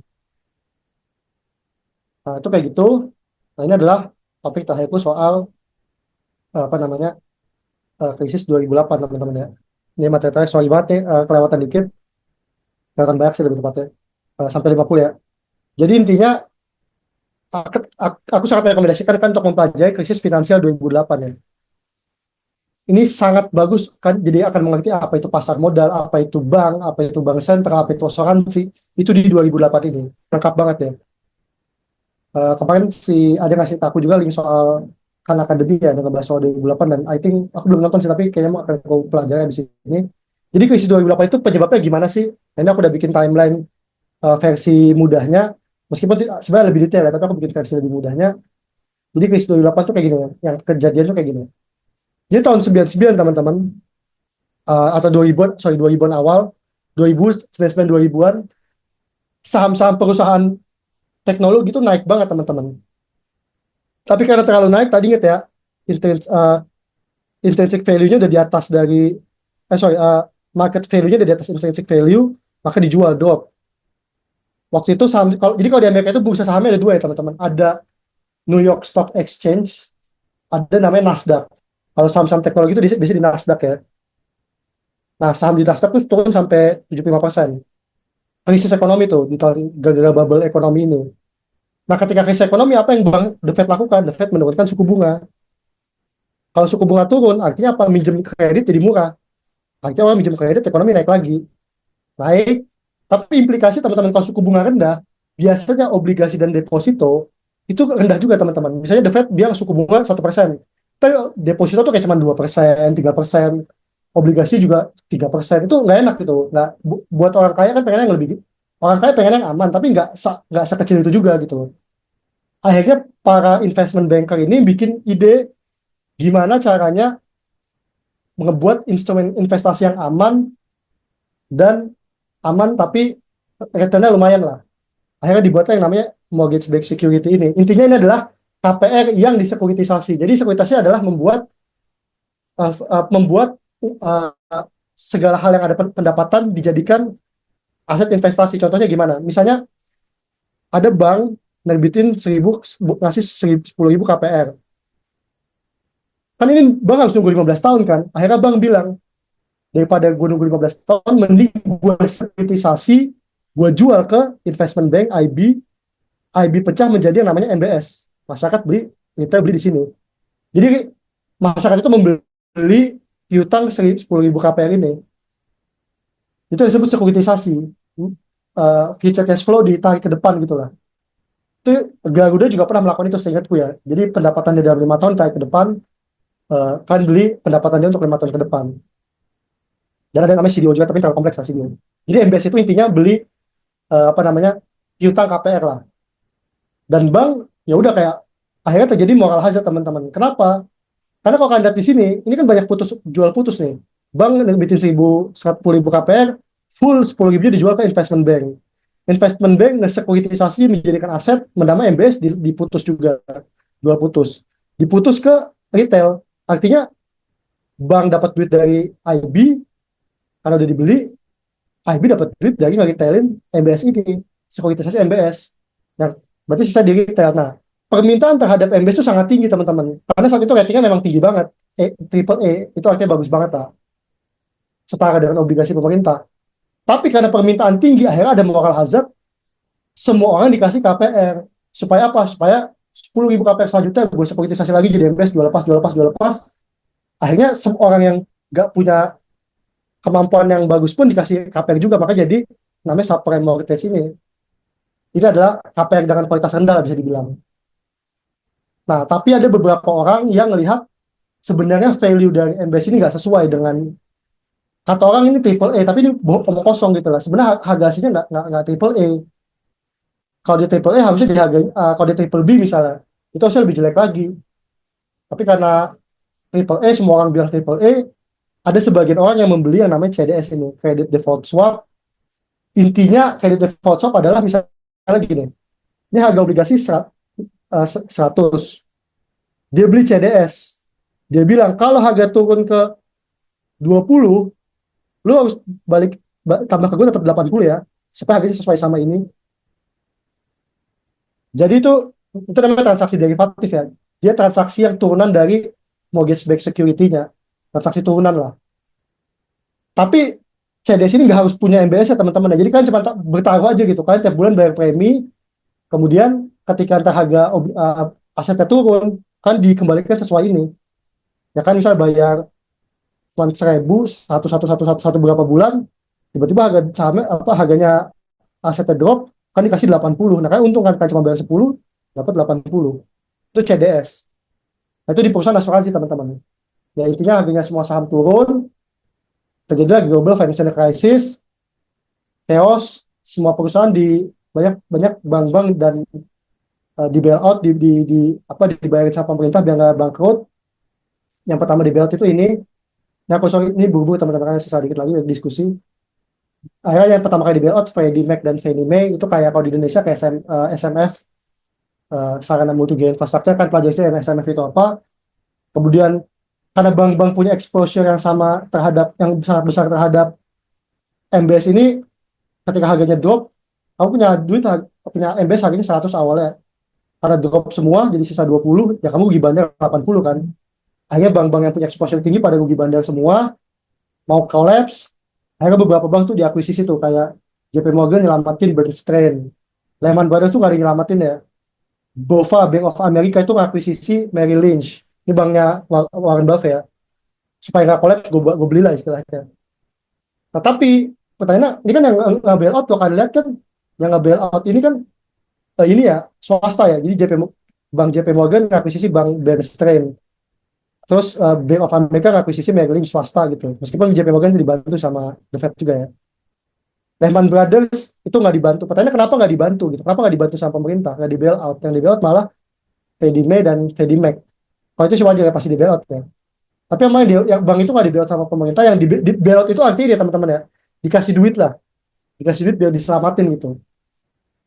Nah, itu kayak gitu. Nah, ini adalah topik terakhirku soal apa namanya, krisis 2008 teman-teman ya. Ini materi terakhir, sorry banget nih, kelewatan dikit, kelewatan banyak sih lebih tepatnya. Sampai 50 ya. Jadi intinya aku sangat merekomendasikan kan untuk mempelajari krisis finansial 2008 ya. Ini sangat bagus kan, jadi akan mengerti apa itu pasar modal, apa itu bank, apa itu bank sentral, apa itu asuransi. Itu di 2008 ini. Lengkap banget ya. Kemarin ada ngasih aku juga link soal Khan Academy ya, dengan bahas soal 2008, dan I think aku belum nonton sih, tapi kayaknya akan aku pelajari di sini. Jadi krisis 2008 itu penyebabnya gimana sih? Nah, ini aku udah bikin timeline versi mudahnya, meskipun sebenarnya lebih detail ya, tapi aku bikin versi lebih mudahnya. Jadi krisis 2008 tuh kayak gini ya, yang kejadian tuh kayak gini. Jadi tahun 99 teman-teman, atau 2000-an, sorry 2000-an awal, 2000, 99 2000-an, saham-saham perusahaan teknologi itu naik banget teman-teman. Tapi karena terlalu naik, tadi inget ya, intrinsic value-nya udah di atas dari, market value-nya udah di atas intrinsic value, maka dijual drop. Waktu itu saham, kalau di Amerika itu bursa sahamnya ada dua ya teman-teman. Ada New York Stock Exchange, ada namanya Nasdaq. Kalau saham-saham teknologi itu bisa di Nasdaq ya. Nah, saham di Nasdaq tuh turun sampai 75%. Krisis ekonomi tuh di tahun gara-gara bubble ekonomi ini. Nah, ketika krisis ekonomi apa yang The Fed lakukan? The Fed menurunkan suku bunga. Kalau suku bunga turun, artinya apa? Minjem kredit jadi murah. Artinya orang minjem kredit, ekonomi naik lagi. Naik, tapi implikasi teman-teman kalau suku bunga rendah, biasanya obligasi dan deposito itu rendah juga teman-teman. Misalnya The Fed bilang suku bunga 1%, tapi deposito tuh kayak cuma 2%, 3%, obligasi juga 3%, itu nggak enak gitu. Nggak, buat orang kaya kan pengen yang lebih, orang kaya pengen yang aman, tapi nggak sekecil itu juga gitu. Akhirnya para investment banker ini bikin ide gimana caranya mengebuat instrumen investasi yang aman dan aman tapi returnnya lumayan lah. Akhirnya dibuatlah yang namanya mortgage backed security ini. Intinya ini adalah KPR yang disekuritisasi. Jadi sekuritisasi adalah membuat uh, segala hal yang ada pendapatan dijadikan aset investasi. Contohnya gimana? Misalnya ada bank nerbitin 1000, ngasih 10.000 KPR. Kan ini bank harus nunggu 15 tahun kan. Akhirnya bank bilang, daripada gue nunggu 15 tahun, mending gue sekuritisasi, gue jual ke investment bank, IB pecah menjadi yang namanya MBS. Masyarakat beli, kita beli di sini. Jadi masyarakat itu membeli piutang 10.000 KPR ini. Itu disebut sekuritisasi. Future cash flow ditarik ke depan gitu lah. Itu Garuda juga pernah melakukan itu seingatku ya. Jadi pendapatannya dalam 5 tahun tarik ke depan, kan beli pendapatannya untuk 5 tahun ke depan. Dan ada namanya CDO juga, tapi terlalu kompleks lah CDO. Jadi MBS itu intinya beli piutang KPR lah. Dan bank ya udah kayak akhirnya terjadi moral hazard teman-teman. Kenapa? Karena kalau kalian lihat di sini, ini kan banyak jual putus nih. Bank nerbitin 10.000 KPR, full 10.000 dijual ke investment bank. Investment bank nge-sekuritisasi menjadikan aset, mendama MBS diputus juga, jual putus. Diputus ke retail. Artinya bank dapat duit dari IB, karena udah dibeli, IB dapat duit dari nge-retailin MBS ini, sekuritisasi MBS. Yang berarti sisa di retail. Nah, permintaan terhadap MBS itu sangat tinggi teman-teman. Karena saat itu ratingnya memang tinggi banget. Triple A, itu artinya bagus banget lah. Setara dengan obligasi pemerintah. Tapi karena permintaan tinggi, akhirnya ada moral hazard, semua orang dikasih KPR. Supaya apa? Supaya 10.000 KPR selanjutnya gue sekuritisasi lagi jadi MBS, jual lepas, jual lepas, jual lepas. Akhirnya semua orang yang gak punya kemampuan yang bagus pun dikasih KPR juga. Maka jadi namanya subprime mortgage ini. Ini adalah KPR dengan kualitas rendah lah bisa dibilang. Nah, tapi ada beberapa orang yang melihat sebenarnya value dari MBS ini nggak sesuai dengan kata orang ini triple A, tapi ini omong kosong gitu lah. Sebenarnya harga aslinya nggak triple A. Kalau di triple A harusnya di harga, kalau di triple B misalnya, itu harusnya lebih jelek lagi. Tapi karena triple A, semua orang bilang triple A, ada sebagian orang yang membeli yang namanya CDS ini, credit default swap. Intinya credit default swap adalah misalnya gini, ini harga obligasi 100, dia beli CDS, dia bilang kalau harga turun ke 20, lu harus balik tambah ke gue tetap 80 ya, supaya harganya sesuai sama ini. Jadi itu namanya transaksi derivatif ya, dia transaksi yang turunan dari mortgage backed security-nya, transaksi turunan lah. Tapi CDS ini nggak harus punya MBS ya teman-teman, jadi kan cuma bertaruh aja gitu kan, tiap bulan bayar premi, kemudian ketika harga asetnya turun kan dikembalikan sesuai ini ya kan, misal bayar 1.000 satu berapa bulan, tiba-tiba harganya asetnya drop, kan dikasih 80. Nah kan untung kan cuma bayar 10 dapat 80. Itu CDS. Nah, itu di perusahaan asuransi teman-teman. Ya intinya harganya semua saham turun, terjadilah global financial crisis, chaos, semua perusahaan banyak bank-bank dan di bailout, dibayarin sama pemerintah biar nggak bangkrut. Yang pertama di bailout itu ini. Nah, sorry, ini buru-buru teman-teman, karena sisa dikit lagi diskusi. Akhirnya yang pertama kali di bailout Freddie Mac dan Fannie Mae, itu kayak kalau di Indonesia kayak SMF, Sarana Multimedia Infrastructure, kan pelajaran SMF itu apa. Kemudian karena bank-bank punya exposure yang sama yang sangat besar terhadap MBS ini, ketika harganya drop, kamu punya duit, punya MBS harganya 100 awalnya, karena drop semua jadi sisa 20, ya kamu rugi bandar 80 kan. Akhirnya bank-bank yang punya exposure tinggi pada rugi bandar semua, mau collapse. Akhirnya beberapa bank tuh diakuisisi tuh, kayak JP Morgan nyelamatin Bernstein, Lehman Brothers tuh gak ada yang nyelamatin ya. BOFA, Bank of America itu ngakuisisi Merrill Lynch, ini banknya Warren Buffett ya, supaya nggak collapse gue belilah istilahnya. Nah, tapi pertanyaannya, ini kan yang nggak bailout, tuh kan lihat kan, yang nggak bailout ini kan ini ya swasta ya. Jadi Bank JP Morgan ngakuisisi Bank Bernstein, terus Bank of America ngakuisisi Merrill Lynch, swasta gitu. Meskipun JP Morgan itu dibantu sama The Fed juga ya. Lehman Brothers itu nggak dibantu. Pertanyaannya kenapa nggak dibantu gitu? Kenapa nggak dibantu sama pemerintah? Nggak di bailout. Yang di bailout malah Fannie Mae dan Freddie Mac. Kalau itu sih wajar ya, pasti di bailout ya. Tapi yang bank itu nggak di bailout sama pemerintah. Yang di bailout itu artinya dia teman-teman ya, dikasih duit lah, dikasih duit biar diselamatin gitu.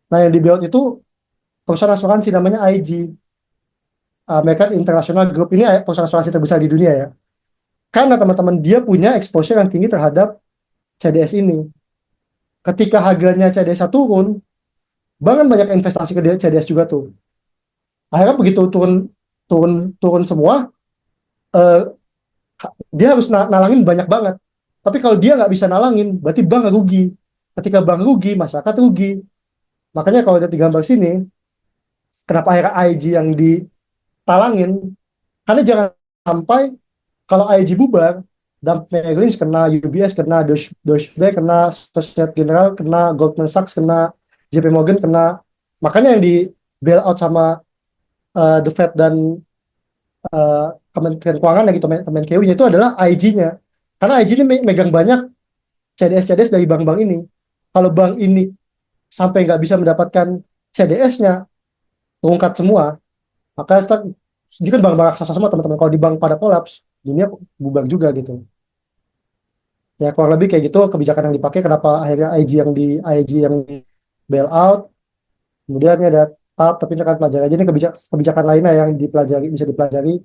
Nah yang di bailout itu perusahaan asuransi namanya IG, American International Group. Ini perusahaan asuransi terbesar di dunia ya. Karena teman-teman dia punya exposure yang tinggi terhadap CDS ini. Ketika harganya CDS turun, bank kan banyak investasi ke CDS juga tuh. Akhirnya begitu turun turun turun semua, eh, dia harus nalangin banyak banget. Tapi kalau dia nggak bisa nalangin, berarti bank rugi. Ketika bank rugi, masyarakat rugi. Makanya kalau lihat di gambar sini, kenapa akhirnya IG yang ditalangin? Karena jangan sampai kalau IG bubar, dan Merrill Lynch kena, UBS kena, Deutsche Bank kena, Societe Generale kena, Goldman Sachs kena, JP Morgan kena. Makanya yang di bailout sama The Fed dan Kementerian Keuangan gitu, Kemenkeu-nya itu adalah IG-nya. Karena IG ini megang banyak CDS-CDS dari bank-bank ini. Kalau bank ini sampai nggak bisa mendapatkan CDS-nya, terungkap semua, maka ini kan bank-bank raksasa semua teman-teman. Kalau di bank pada kolaps, dunia bubar juga gitu. Ya kurang lebih kayak gitu kebijakan yang dipakai. Kenapa akhirnya IG yang di bailout. Kemudian ini ada TAP, tapi ini akan pelajari aja, ini kebijakan lainnya yang bisa dipelajari.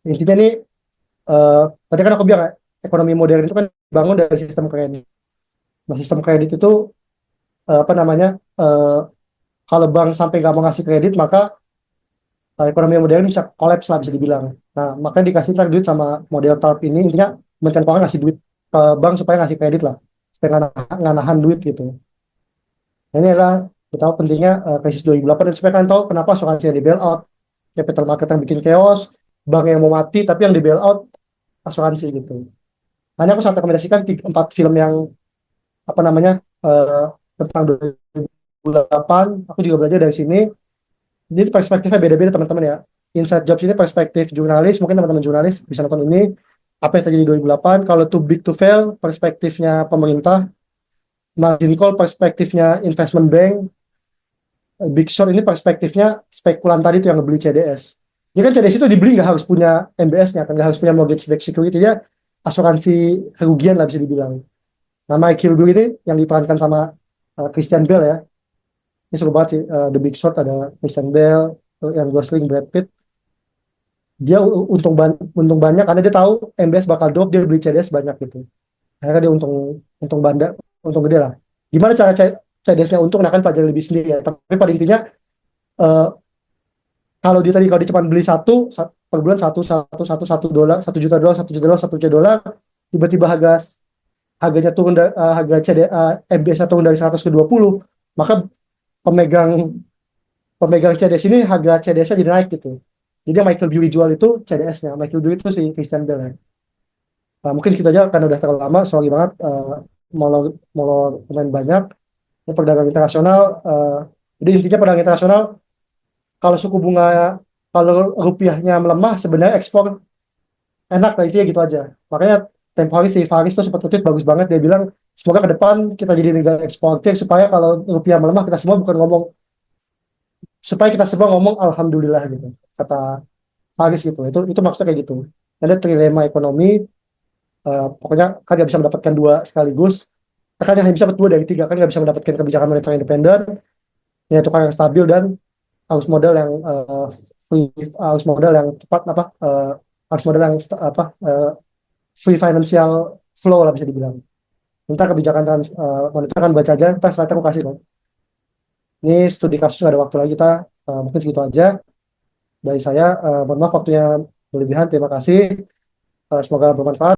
Intinya nih, eh, tadi kan aku bilang ya, ekonomi modern itu kan bangun dari sistem kredit. Nah, sistem kredit itu apa namanya? Kalau bank sampai nggak mau ngasih kredit, maka ekonomi modern bisa kolaps lah, bisa dibilang. Nah, makanya dikasih ntar duit sama model TARP ini. Intinya Kementerian Keuangan ngasih duit ke bank supaya ngasih kredit lah, supaya nggak nahan duit gitu. Nah, ini adalah betapa pentingnya krisis 2008, dan supaya kalian tahu kenapa asuransi yang di bailout, capital market yang bikin chaos, bank yang mau mati, tapi yang di bailout asuransi gitu. Hanya aku sangat rekomendasikan 4 film yang apa namanya eh, tentang 2008. Aku juga belajar dari sini. Jadi perspektifnya beda-beda teman-teman ya. Inside Jobs ini perspektif jurnalis, mungkin teman-teman jurnalis bisa nonton ini. Apa yang terjadi di 2008? Kalau Too Big to Fail, perspektifnya pemerintah. Margin Call, perspektifnya investment bank. Big Short ini perspektifnya spekulan tadi tuh yang ngebeli CDS. Jadi kan CDS itu dibeli nggak harus punya MBS-nya, kan nggak harus punya mortgage backed security, dia asuransi kerugian lah bisa dibilang. Nama Kill Bill ini yang diperankan sama Christian Bale ya. Ini seru banget sih. The Big Short ada Christian Bale, yang Gosling, Brad Pitt. Dia untung banyak karena dia tahu MBS bakal drop, dia beli CDS banyak gitu. Akhirnya dia untung bandar, untung gede lah. Gimana cara CDS-nya untung? Nah kan pelajari lebih sendiri ya. Tapi pada intinya eh, kalau dia cuma beli per bulan $1 $1 juta, $1 juta, tiba-tiba harganya turun, harga MBS-nya turun dari 100 ke 20, maka pemegang pemegang CDS ini harga CDS-nya jadi naik gitu. Jadi yang Michael Burry jual itu CDS-nya. Michael Burry itu si Christian Bale ya. Mungkin kita aja karena udah terlalu lama, sorry banget, mau mau pemain banyak. Ini perdagangan internasional. Jadi intinya perdagangan internasional, kalau suku bunga, kalau rupiahnya melemah, sebenarnya ekspor enak lah, intinya gitu aja. Makanya tempo hari si Faris tuh sempat tweet bagus banget, dia bilang semoga ke depan kita jadi negara eksportir, supaya kalau rupiah melemah kita semua bukan ngomong, supaya kita semua ngomong alhamdulillah gitu, kata Faris gitu. Itu maksudnya kayak gitu. Ada trilema ekonomi, pokoknya kan nggak bisa mendapatkan dua sekaligus. Kan hanya bisa dua dari tiga, kan nggak bisa mendapatkan kebijakan moneter independen, yaitu kan yang stabil, dan arus modal yang arus modal yang tepat, arus modal yang free financial flow lah bisa dibilang. Entah kebijakan moneter kan baca aja, entah slide aku kasih kok. Ini studi kasus nggak ada waktu lagi kita. Mungkin segitu aja dari saya. Mohon maaf waktunya berlebihan. Terima kasih. Semoga bermanfaat.